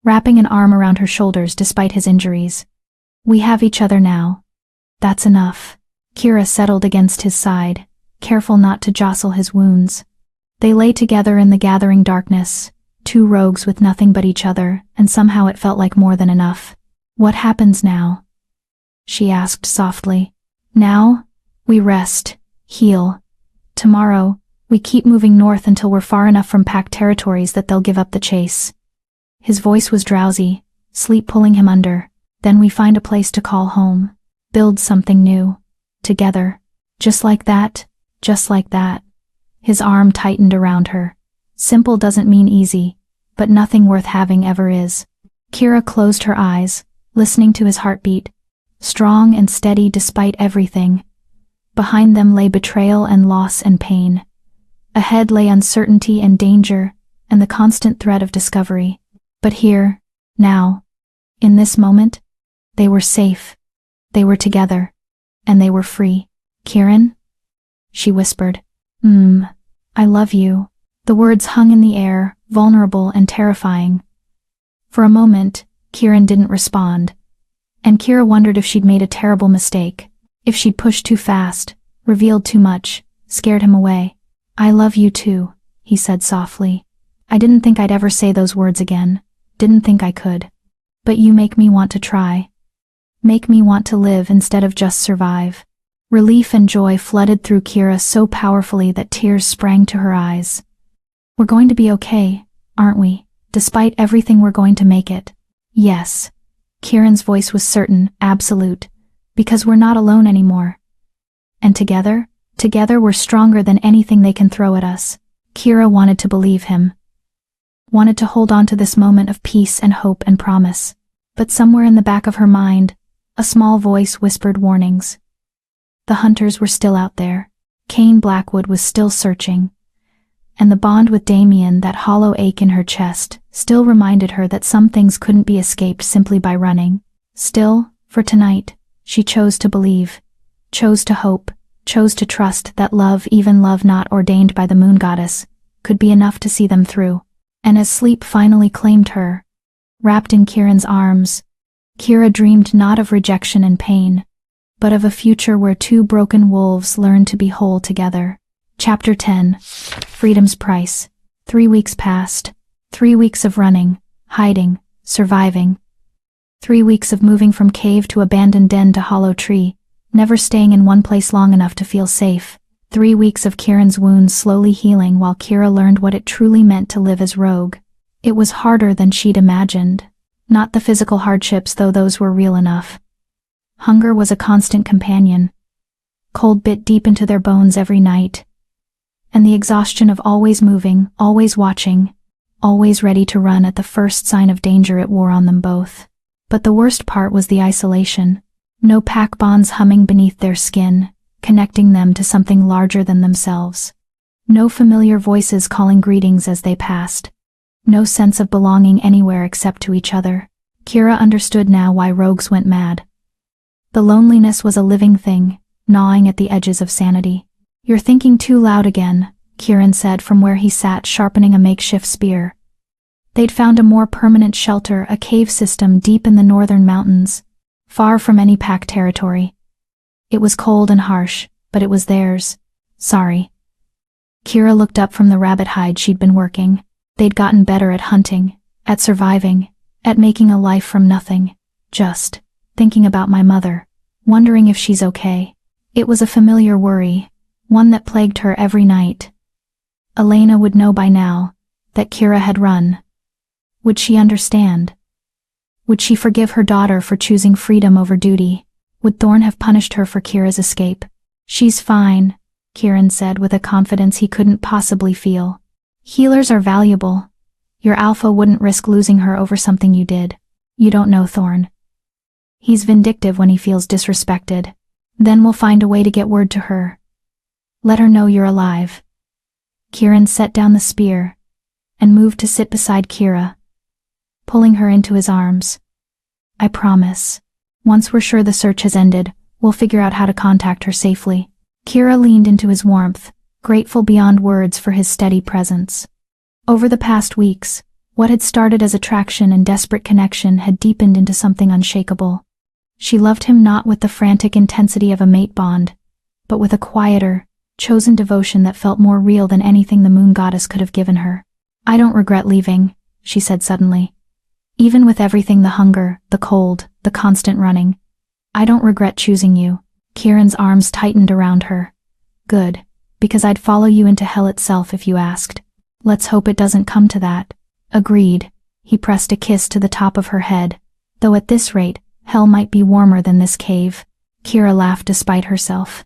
wrapping an arm around her shoulders despite his injuries. "We have each other now. That's enough." Kira settled against his side, careful not to jostle his wounds. They lay together in the gathering darkness, two rogues with nothing but each other, and somehow it felt like more than enough. "What happens now?" she asked softly. "Now, we rest, heal. Tomorrow, we keep moving north until we're far enough from packed territories that they'll give up the chase." His voice was drowsy, sleep pulling him under. "Then we find a place to call home. Build something new. Together. Just like that, just like that." His arm tightened around her. Simple doesn't mean easy, but nothing worth having ever is. Kira closed her eyes, listening to his heartbeat. Strong and steady despite everything. Behind them lay betrayal and loss and pain. Ahead lay uncertainty and danger, and the constant threat of discovery. But here, now, in this moment, they were safe. They were together. And they were free. "Kieran?" she whispered. I love you." The words hung in the air, vulnerable and terrifying. For a moment, Kieran didn't respond. And Kira wondered if she'd made a terrible mistake. If she'd pushed too fast, revealed too much, scared him away. "I love you too," he said softly. "I didn't think I'd ever say those words again. Didn't think I could. But you make me want to try. Make me want to live instead of just survive." Relief and joy flooded through Kira so powerfully that tears sprang to her eyes. "We're going to be okay, aren't we? Despite everything, we're going to make it." "Yes." Kieran's voice was certain, absolute. "Because we're not alone anymore. And together we're stronger than anything they can throw at us." Kira wanted to believe him. Wanted to hold on to this moment of peace and hope and promise. But somewhere in the back of her mind, a small voice whispered warnings. The hunters were still out there. Kane Blackwood was still searching. And the bond with Damien, that hollow ache in her chest, still reminded her that some things couldn't be escaped simply by running. Still, for tonight, she chose to believe, chose to hope, chose to trust that love, even love not ordained by the moon goddess, could be enough to see them through. And as sleep finally claimed her, wrapped in Kieran's arms, Kira dreamed not of rejection and pain, but of a future where two broken wolves learned to be whole together. Chapter 10. Freedom's Price. 3 weeks passed. 3 weeks of running, hiding, surviving. 3 weeks of moving from cave to abandoned den to hollow tree, never staying in one place long enough to feel safe. 3 weeks of Kieran's wounds slowly healing while Kira learned what it truly meant to live as Rogue. It was harder than she'd imagined. Not the physical hardships, though those were real enough. Hunger was a constant companion. Cold bit deep into their bones every night. And the exhaustion of always moving, always watching, always ready to run at the first sign of danger, it wore on them both. But the worst part was the isolation. No pack bonds humming beneath their skin, connecting them to something larger than themselves. No familiar voices calling greetings as they passed. No sense of belonging anywhere except to each other. Kira understood now why rogues went mad. The loneliness was a living thing, gnawing at the edges of sanity. "You're thinking too loud again," Kieran said from where he sat sharpening a makeshift spear. They'd found a more permanent shelter, a cave system deep in the northern mountains, far from any pack territory. It was cold and harsh, but it was theirs. "Sorry." Kira looked up from the rabbit hide she'd been working. They'd gotten better at hunting, at surviving, at making a life from nothing. "Just thinking about my mother, wondering if she's okay." It was a familiar worry, one that plagued her every night. Elena would know by now that Kira had run. Would she understand? Would she forgive her daughter for choosing freedom over duty? Would Thorn have punished her for Kira's escape? "She's fine," Kieran said with a confidence he couldn't possibly feel. "Healers are valuable. Your alpha wouldn't risk losing her over something you did. You don't know Thorn. He's vindictive when he feels disrespected. Then we'll find a way to get word to her. Let her know you're alive." Kieran set down the spear and moved to sit beside Kira, pulling her into his arms. "I promise. Once we're sure the search has ended, we'll figure out how to contact her safely." Kira leaned into his warmth, grateful beyond words for his steady presence. Over the past weeks, what had started as attraction and desperate connection had deepened into something unshakable. She loved him not with the frantic intensity of a mate bond, but with a quieter, chosen devotion that felt more real than anything the moon goddess could have given her. "I don't regret leaving," she said suddenly. "Even with everything, the hunger, the cold, the constant running. I don't regret choosing you." Kieran's arms tightened around her. "Good, because I'd follow you into hell itself if you asked. Let's hope it doesn't come to that." "Agreed." He pressed a kiss to the top of her head. "Though at this rate, hell might be warmer than this cave." Kira laughed despite herself.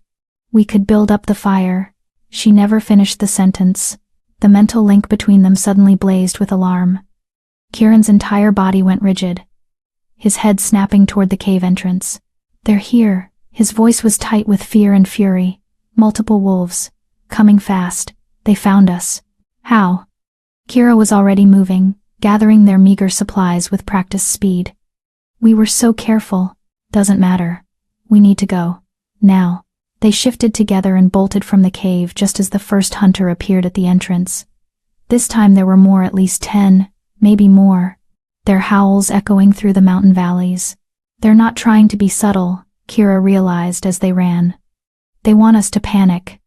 "We could build up the fire." She never finished the sentence. The mental link between them suddenly blazed with alarm. Kieran's entire body went rigid, his head snapping toward the cave entrance. "They're here." His voice was tight with fear and fury. "Multiple wolves. Coming fast. They found us." "How?" Kira was already moving, gathering their meager supplies with practiced speed. "We were so careful." "Doesn't matter. We need to go. Now." They shifted together and bolted from the cave just as the first hunter appeared at the entrance. This time there were more, at least 10, maybe more, their howls echoing through the mountain valleys. "They're not trying to be subtle," Kira realized as they ran. "They want us to panic,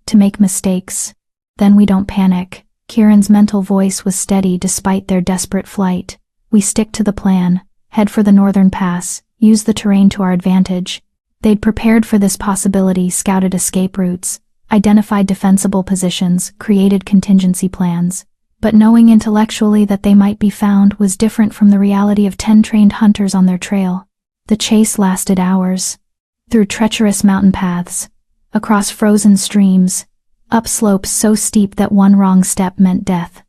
to make mistakes. Then we don't panic." Kieran's mental voice was steady despite their desperate flight. "We stick to the plan, head for the northern pass, use the terrain to our advantage." They'd prepared for this possibility, scouted escape routes, identified defensible positions, created contingency plans. But knowing intellectually that they might be found was different from the reality of 10 trained hunters on their trail. The chase lasted hours, through treacherous mountain paths, across frozen streams, up slopes so steep that one wrong step meant death.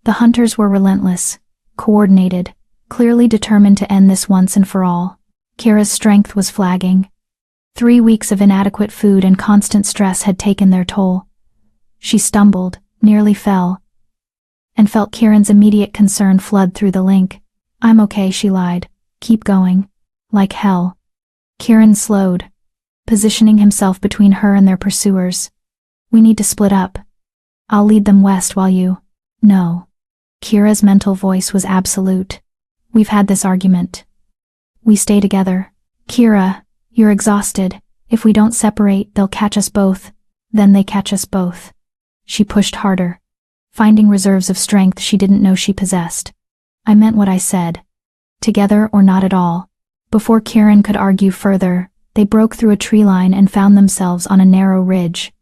The hunters were relentless, coordinated, clearly determined to end this once and for all. Kira's strength was flagging. 3 weeks of inadequate food and constant stress had taken their toll. She stumbled, nearly fell, and felt Kieran's immediate concern flood through the link. "I'm okay," she lied. "Keep going." "Like hell." Kieran slowed, positioning himself between her and their pursuers. "We need to split up. I'll lead them west while you—" "No." Kira's mental voice was absolute. "We've had this argument. We stay together." "Kira, you're exhausted. If we don't separate, they'll catch us both. Then they catch us both." She pushed harder, finding reserves of strength she didn't know she possessed. "I meant what I said. Together or not at all." Before Kieran could argue further, they broke through a tree line and found themselves on a narrow ridge.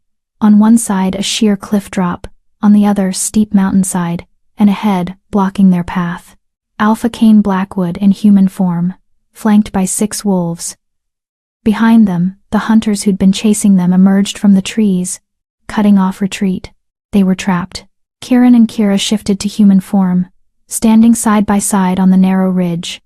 On one side, a sheer cliff drop, on the other, steep mountainside, and ahead, blocking their path, Alpha Cain Blackwood in human form, flanked by 6 wolves. Behind them, the hunters who'd been chasing them emerged from the trees, cutting off retreat. They were trapped. Kieran and Kira shifted to human form, standing side by side on the narrow ridge.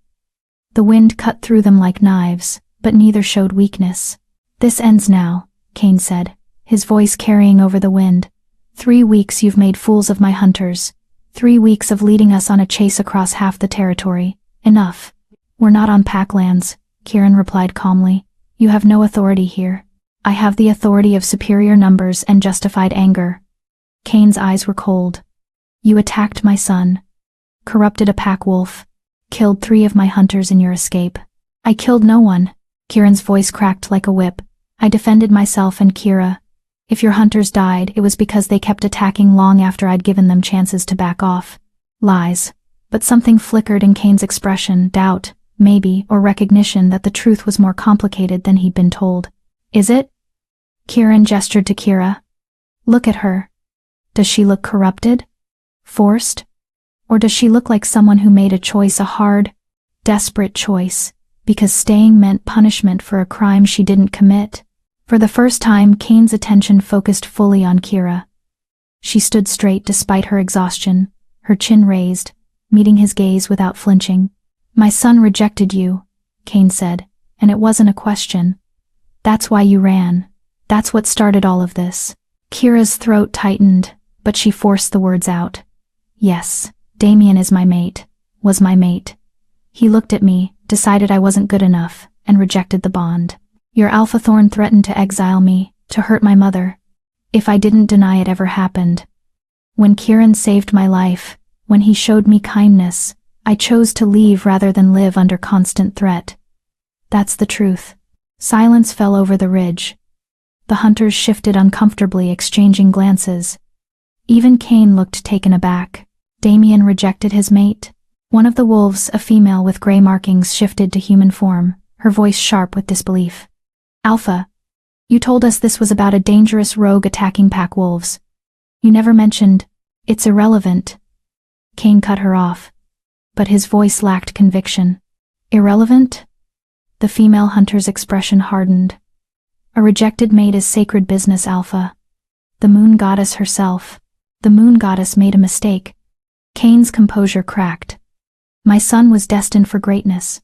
The wind cut through them like knives, but neither showed weakness. "This ends now," Cain said, his voice carrying over the wind. 3 weeks you've made fools of my hunters. 3 weeks of leading us on a chase across half the territory. Enough." "We're not on Packlands," Kieran replied calmly. "You have no authority here." I have the authority of superior numbers and justified anger. Kane's eyes were cold. You attacked my son, corrupted a pack wolf, killed 3 of my hunters in your escape. I killed no one. Kieran's voice cracked like a whip. I defended myself and Kira. If your hunters died, it was because they kept attacking long after I'd given them chances to back off. Lies. But something flickered in Kane's expression, doubt, maybe, or recognition that the truth was more complicated than he'd been told. Is it? Kieran gestured to Kira. Look at her. Does she look corrupted? Forced? Or does she look like someone who made a choice, a hard, desperate choice, because staying meant punishment for a crime she didn't commit? For the first time, Kane's attention focused fully on Kira. She stood straight despite her exhaustion, her chin raised, meeting his gaze without flinching. My son rejected you, Kane said, and it wasn't a question. That's why you ran. That's what started all of this. Kira's throat tightened, but she forced the words out. Yes, Damien is my mate, was my mate. He looked at me, decided I wasn't good enough, and rejected the bond. Your Alpha Thorn threatened to exile me, to hurt my mother, if I didn't deny it ever happened. When Kieran saved my life, when he showed me kindness, I chose to leave rather than live under constant threat. That's the truth. Silence fell over the ridge. The hunters shifted uncomfortably, exchanging glances. Even Kane looked taken aback. Damien rejected his mate. One of the wolves, a female with gray markings, shifted to human form, her voice sharp with disbelief. Alpha, you told us this was about a dangerous rogue attacking pack wolves. You never mentioned, it's irrelevant. Kane cut her off, but his voice lacked conviction. Irrelevant? The female hunter's expression hardened. A rejected mate is sacred business, Alpha. The moon goddess herself. The moon goddess made a mistake. Kane's composure cracked. My son was destined for greatness.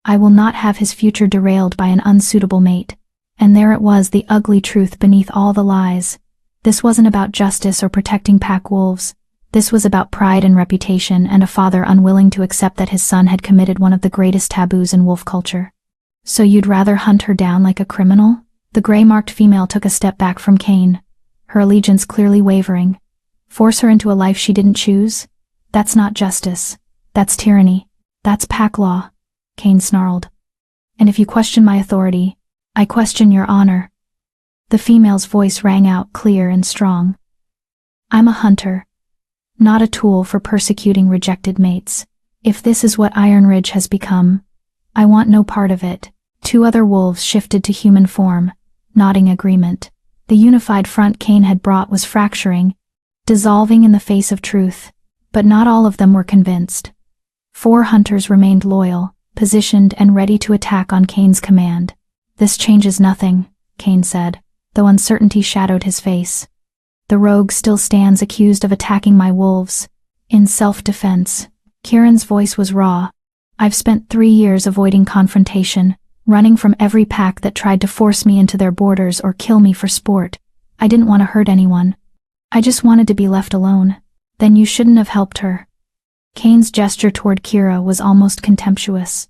I will not have his future derailed by an unsuitable mate. And there it was, the ugly truth beneath all the lies. This wasn't about justice or protecting pack wolves. This was about pride and reputation, and a father unwilling to accept that his son had committed one of the greatest taboos in wolf culture. So you'd rather hunt her down like a criminal? The gray-marked female took a step back from Kane, her allegiance clearly wavering. Force her into a life she didn't choose? That's not justice. That's tyranny. That's pack law, Kane snarled. And if you question my authority, I question your honor. The female's voice rang out clear and strong. I'm a hunter, not a tool for persecuting rejected mates. If this is what Iron Ridge has become, I want no part of it. 2 other wolves shifted to human form, nodding agreement. The unified front Kane had brought was fracturing, dissolving in the face of truth, but not all of them were convinced. 4 hunters remained loyal, positioned and ready to attack on Kane's command. This changes nothing, Kane said, though uncertainty shadowed his face. The rogue still stands accused of attacking my wolves. In self-defense. Kieran's voice was raw. I've spent 3 years avoiding confrontation, running from every pack that tried to force me into their borders or kill me for sport. I didn't want to hurt anyone. I just wanted to be left alone. Then you shouldn't have helped her. Kane's gesture toward Kira was almost contemptuous.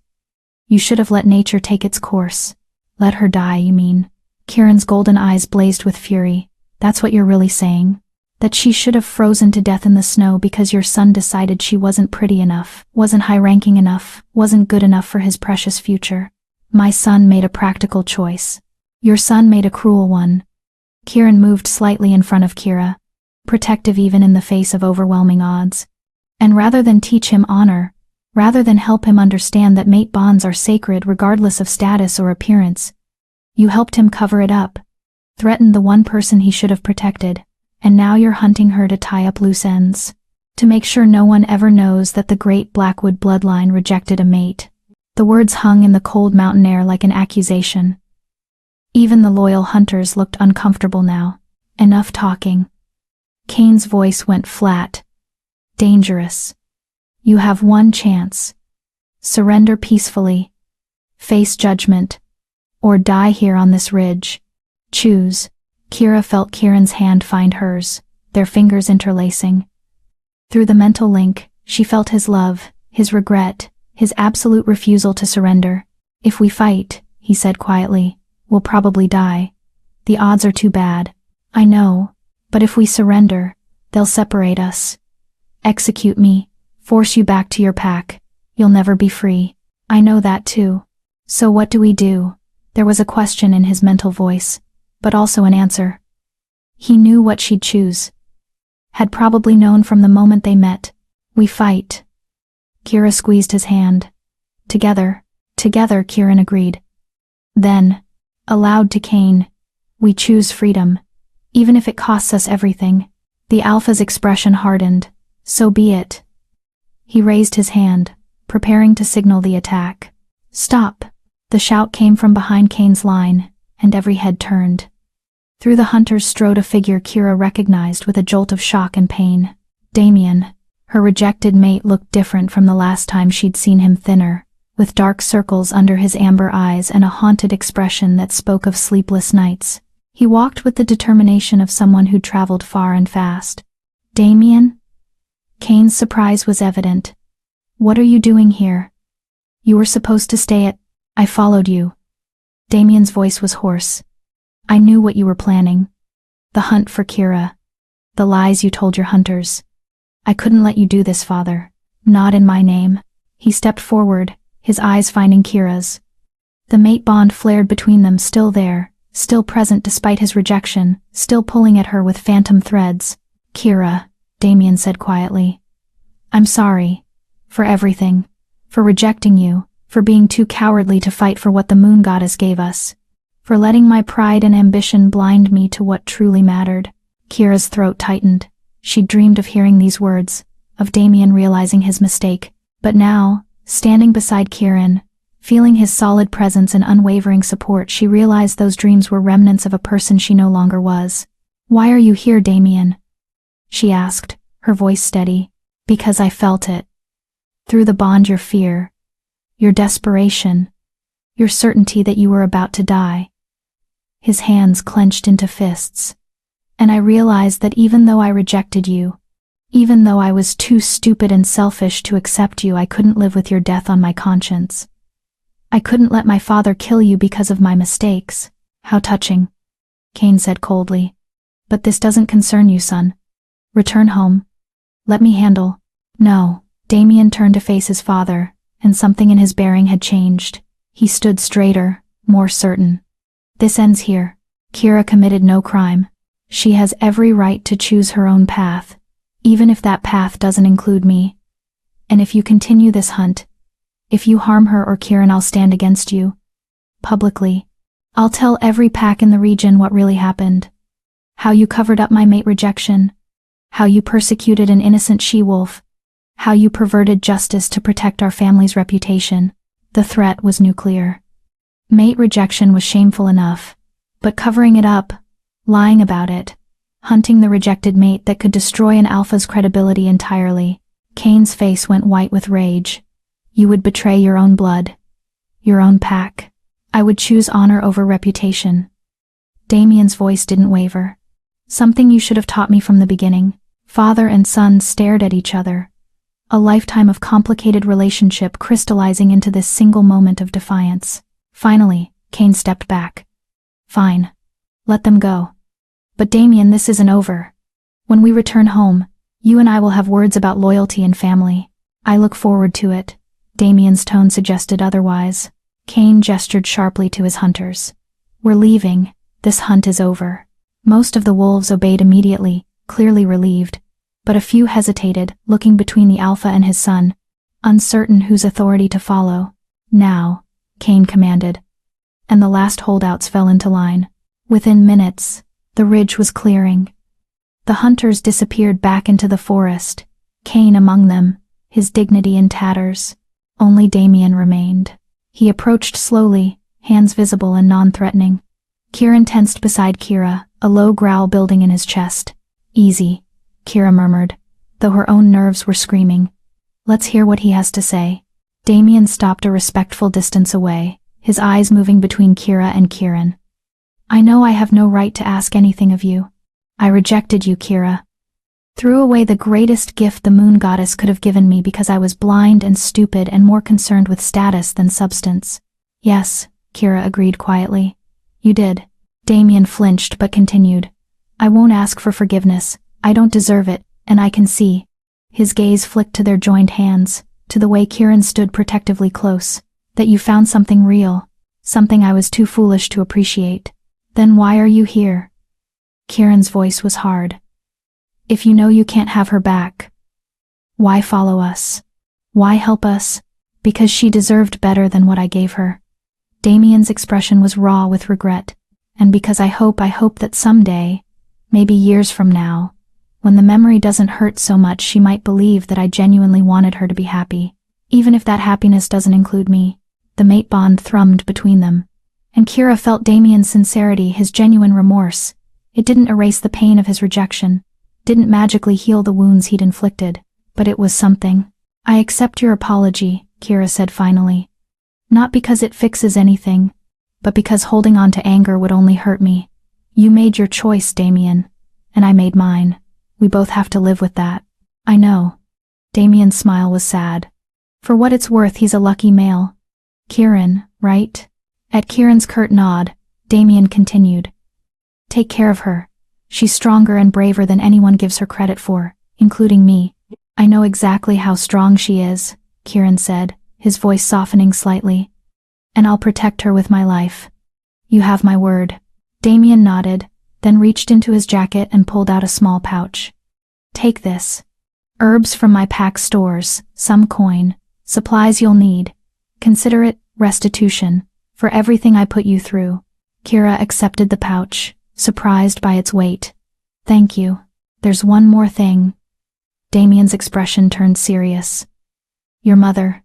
You should have let nature take its course. Let her die, you mean? Kieran's golden eyes blazed with fury. That's what you're really saying? That she should have frozen to death in the snow because your son decided she wasn't pretty enough, wasn't high-ranking enough, wasn't good enough for his precious future. My son made a practical choice. Your son made a cruel one. Kieran moved slightly in front of Kira, protective even in the face of overwhelming odds. And rather than teach him honor, rather than help him understand that mate bonds are sacred regardless of status or appearance, you helped him cover it up, threatened the one person he should have protected, and now you're hunting her to tie up loose ends, to make sure no one ever knows that the great Blackwood bloodline rejected a mate. The words hung in the cold mountain air like an accusation. Even the loyal hunters looked uncomfortable now. Enough talking. Kane's voice went flat. Dangerous. You have one chance. Surrender peacefully. Face judgment. Or die here on this ridge. Choose. Kira felt Kieran's hand find hers, their fingers interlacing. Through the mental link, she felt his love, his regret, his absolute refusal to surrender. If we fight, he said quietly, we'll probably die. The odds are too bad. I know, but if we surrender, they'll separate us. Execute me, force you back to your pack. You'll never be free. I know that too. So what do we do? There was a question in his mental voice, but also an answer. He knew what she'd choose. Had probably known from the moment they met. We fight. Kira squeezed his hand. Together, Kieran agreed. Then, aloud to Kane, we choose freedom, even if it costs us everything. The Alpha's expression hardened. So be it. He raised his hand, preparing to signal the attack. Stop! The shout came from behind Kane's line, and every head turned. Through the hunters strode a figure Kira recognized with a jolt of shock and pain. Damien. Her rejected mate looked different from the last time she'd seen him, thinner, with dark circles under his amber eyes and a haunted expression that spoke of sleepless nights. He walked with the determination of someone who'd traveled far and fast. Damien? Kane's surprise was evident. What are you doing here? You were supposed to stay at... I followed you. Damien's voice was hoarse. I knew what you were planning. The hunt for Kira. The lies you told your hunters. I couldn't let you do this, Father. Not in my name. He stepped forward, his eyes finding Kira's. The mate bond flared between them, still there, still present despite his rejection, still pulling at her with phantom threads. Kira, Damien said quietly. I'm sorry. For everything. For rejecting you. For being too cowardly to fight for what the moon goddess gave us. For letting my pride and ambition blind me to what truly mattered. Kira's throat tightened. She'd dreamed of hearing these words, of Damien realizing his mistake. But now, standing beside Kieran, feeling his solid presence and unwavering support, she realized those dreams were remnants of a person she no longer was. Why are you here, Damien? She asked, her voice steady. Because I felt it. Through the bond, your fear. Your desperation. Your certainty that you were about to die. His hands clenched into fists. And I realized that even though I rejected you, even though I was too stupid and selfish to accept you, I couldn't live with your death on my conscience. I couldn't let my father kill you because of my mistakes. How touching, Kane said coldly. But this doesn't concern you, son. Return home. Let me handle. No. Damien turned to face his father, and something in his bearing had changed. He stood straighter, more certain. This ends here. Kira committed no crime. She has every right to choose her own path, even if that path doesn't include me. And if you continue this hunt, if you harm her or Kieran, I'll stand against you. Publicly. I'll tell every pack in the region what really happened. How you covered up my mate rejection. How you persecuted an innocent she-wolf. How you perverted justice to protect our family's reputation. The threat was nuclear. Mate rejection was shameful enough, but covering it up, lying about it, hunting the rejected mate that could destroy an Alpha's credibility entirely. Kane's face went white with rage. You would betray your own blood. Your own pack. I would choose honor over reputation. Damien's voice didn't waver. Something you should have taught me from the beginning. Father and son stared at each other. A lifetime of complicated relationship crystallizing into this single moment of defiance. Finally, Kane stepped back. Fine. Let them go. But Damien, this isn't over. When we return home, you and I will have words about loyalty and family. I look forward to it. Damien's tone suggested otherwise. Kane gestured sharply to his hunters. We're leaving. This hunt is over. Most of the wolves obeyed immediately, clearly relieved. But a few hesitated, looking between the Alpha and his son, uncertain whose authority to follow. Now, Kane commanded. And the last holdouts fell into line. Within minutes, the ridge was clearing. The hunters disappeared back into the forest, Kane among them, his dignity in tatters. Only Damien remained. He approached slowly, hands visible and non-threatening. Kieran tensed beside Kira, a low growl building in his chest. Easy, Kira murmured, though her own nerves were screaming. Let's hear what he has to say. Damien stopped a respectful distance away, his eyes moving between Kira and Kieran. I know I have no right to ask anything of you. I rejected you, Kira. Threw away the greatest gift the moon goddess could have given me because I was blind and stupid and more concerned with status than substance. Yes, Kira agreed quietly. You did. Damien flinched but continued. I won't ask for forgiveness. I don't deserve it, and I can see. His gaze flicked to their joined hands, to the way Kieran stood protectively close. That you found something real. Something I was too foolish to appreciate. Then why are you here? Kieran's voice was hard. If you know you can't have her back, why follow us? Why help us? Because she deserved better than what I gave her. Damien's expression was raw with regret. And because I hope that someday, maybe years from now, when the memory doesn't hurt so much, she might believe that I genuinely wanted her to be happy. Even if that happiness doesn't include me. The mate bond thrummed between them. And Kira felt Damien's sincerity, his genuine remorse. It didn't erase the pain of his rejection, didn't magically heal the wounds he'd inflicted, but it was something. I accept your apology, Kira said finally. Not because it fixes anything, but because holding on to anger would only hurt me. You made your choice, Damien, and I made mine. We both have to live with that. I know. Damien's smile was sad. For what it's worth, he's a lucky male. Kieran, right? At Kieran's curt nod, Damien continued. Take care of her. She's stronger and braver than anyone gives her credit for, including me. I know exactly how strong she is, Kieran said, his voice softening slightly. And I'll protect her with my life. You have my word. Damien nodded, then reached into his jacket and pulled out a small pouch. Take this. Herbs from my pack stores, some coin, supplies you'll need. Consider it restitution for everything I put you through. Kira accepted the pouch, surprised by its weight. Thank you. There's one more thing. Damien's expression turned serious. Your mother.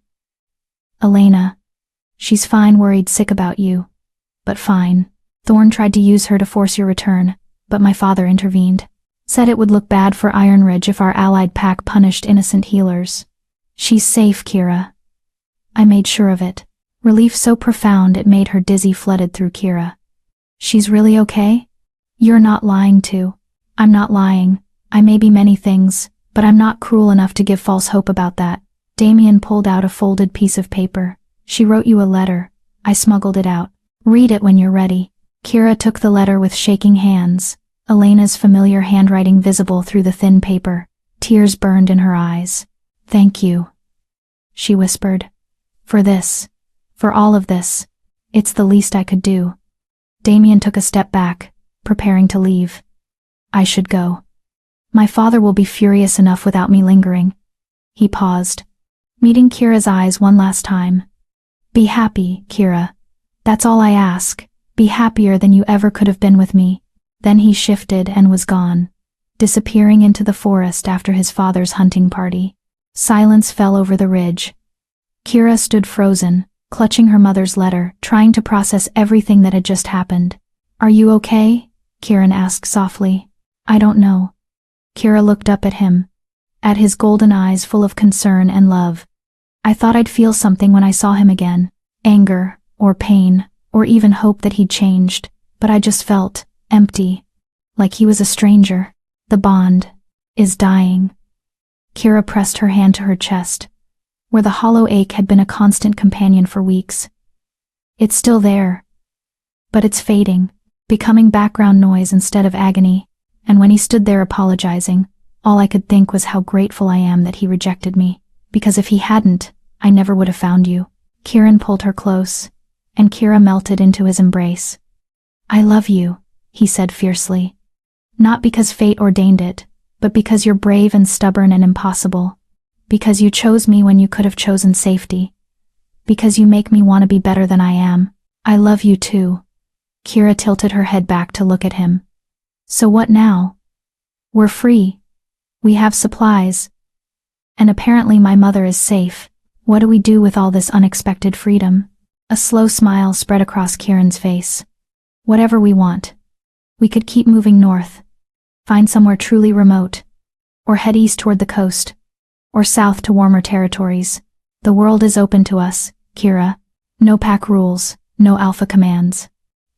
Elena. She's fine, worried sick about you. But fine. Thorn tried to use her to force your return, but my father intervened. Said it would look bad for Iron Ridge if our allied pack punished innocent healers. She's safe, Kira. I made sure of it. Relief so profound it made her dizzy flooded through Kira. She's really okay? You're not lying to. I'm not lying. I may be many things, but I'm not cruel enough to give false hope about that. Damien pulled out a folded piece of paper. She wrote you a letter. I smuggled it out. Read it when you're ready. Kira took the letter with shaking hands, Elena's familiar handwriting visible through the thin paper. Tears burned in her eyes. Thank you, she whispered. For this. For all of this. It's the least I could do. Damien took a step back, preparing to leave. I should go. My father will be furious enough without me lingering. He paused, meeting Kira's eyes one last time. Be happy, Kira. That's all I ask. Be happier than you ever could have been with me. Then he shifted and was gone, disappearing into the forest after his father's hunting party. Silence fell over the ridge. Kira stood frozen, clutching her mother's letter, trying to process everything that had just happened. Are you okay? Kieran asked softly. I don't know. Kira looked up at him, at his golden eyes full of concern and love. I thought I'd feel something when I saw him again. Anger, or pain, or even hope that he'd changed, but I just felt empty, like he was a stranger. The bond is dying. Kira pressed her hand to her chest, where the hollow ache had been a constant companion for weeks. It's still there, but it's fading, becoming background noise instead of agony, and when he stood there apologizing, all I could think was how grateful I am that he rejected me, because if he hadn't, I never would have found you. Kieran pulled her close, and Kira melted into his embrace. I love you, he said fiercely. Not because fate ordained it, but because you're brave and stubborn and impossible. Because you chose me when you could have chosen safety. Because you make me want to be better than I am. I love you too. Kira tilted her head back to look at him. So what now? We're free. We have supplies. And apparently my mother is safe. What do we do with all this unexpected freedom? A slow smile spread across Kieran's face. Whatever we want. We could keep moving north. Find somewhere truly remote. Or head east toward the coast. Or south to warmer territories. The world is open to us, Kira. No pack rules, no alpha commands.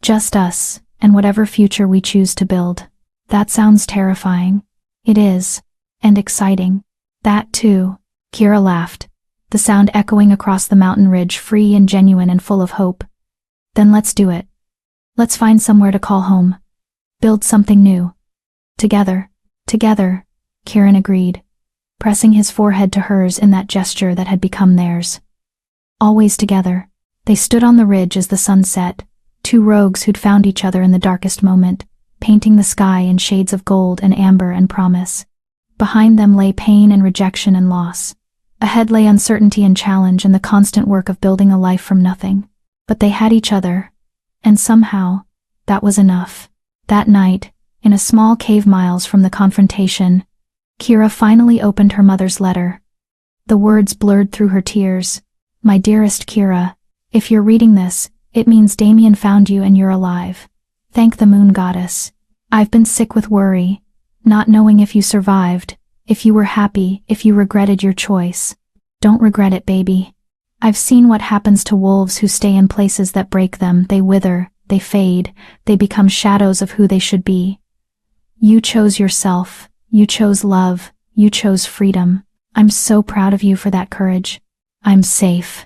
Just us, and whatever future we choose to build. That sounds terrifying. It is. And exciting. That too. Kira laughed, the sound echoing across the mountain ridge, free and genuine and full of hope. Then let's do it. Let's find somewhere to call home. Build something new. Together. Together, Kieran agreed, pressing his forehead to hers in that gesture that had become theirs. Always together. They stood on the ridge as the sun set, two rogues who'd found each other in the darkest moment, painting the sky in shades of gold and amber and promise. Behind them lay pain and rejection and loss. Ahead lay uncertainty and challenge and the constant work of building a life from nothing. But they had each other, and somehow, that was enough. That night, in a small cave miles from the confrontation, Kira finally opened her mother's letter. The words blurred through her tears. My dearest Kira, if you're reading this, it means Damien found you and you're alive. Thank the moon goddess. I've been sick with worry, not knowing if you survived, if you were happy, if you regretted your choice. Don't regret it, baby. I've seen what happens to wolves who stay in places that break them. They wither, they fade, they become shadows of who they should be. You chose yourself, you chose love, you chose freedom. I'm so proud of you for that courage. I'm safe.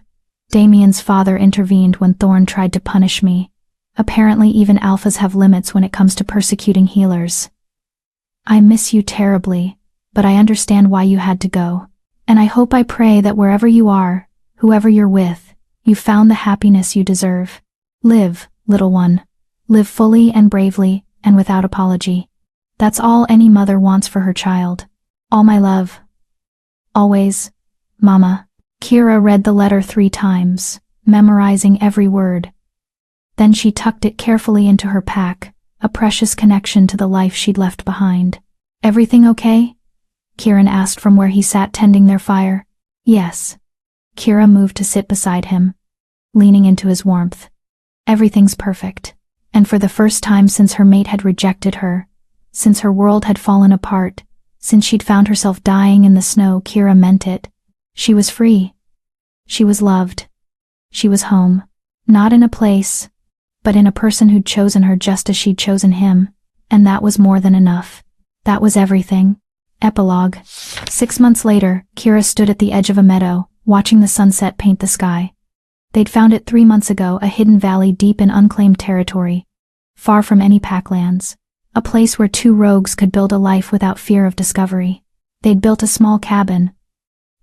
Damien's father intervened when Thorn tried to punish me. Apparently even alphas have limits when it comes to persecuting healers. I miss you terribly, but I understand why you had to go. And I pray that wherever you are, whoever you're with, you found the happiness you deserve. Live, little one. Live fully and bravely, and without apology. That's all any mother wants for her child. All my love. Always, Mama. Kira read the letter 3 times, memorizing every word. Then she tucked it carefully into her pack, a precious connection to the life she'd left behind. Everything okay? Kieran asked from where he sat tending their fire. Yes. Kira moved to sit beside him, leaning into his warmth. Everything's perfect. And for the first time since her mate had rejected her, since her world had fallen apart, since she'd found herself dying in the snow, Kira meant it. She was free. She was loved. She was home. Not in a place, but in a person who'd chosen her just as she'd chosen him, and that was more than enough. That was everything. Epilogue. 6 months later, Kira stood at the edge of a meadow, watching the sunset paint the sky. They'd found it 3 months ago, a hidden valley deep in unclaimed territory, far from any packlands. A place where 2 rogues could build a life without fear of discovery. They'd built a small cabin,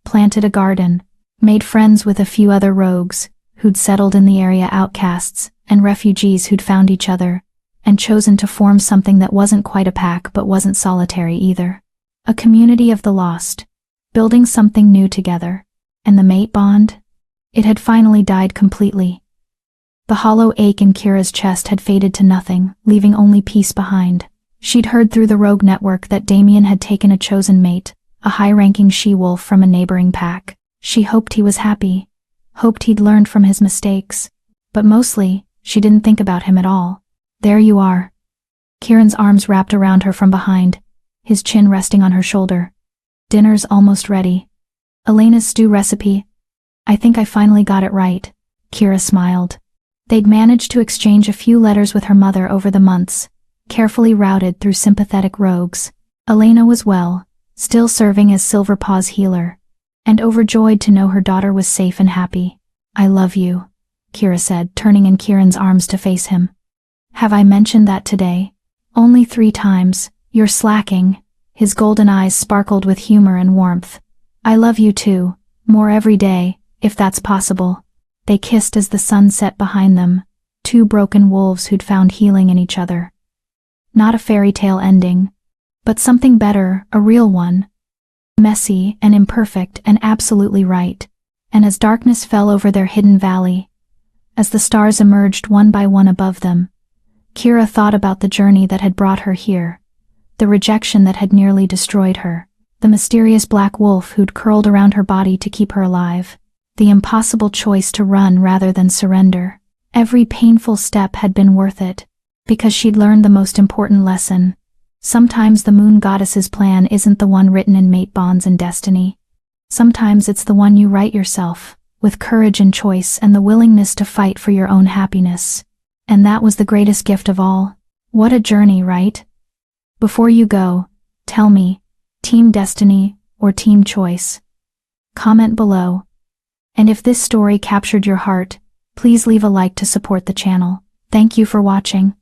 planted a garden, made friends with a few other rogues, who'd settled in the area, outcasts and refugees who'd found each other, and chosen to form something that wasn't quite a pack but wasn't solitary either. A community of the lost, building something new together. And the mate bond? It had finally died completely. The hollow ache in Kira's chest had faded to nothing, leaving only peace behind. She'd heard through the rogue network that Damien had taken a chosen mate, a high-ranking she-wolf from a neighboring pack. She hoped he was happy, hoped he'd learned from his mistakes, but mostly, she didn't think about him at all. There you are. Kieran's arms wrapped around her from behind, his chin resting on her shoulder. Dinner's almost ready. Elena's stew recipe. I think I finally got it right. Kira smiled. They'd managed to exchange a few letters with her mother over the months, carefully routed through sympathetic rogues. Elena was well, still serving as Silverpaw's healer, and overjoyed to know her daughter was safe and happy. I love you, Kira said, turning in Kieran's arms to face him. Have I mentioned that today? Only 3 times. You're slacking. His golden eyes sparkled with humor and warmth. I love you too, more every day, if that's possible. They kissed as the sun set behind them, 2 broken wolves who'd found healing in each other. Not a fairy tale ending, but something better, a real one. Messy and imperfect and absolutely right. And as darkness fell over their hidden valley, as the stars emerged one by one above them, Kira thought about the journey that had brought her here, the rejection that had nearly destroyed her, the mysterious black wolf who'd curled around her body to keep her alive, the impossible choice to run rather than surrender. Every painful step had been worth it, because she'd learned the most important lesson. Sometimes the moon goddess's plan isn't the one written in mate bonds and destiny. Sometimes it's the one you write yourself, with courage and choice and the willingness to fight for your own happiness. And that was the greatest gift of all. What a journey, right? Before you go, tell me, Team Destiny or Team Choice? Comment below. And if this story captured your heart, please leave a like to support the channel. Thank you for watching.